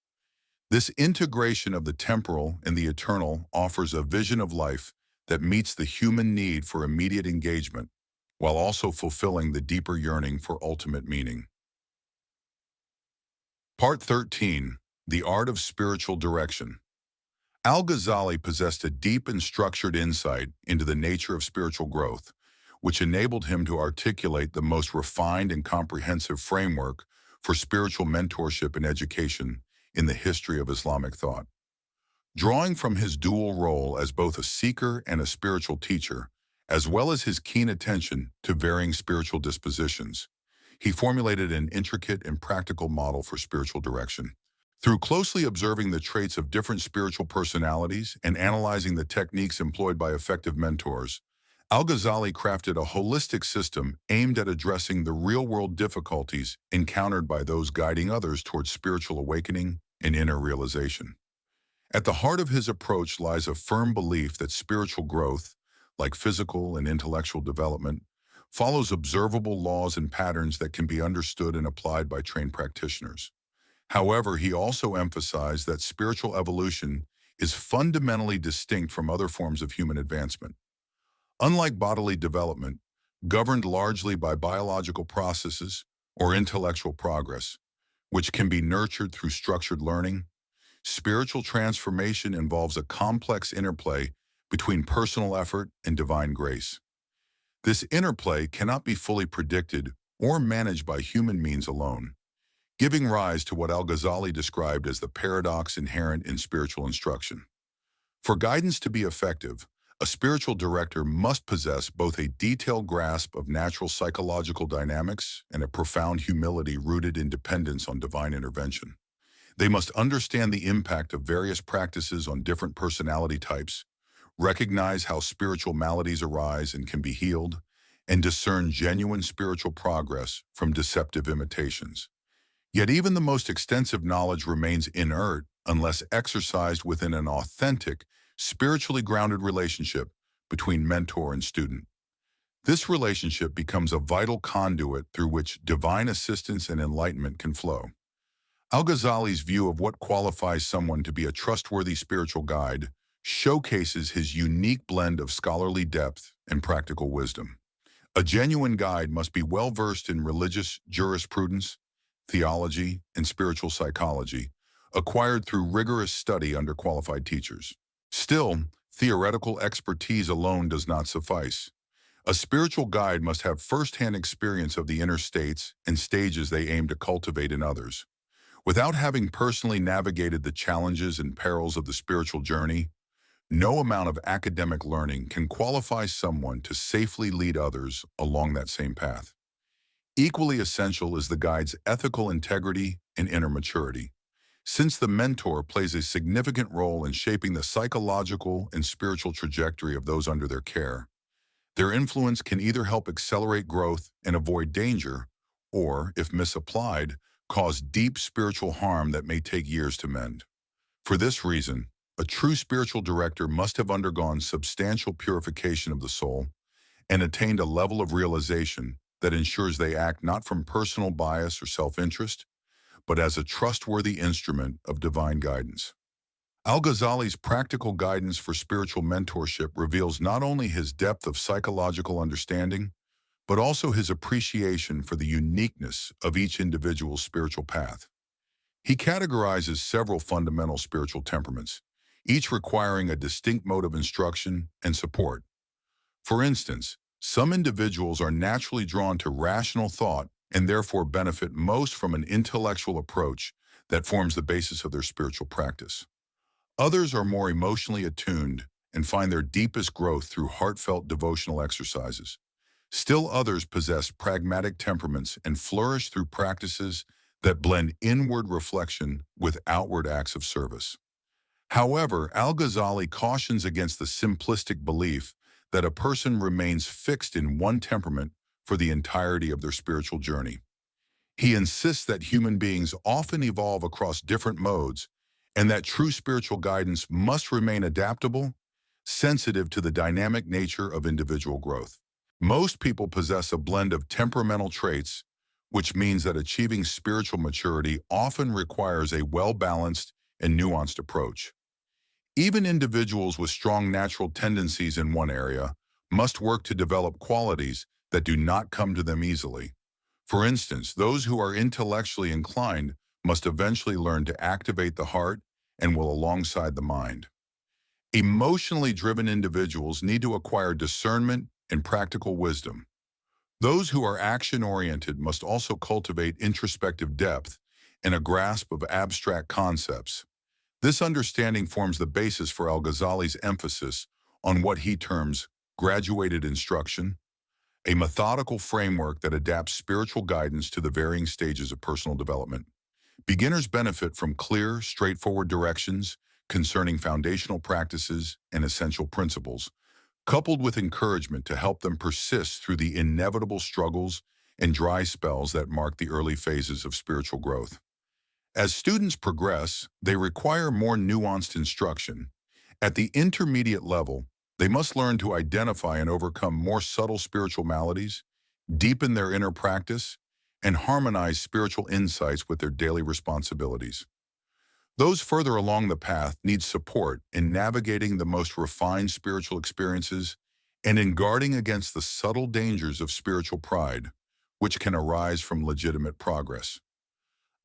A: This integration of the temporal and the eternal offers a vision of life that meets the human need for immediate engagement, while also fulfilling the deeper yearning for ultimate meaning. Part 13. The Art of Spiritual Direction. Al-Ghazali possessed a deep and structured insight into the nature of spiritual growth, which enabled him to articulate the most refined and comprehensive framework for spiritual mentorship and education in the history of Islamic thought. Drawing from his dual role as both a seeker and a spiritual teacher, as well as his keen attention to varying spiritual dispositions, he formulated an intricate and practical model for spiritual direction. Through closely observing the traits of different spiritual personalities and analyzing the techniques employed by effective mentors, Al-Ghazali crafted a holistic system aimed at addressing the real-world difficulties encountered by those guiding others towards spiritual awakening and inner realization. At the heart of his approach lies a firm belief that spiritual growth, like physical and intellectual development, follows observable laws and patterns that can be understood and applied by trained practitioners. However, he also emphasized that spiritual evolution is fundamentally distinct from other forms of human advancement. Unlike bodily development, governed largely by biological processes or intellectual progress, which can be nurtured through structured learning, spiritual transformation involves a complex interplay between personal effort and divine grace. This interplay cannot be fully predicted or managed by human means alone, giving rise to what Al-Ghazali described as the paradox inherent in spiritual instruction. For guidance to be effective, a spiritual director must possess both a detailed grasp of natural psychological dynamics and a profound humility rooted in dependence on divine intervention. They must understand the impact of various practices on different personality types, recognize how spiritual maladies arise and can be healed, and discern genuine spiritual progress from deceptive imitations. Yet even the most extensive knowledge remains inert unless exercised within an authentic, spiritually grounded relationship between mentor and student. This relationship becomes a vital conduit through which divine assistance and enlightenment can flow. Al-Ghazali's view of what qualifies someone to be a trustworthy spiritual guide showcases his unique blend of scholarly depth and practical wisdom. A genuine guide must be well-versed in religious jurisprudence, theology, and spiritual psychology, acquired through rigorous study under qualified teachers. Still, theoretical expertise alone does not suffice. A spiritual guide must have first-hand experience of the inner states and stages they aim to cultivate in others. Without having personally navigated the challenges and perils of the spiritual journey, no amount of academic learning can qualify someone to safely lead others along that same path. Equally essential is the guide's ethical integrity and inner maturity. Since the mentor plays a significant role in shaping the psychological and spiritual trajectory of those under their care, their influence can either help accelerate growth and avoid danger, or, if misapplied, cause deep spiritual harm that may take years to mend. For this reason, a true spiritual director must have undergone substantial purification of the soul and attained a level of realization that ensures they act not from personal bias or self-interest, but as a trustworthy instrument of divine guidance. Al-Ghazali's practical guidance for spiritual mentorship reveals not only his depth of psychological understanding, but also his appreciation for the uniqueness of each individual's spiritual path. He categorizes several fundamental spiritual temperaments, each requiring a distinct mode of instruction and support. For instance, some individuals are naturally drawn to rational thought and therefore benefit most from an intellectual approach that forms the basis of their spiritual practice. Others are more emotionally attuned and find their deepest growth through heartfelt devotional exercises. Still others possess pragmatic temperaments and flourish through practices that blend inward reflection with outward acts of service. However, Al-Ghazali cautions against the simplistic belief that a person remains fixed in one temperament for the entirety of their spiritual journey. He insists that human beings often evolve across different modes and that true spiritual guidance must remain adaptable, sensitive to the dynamic nature of individual growth. Most people possess a blend of temperamental traits, which means that achieving spiritual maturity often requires a well-balanced and nuanced approach. Even individuals with strong natural tendencies in one area must work to develop qualities that do not come to them easily. For instance, those who are intellectually inclined must eventually learn to activate the heart and will alongside the mind. Emotionally driven individuals need to acquire discernment and practical wisdom. Those who are action-oriented must also cultivate introspective depth and a grasp of abstract concepts. This understanding forms the basis for Al-Ghazali's emphasis on what he terms graduated instruction, a methodical framework that adapts spiritual guidance to the varying stages of personal development. Beginners benefit from clear, straightforward directions concerning foundational practices and essential principles, coupled with encouragement to help them persist through the inevitable struggles and dry spells that mark the early phases of spiritual growth. As students progress, they require more nuanced instruction. At the intermediate level, they must learn to identify and overcome more subtle spiritual maladies, deepen their inner practice, and harmonize spiritual insights with their daily responsibilities. Those further along the path need support in navigating the most refined spiritual experiences and in guarding against the subtle dangers of spiritual pride, which can arise from legitimate progress.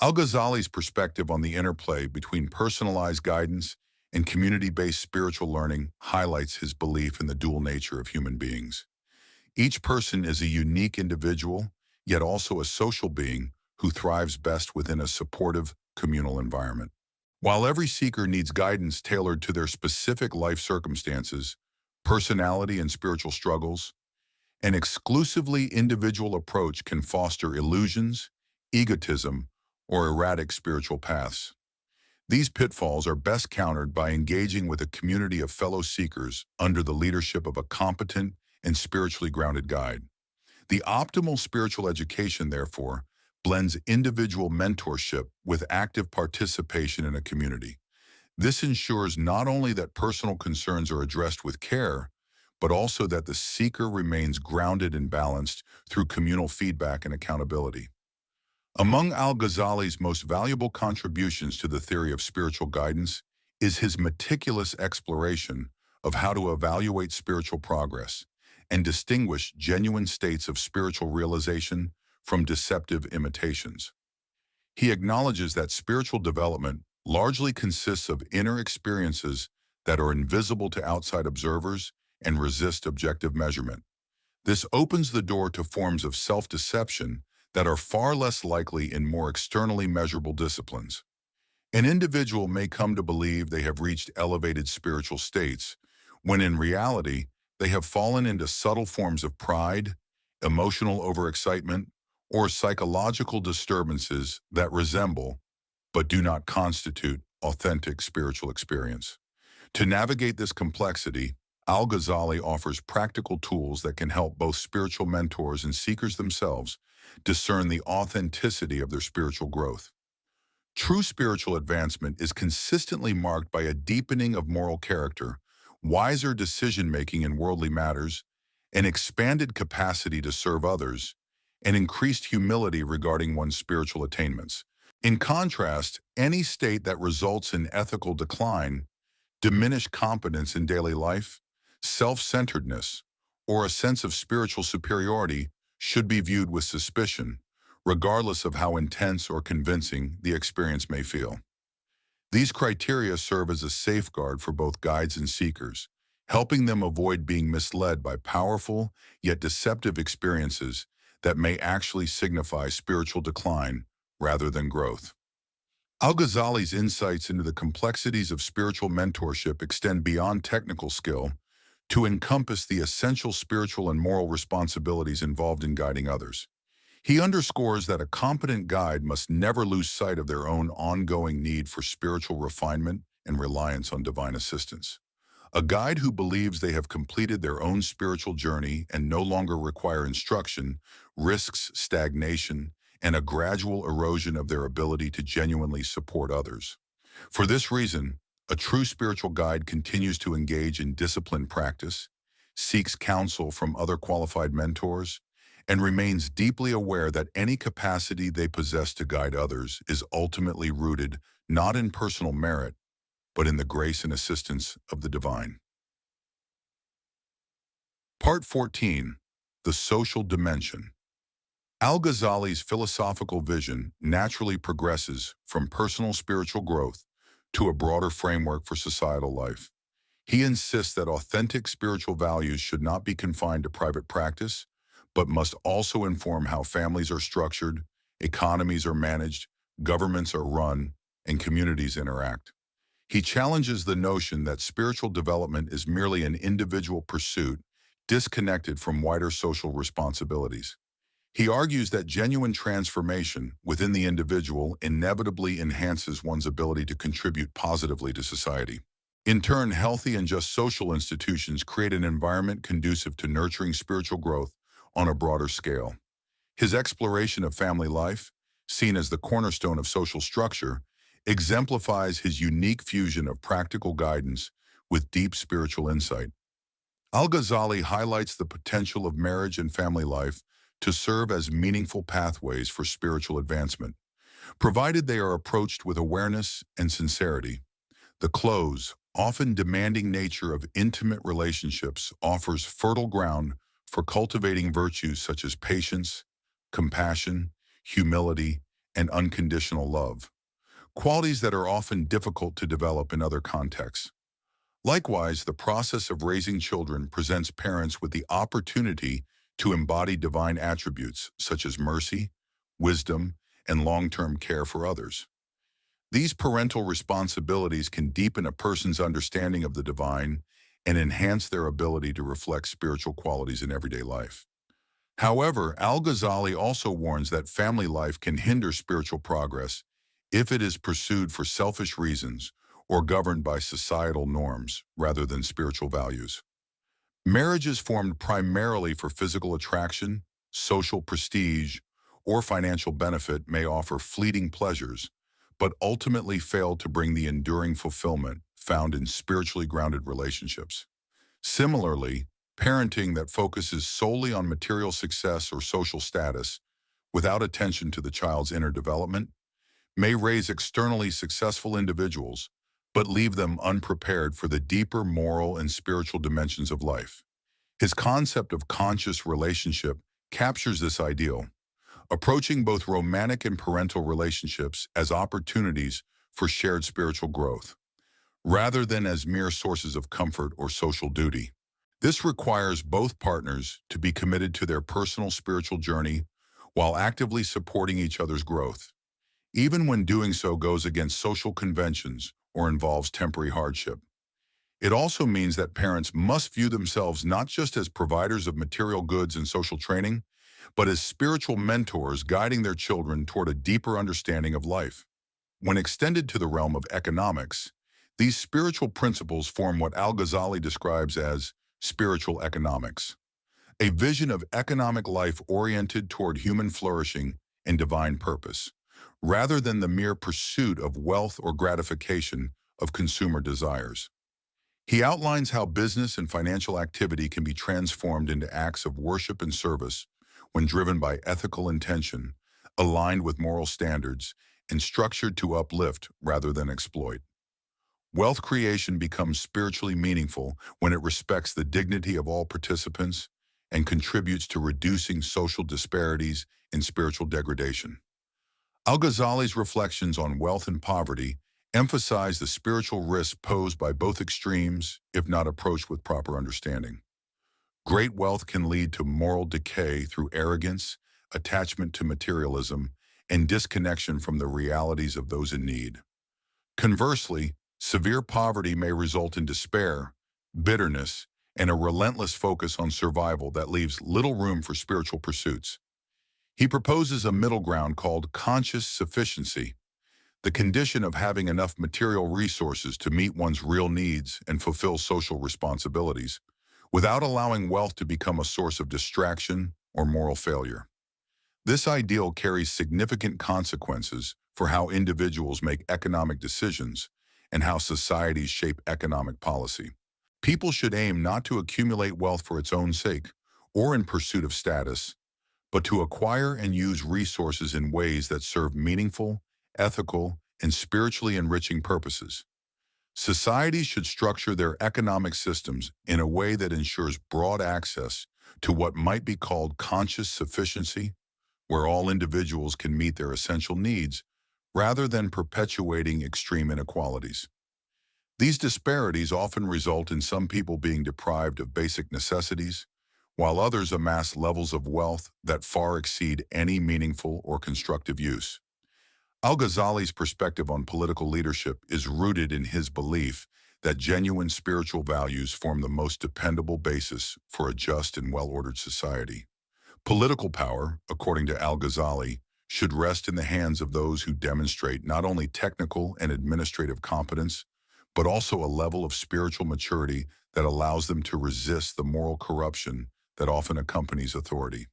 A: Al-Ghazali's perspective on the interplay between personalized guidance and community-based spiritual learning highlights his belief in the dual nature of human beings. Each person is a unique individual, yet also a social being who thrives best within a supportive, communal environment. While every seeker needs guidance tailored to their specific life circumstances, personality, and spiritual struggles, an exclusively individual approach can foster illusions, egotism, or erratic spiritual paths. These pitfalls are best countered by engaging with a community of fellow seekers under the leadership of a competent and spiritually grounded guide. The optimal spiritual education, therefore, blends individual mentorship with active participation in a community. This ensures not only that personal concerns are addressed with care, but also that the seeker remains grounded and balanced through communal feedback and accountability. Among al-Ghazali's most valuable contributions to the theory of spiritual guidance is his meticulous exploration of how to evaluate spiritual progress and distinguish genuine states of spiritual realization from deceptive imitations. He acknowledges that spiritual development largely consists of inner experiences that are invisible to outside observers and resist objective measurement. This opens the door to forms of self-deception that are far less likely in more externally measurable disciplines. An individual may come to believe they have reached elevated spiritual states, when in reality, they have fallen into subtle forms of pride, emotional overexcitement, or psychological disturbances that resemble, but do not constitute, authentic spiritual experience. To navigate this complexity, Al-Ghazali offers practical tools that can help both spiritual mentors and seekers themselves discern the authenticity of their spiritual growth. True spiritual advancement is consistently marked by a deepening of moral character, wiser decision-making in worldly matters, an expanded capacity to serve others, and increased humility regarding one's spiritual attainments. In contrast, any state that results in ethical decline, diminished competence in daily life, self-centeredness, or a sense of spiritual superiority should be viewed with suspicion, regardless of how intense or convincing the experience may feel. These criteria serve as a safeguard for both guides and seekers, helping them avoid being misled by powerful yet deceptive experiences that may actually signify spiritual decline rather than growth. Al-Ghazali's insights into the complexities of spiritual mentorship extend beyond technical skill to encompass the essential spiritual and moral responsibilities involved in guiding others. He underscores that a competent guide must never lose sight of their own ongoing need for spiritual refinement and reliance on divine assistance. A guide who believes they have completed their own spiritual journey and no longer require instruction risks stagnation and a gradual erosion of their ability to genuinely support others. For this reason, a true spiritual guide continues to engage in disciplined practice, seeks counsel from other qualified mentors, and remains deeply aware that any capacity they possess to guide others is ultimately rooted not in personal merit, but in the grace and assistance of the divine. Part 14. The Social Dimension. Al-Ghazali's philosophical vision naturally progresses from personal spiritual growth to a broader framework for societal life. He insists that authentic spiritual values should not be confined to private practice, but must also inform how families are structured, economies are managed, governments are run, and communities interact. He challenges the notion that spiritual development is merely an individual pursuit, disconnected from wider social responsibilities. He argues that genuine transformation within the individual inevitably enhances one's ability to contribute positively to society. In turn, healthy and just social institutions create an environment conducive to nurturing spiritual growth on a broader scale. His exploration of family life, seen as the cornerstone of social structure, exemplifies his unique fusion of practical guidance with deep spiritual insight. Al-Ghazali highlights the potential of marriage and family life to serve as meaningful pathways for spiritual advancement, provided they are approached with awareness and sincerity. The close, often demanding nature of intimate relationships offers fertile ground for cultivating virtues such as patience, compassion, humility, and unconditional love, qualities that are often difficult to develop in other contexts. Likewise, the process of raising children presents parents with the opportunity to embody divine attributes such as mercy, wisdom, and long-term care for others. These parental responsibilities can deepen a person's understanding of the divine and enhance their ability to reflect spiritual qualities in everyday life. However, Al-Ghazali also warns that family life can hinder spiritual progress if it is pursued for selfish reasons or governed by societal norms rather than spiritual values. Marriages formed primarily for physical attraction, social prestige, or financial benefit may offer fleeting pleasures, but ultimately fail to bring the enduring fulfillment found in spiritually grounded relationships. Similarly, parenting that focuses solely on material success or social status, without attention to the child's inner development, may raise externally successful individuals, but leave them unprepared for the deeper moral and spiritual dimensions of life. His concept of conscious relationship captures this ideal, approaching both romantic and parental relationships as opportunities for shared spiritual growth, rather than as mere sources of comfort or social duty. This requires both partners to be committed to their personal spiritual journey while actively supporting each other's growth, even when doing so goes against social conventions or involves temporary hardship. It also means that parents must view themselves not just as providers of material goods and social training, but as spiritual mentors guiding their children toward a deeper understanding of life. When extended to the realm of economics, these spiritual principles form what Al-Ghazali describes as spiritual economics, a vision of economic life oriented toward human flourishing and divine purpose, rather than the mere pursuit of wealth or gratification of consumer desires. He outlines how business and financial activity can be transformed into acts of worship and service when driven by ethical intention, aligned with moral standards, and structured to uplift rather than exploit. Wealth creation becomes spiritually meaningful when it respects the dignity of all participants and contributes to reducing social disparities and spiritual degradation. Al-Ghazali's reflections on wealth and poverty emphasize the spiritual risks posed by both extremes if not approached with proper understanding. Great wealth can lead to moral decay through arrogance, attachment to materialism, and disconnection from the realities of those in need. Conversely, severe poverty may result in despair, bitterness, and a relentless focus on survival that leaves little room for spiritual pursuits. He proposes a middle ground called conscious sufficiency, the condition of having enough material resources to meet one's real needs and fulfill social responsibilities, without allowing wealth to become a source of distraction or moral failure. This ideal carries significant consequences for how individuals make economic decisions and how societies shape economic policy. People should aim not to accumulate wealth for its own sake or in pursuit of status, but to acquire and use resources in ways that serve meaningful, ethical, and spiritually enriching purposes. Societies should structure their economic systems in a way that ensures broad access to what might be called conscious sufficiency, where all individuals can meet their essential needs, rather than perpetuating extreme inequalities. These disparities often result in some people being deprived of basic necessities, while others amass levels of wealth that far exceed any meaningful or constructive use. Al-Ghazali's perspective on political leadership is rooted in his belief that genuine spiritual values form the most dependable basis for a just and well-ordered society. Political power, according to Al-Ghazali, should rest in the hands of those who demonstrate not only technical and administrative competence, but also a level of spiritual maturity that allows them to resist the moral corruption that often accompanies authority.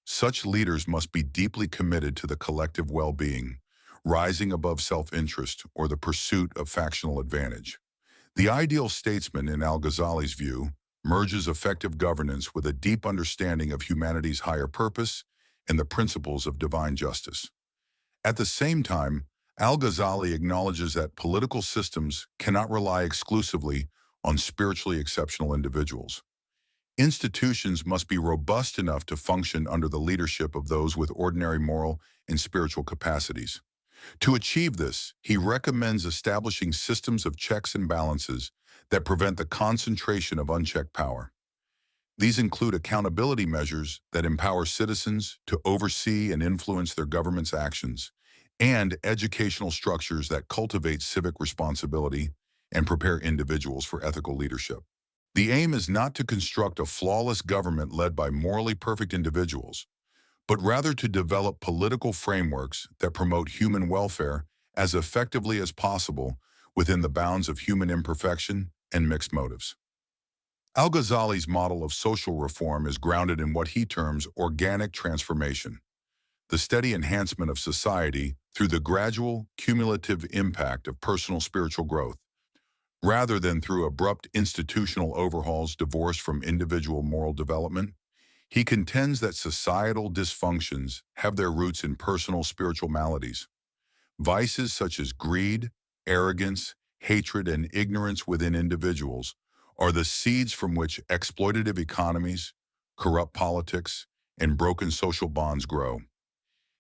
A: Such leaders must be deeply committed to the collective well-being, rising above self-interest or the pursuit of factional advantage. The ideal statesman, in Al-Ghazali's view, merges effective governance with a deep understanding of humanity's higher purpose and the principles of divine justice. At the same time, Al-Ghazali acknowledges that political systems cannot rely exclusively on spiritually exceptional individuals. Institutions must be robust enough to function under the leadership of those with ordinary moral and spiritual capacities. To achieve this, he recommends establishing systems of checks and balances that prevent the concentration of unchecked power. These include accountability measures that empower citizens to oversee and influence their government's actions, and educational structures that cultivate civic responsibility and prepare individuals for ethical leadership. The aim is not to construct a flawless government led by morally perfect individuals, but rather to develop political frameworks that promote human welfare as effectively as possible within the bounds of human imperfection and mixed motives. Al-Ghazali's model of social reform is grounded in what he terms organic transformation, the steady enhancement of society through the gradual, cumulative impact of personal spiritual growth, rather than through abrupt institutional overhauls divorced from individual moral development. He contends that societal dysfunctions have their roots in personal spiritual maladies. Vices such as greed, arrogance, hatred, and ignorance within individuals are the seeds from which exploitative economies, corrupt politics, and broken social bonds grow.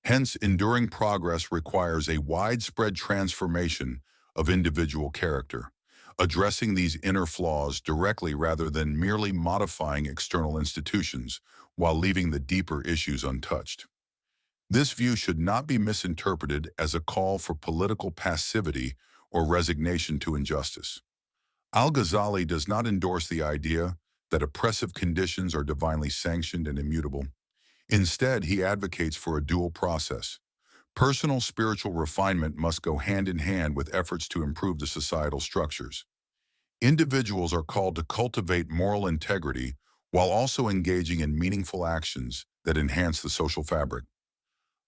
A: Hence, enduring progress requires a widespread transformation of individual character, addressing these inner flaws directly rather than merely modifying external institutions while leaving the deeper issues untouched. This view should not be misinterpreted as a call for political passivity or resignation to injustice. Al-Ghazali does not endorse the idea that oppressive conditions are divinely sanctioned and immutable. Instead, he advocates for a dual process. Personal spiritual refinement must go hand in hand with efforts to improve the societal structures. Individuals are called to cultivate moral integrity while also engaging in meaningful actions that enhance the social fabric.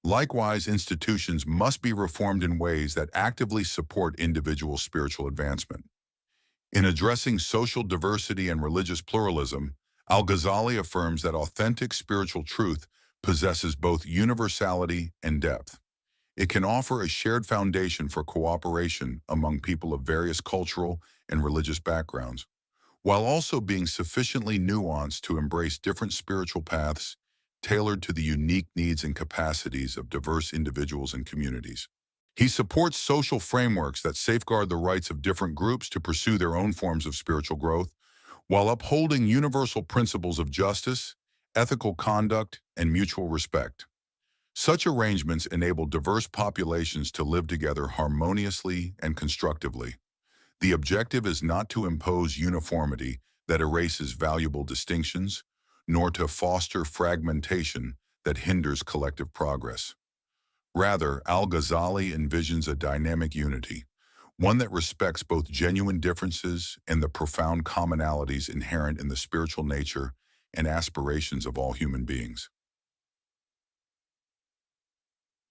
A: Likewise, institutions must be reformed in ways that actively support individual spiritual advancement. In addressing social diversity and religious pluralism, Al-Ghazali affirms that authentic spiritual truth possesses both universality and depth. It can offer a shared foundation for cooperation among people of various cultural and religious backgrounds, while also being sufficiently nuanced to embrace different spiritual paths tailored to the unique needs and capacities of diverse individuals and communities. He supports social frameworks that safeguard the rights of different groups to pursue their own forms of spiritual growth, while upholding universal principles of justice, ethical conduct, and mutual respect. Such arrangements enable diverse populations to live together harmoniously and constructively. The objective is not to impose uniformity that erases valuable distinctions, nor to foster fragmentation that hinders collective progress. Rather, Al-Ghazali envisions a dynamic unity, one that respects both genuine differences and the profound commonalities inherent in the spiritual nature and aspirations of all human beings.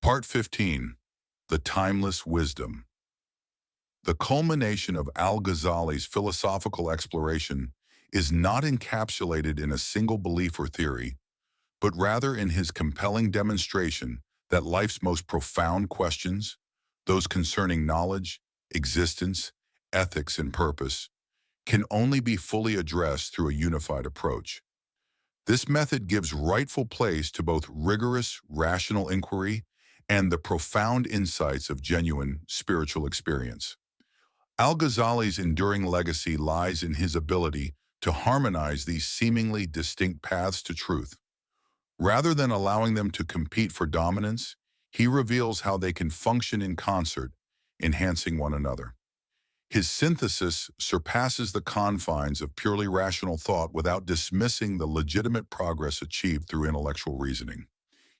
A: Part 15. The Timeless Wisdom. The culmination of Al-Ghazali's philosophical exploration is not encapsulated in a single belief or theory, but rather in his compelling demonstration that life's most profound questions, those concerning knowledge, existence, ethics, and purpose, can only be fully addressed through a unified approach. This method gives rightful place to both rigorous, rational inquiry and the profound insights of genuine spiritual experience. Al-Ghazali's enduring legacy lies in his ability to harmonize these seemingly distinct paths to truth. Rather than allowing them to compete for dominance, he reveals how they can function in concert, enhancing one another. His synthesis surpasses the confines of purely rational thought without dismissing the legitimate progress achieved through intellectual reasoning.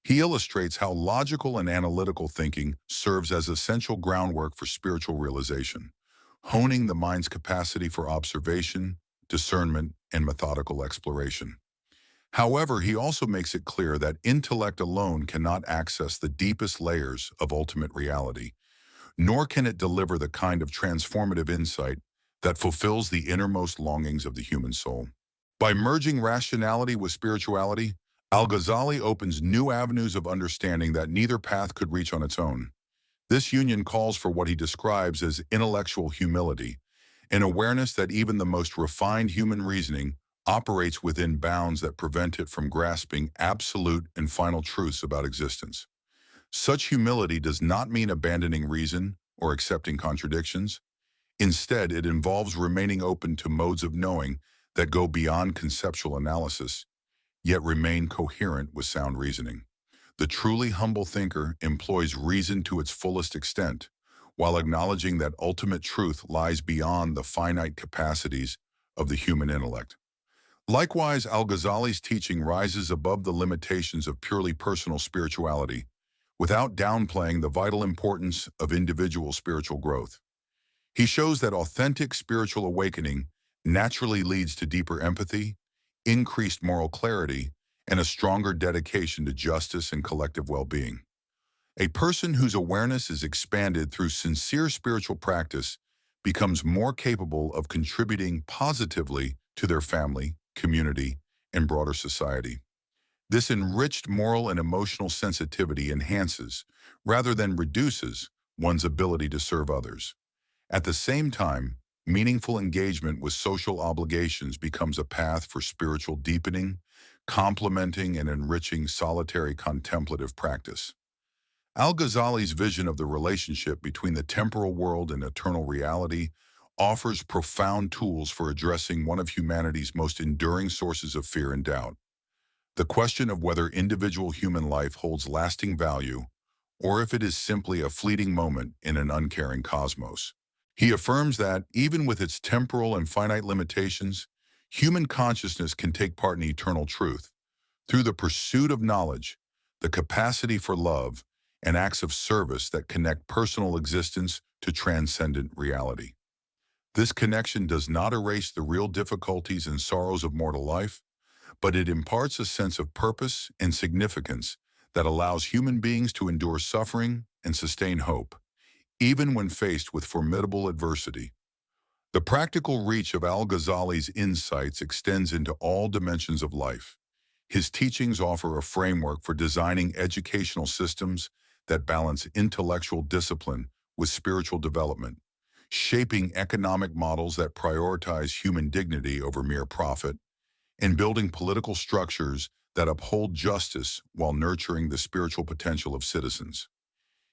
A: He illustrates how logical and analytical thinking serves as essential groundwork for spiritual realization, honing the mind's capacity for observation, discernment, and methodical exploration. However, he also makes it clear that intellect alone cannot access the deepest layers of ultimate reality, nor can it deliver the kind of transformative insight that fulfills the innermost longings of the human soul. By merging rationality with spirituality, Al-Ghazali opens new avenues of understanding that neither path could reach on its own. This union calls for what he describes as intellectual humility, an awareness that even the most refined human reasoning operates within bounds that prevent it from grasping absolute and final truths about existence. Such humility does not mean abandoning reason or accepting contradictions. Instead, it involves remaining open to modes of knowing that go beyond conceptual analysis, yet remain coherent with sound reasoning. The truly humble thinker employs reason to its fullest extent, while acknowledging that ultimate truth lies beyond the finite capacities of the human intellect. Likewise, Al-Ghazali's teaching rises above the limitations of purely personal spirituality, without downplaying the vital importance of individual spiritual growth. He shows that authentic spiritual awakening naturally leads to deeper empathy, increased moral clarity, and a stronger dedication to justice and collective well-being. A person whose awareness is expanded through sincere spiritual practice becomes more capable of contributing positively to their family, community, and broader society. This enriched moral and emotional sensitivity enhances, rather than reduces, one's ability to serve others. At the same time, meaningful engagement with social obligations becomes a path for spiritual deepening, complementing and enriching solitary contemplative practice. Al-Ghazali's vision of the relationship between the temporal world and eternal reality offers profound tools for addressing one of humanity's most enduring sources of fear and doubt: the question of whether individual human life holds lasting value or if it is simply a fleeting moment in an uncaring cosmos. He affirms that, even with its temporal and finite limitations, human consciousness can take part in eternal truth through the pursuit of knowledge, the capacity for love, and acts of service that connect personal existence to transcendent reality. This connection does not erase the real difficulties and sorrows of mortal life, but it imparts a sense of purpose and significance that allows human beings to endure suffering and sustain hope, even when faced with formidable adversity. The practical reach of Al-Ghazali's insights extends into all dimensions of life. His teachings offer a framework for designing educational systems that balance intellectual discipline with spiritual development, shaping economic models that prioritize human dignity over mere profit, and building political structures that uphold justice while nurturing the spiritual potential of citizens.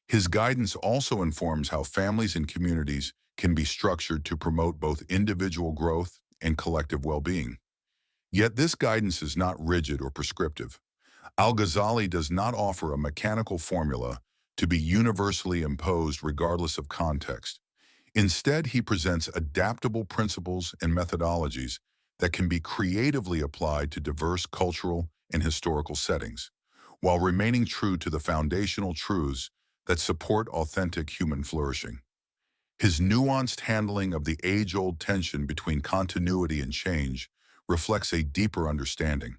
A: His guidance also informs how families and communities can be structured to promote both individual growth and collective well-being. Yet this guidance is not rigid or prescriptive. Al-Ghazali does not offer a mechanical formula to be universally imposed regardless of context. Instead, he presents adaptable principles and methodologies that can be creatively applied to diverse cultural and historical settings, while remaining true to the foundational truths that support authentic human flourishing. His nuanced handling of the age-old tension between continuity and change reflects a deeper understanding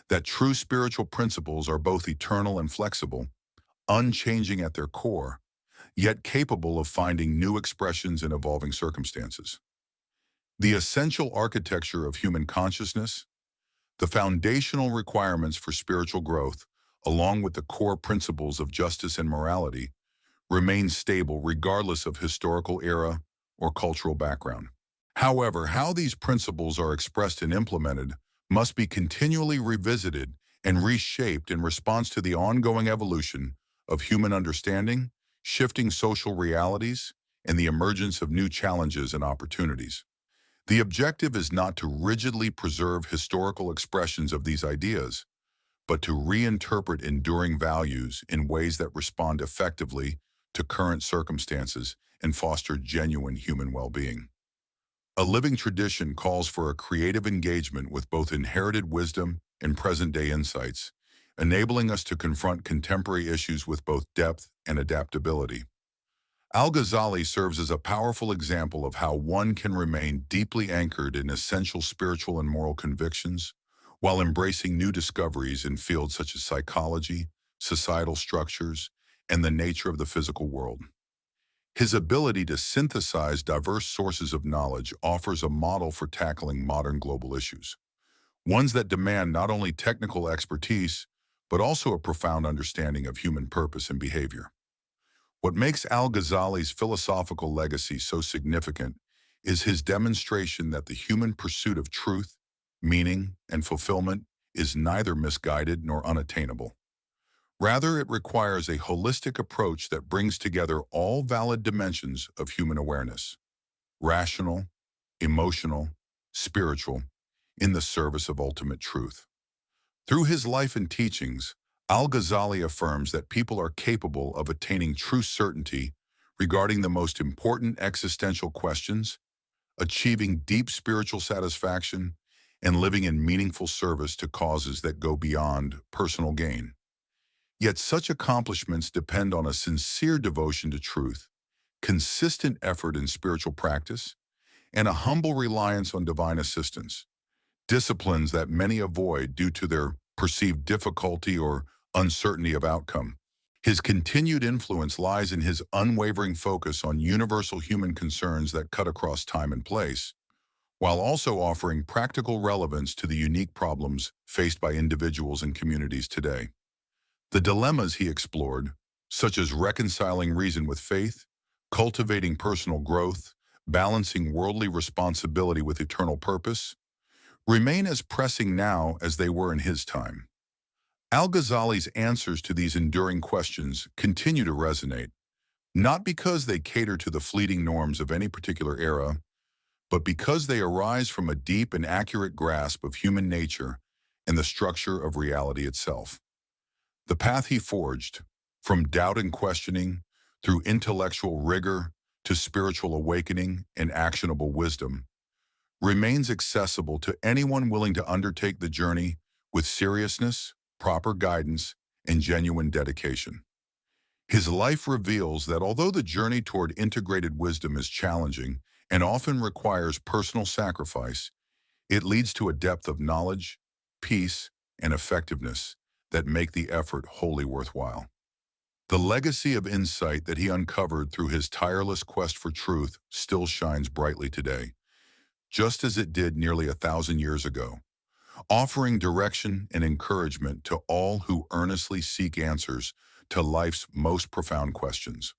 A: that true spiritual principles are both eternal and flexible, unchanging at their core, yet capable of finding new expressions in evolving circumstances. The essential architecture of human consciousness, the foundational requirements for spiritual growth, along with the core principles of justice and morality, remain stable regardless of historical era or cultural background. However, how these principles are expressed and implemented must be continually revisited and reshaped in response to the ongoing evolution of human understanding, shifting social realities, and the emergence of new challenges and opportunities. The objective is not to rigidly preserve historical expressions of these ideas, but to reinterpret enduring values in ways that respond effectively to current circumstances and foster genuine human well-being. A living tradition calls for a creative engagement with both inherited wisdom and present-day insights, enabling us to confront contemporary issues with both depth and adaptability. Al-Ghazali serves as a powerful example of how one can remain deeply anchored in essential spiritual and moral convictions while embracing new discoveries in fields such as psychology, societal structures, and the nature of the physical world. His ability to synthesize diverse sources of knowledge offers a model for tackling modern global issues, ones that demand not only technical expertise, but also a profound understanding of human purpose and behavior. What makes al-Ghazali's philosophical legacy so significant is his demonstration that the human pursuit of truth, meaning, and fulfillment is neither misguided nor unattainable. Rather, it requires a holistic approach that brings together all valid dimensions of human awareness, rational, emotional, spiritual, in the service of ultimate truth. Through his life and teachings, al-Ghazali affirms that people are capable of attaining true certainty regarding the most important existential questions, achieving deep spiritual satisfaction, and living in meaningful service to causes that go beyond personal gain. Yet such accomplishments depend on a sincere devotion to truth, consistent effort in spiritual practice, and a humble reliance on divine assistance, disciplines that many avoid due to their perceived difficulty or uncertainty of outcome. His continued influence lies in his unwavering focus on universal human concerns that cut across time and place, while also offering practical relevance to the unique problems faced by individuals and communities today. The dilemmas he explored, such as reconciling reason with faith, cultivating personal growth, balancing worldly responsibility with eternal purpose, remain as pressing now as they were in his time. Al-Ghazali's answers to these enduring questions continue to resonate, not because they cater to the fleeting norms of any particular era, but because they arise from a deep and accurate grasp of human nature and the structure of reality itself. The path he forged, from doubt and questioning, through intellectual rigor to spiritual awakening and actionable wisdom, remains accessible to anyone willing to undertake the journey with seriousness, proper guidance, and genuine dedication. His life reveals that although the journey toward integrated wisdom is challenging and often requires personal sacrifice, it leads to a depth of knowledge, peace, and effectiveness that make the effort wholly worthwhile. The legacy of insight that he uncovered through his tireless quest for truth still shines brightly today, just as it did nearly 1,000 years ago, offering direction and encouragement to all who earnestly seek answers to life's most profound questions.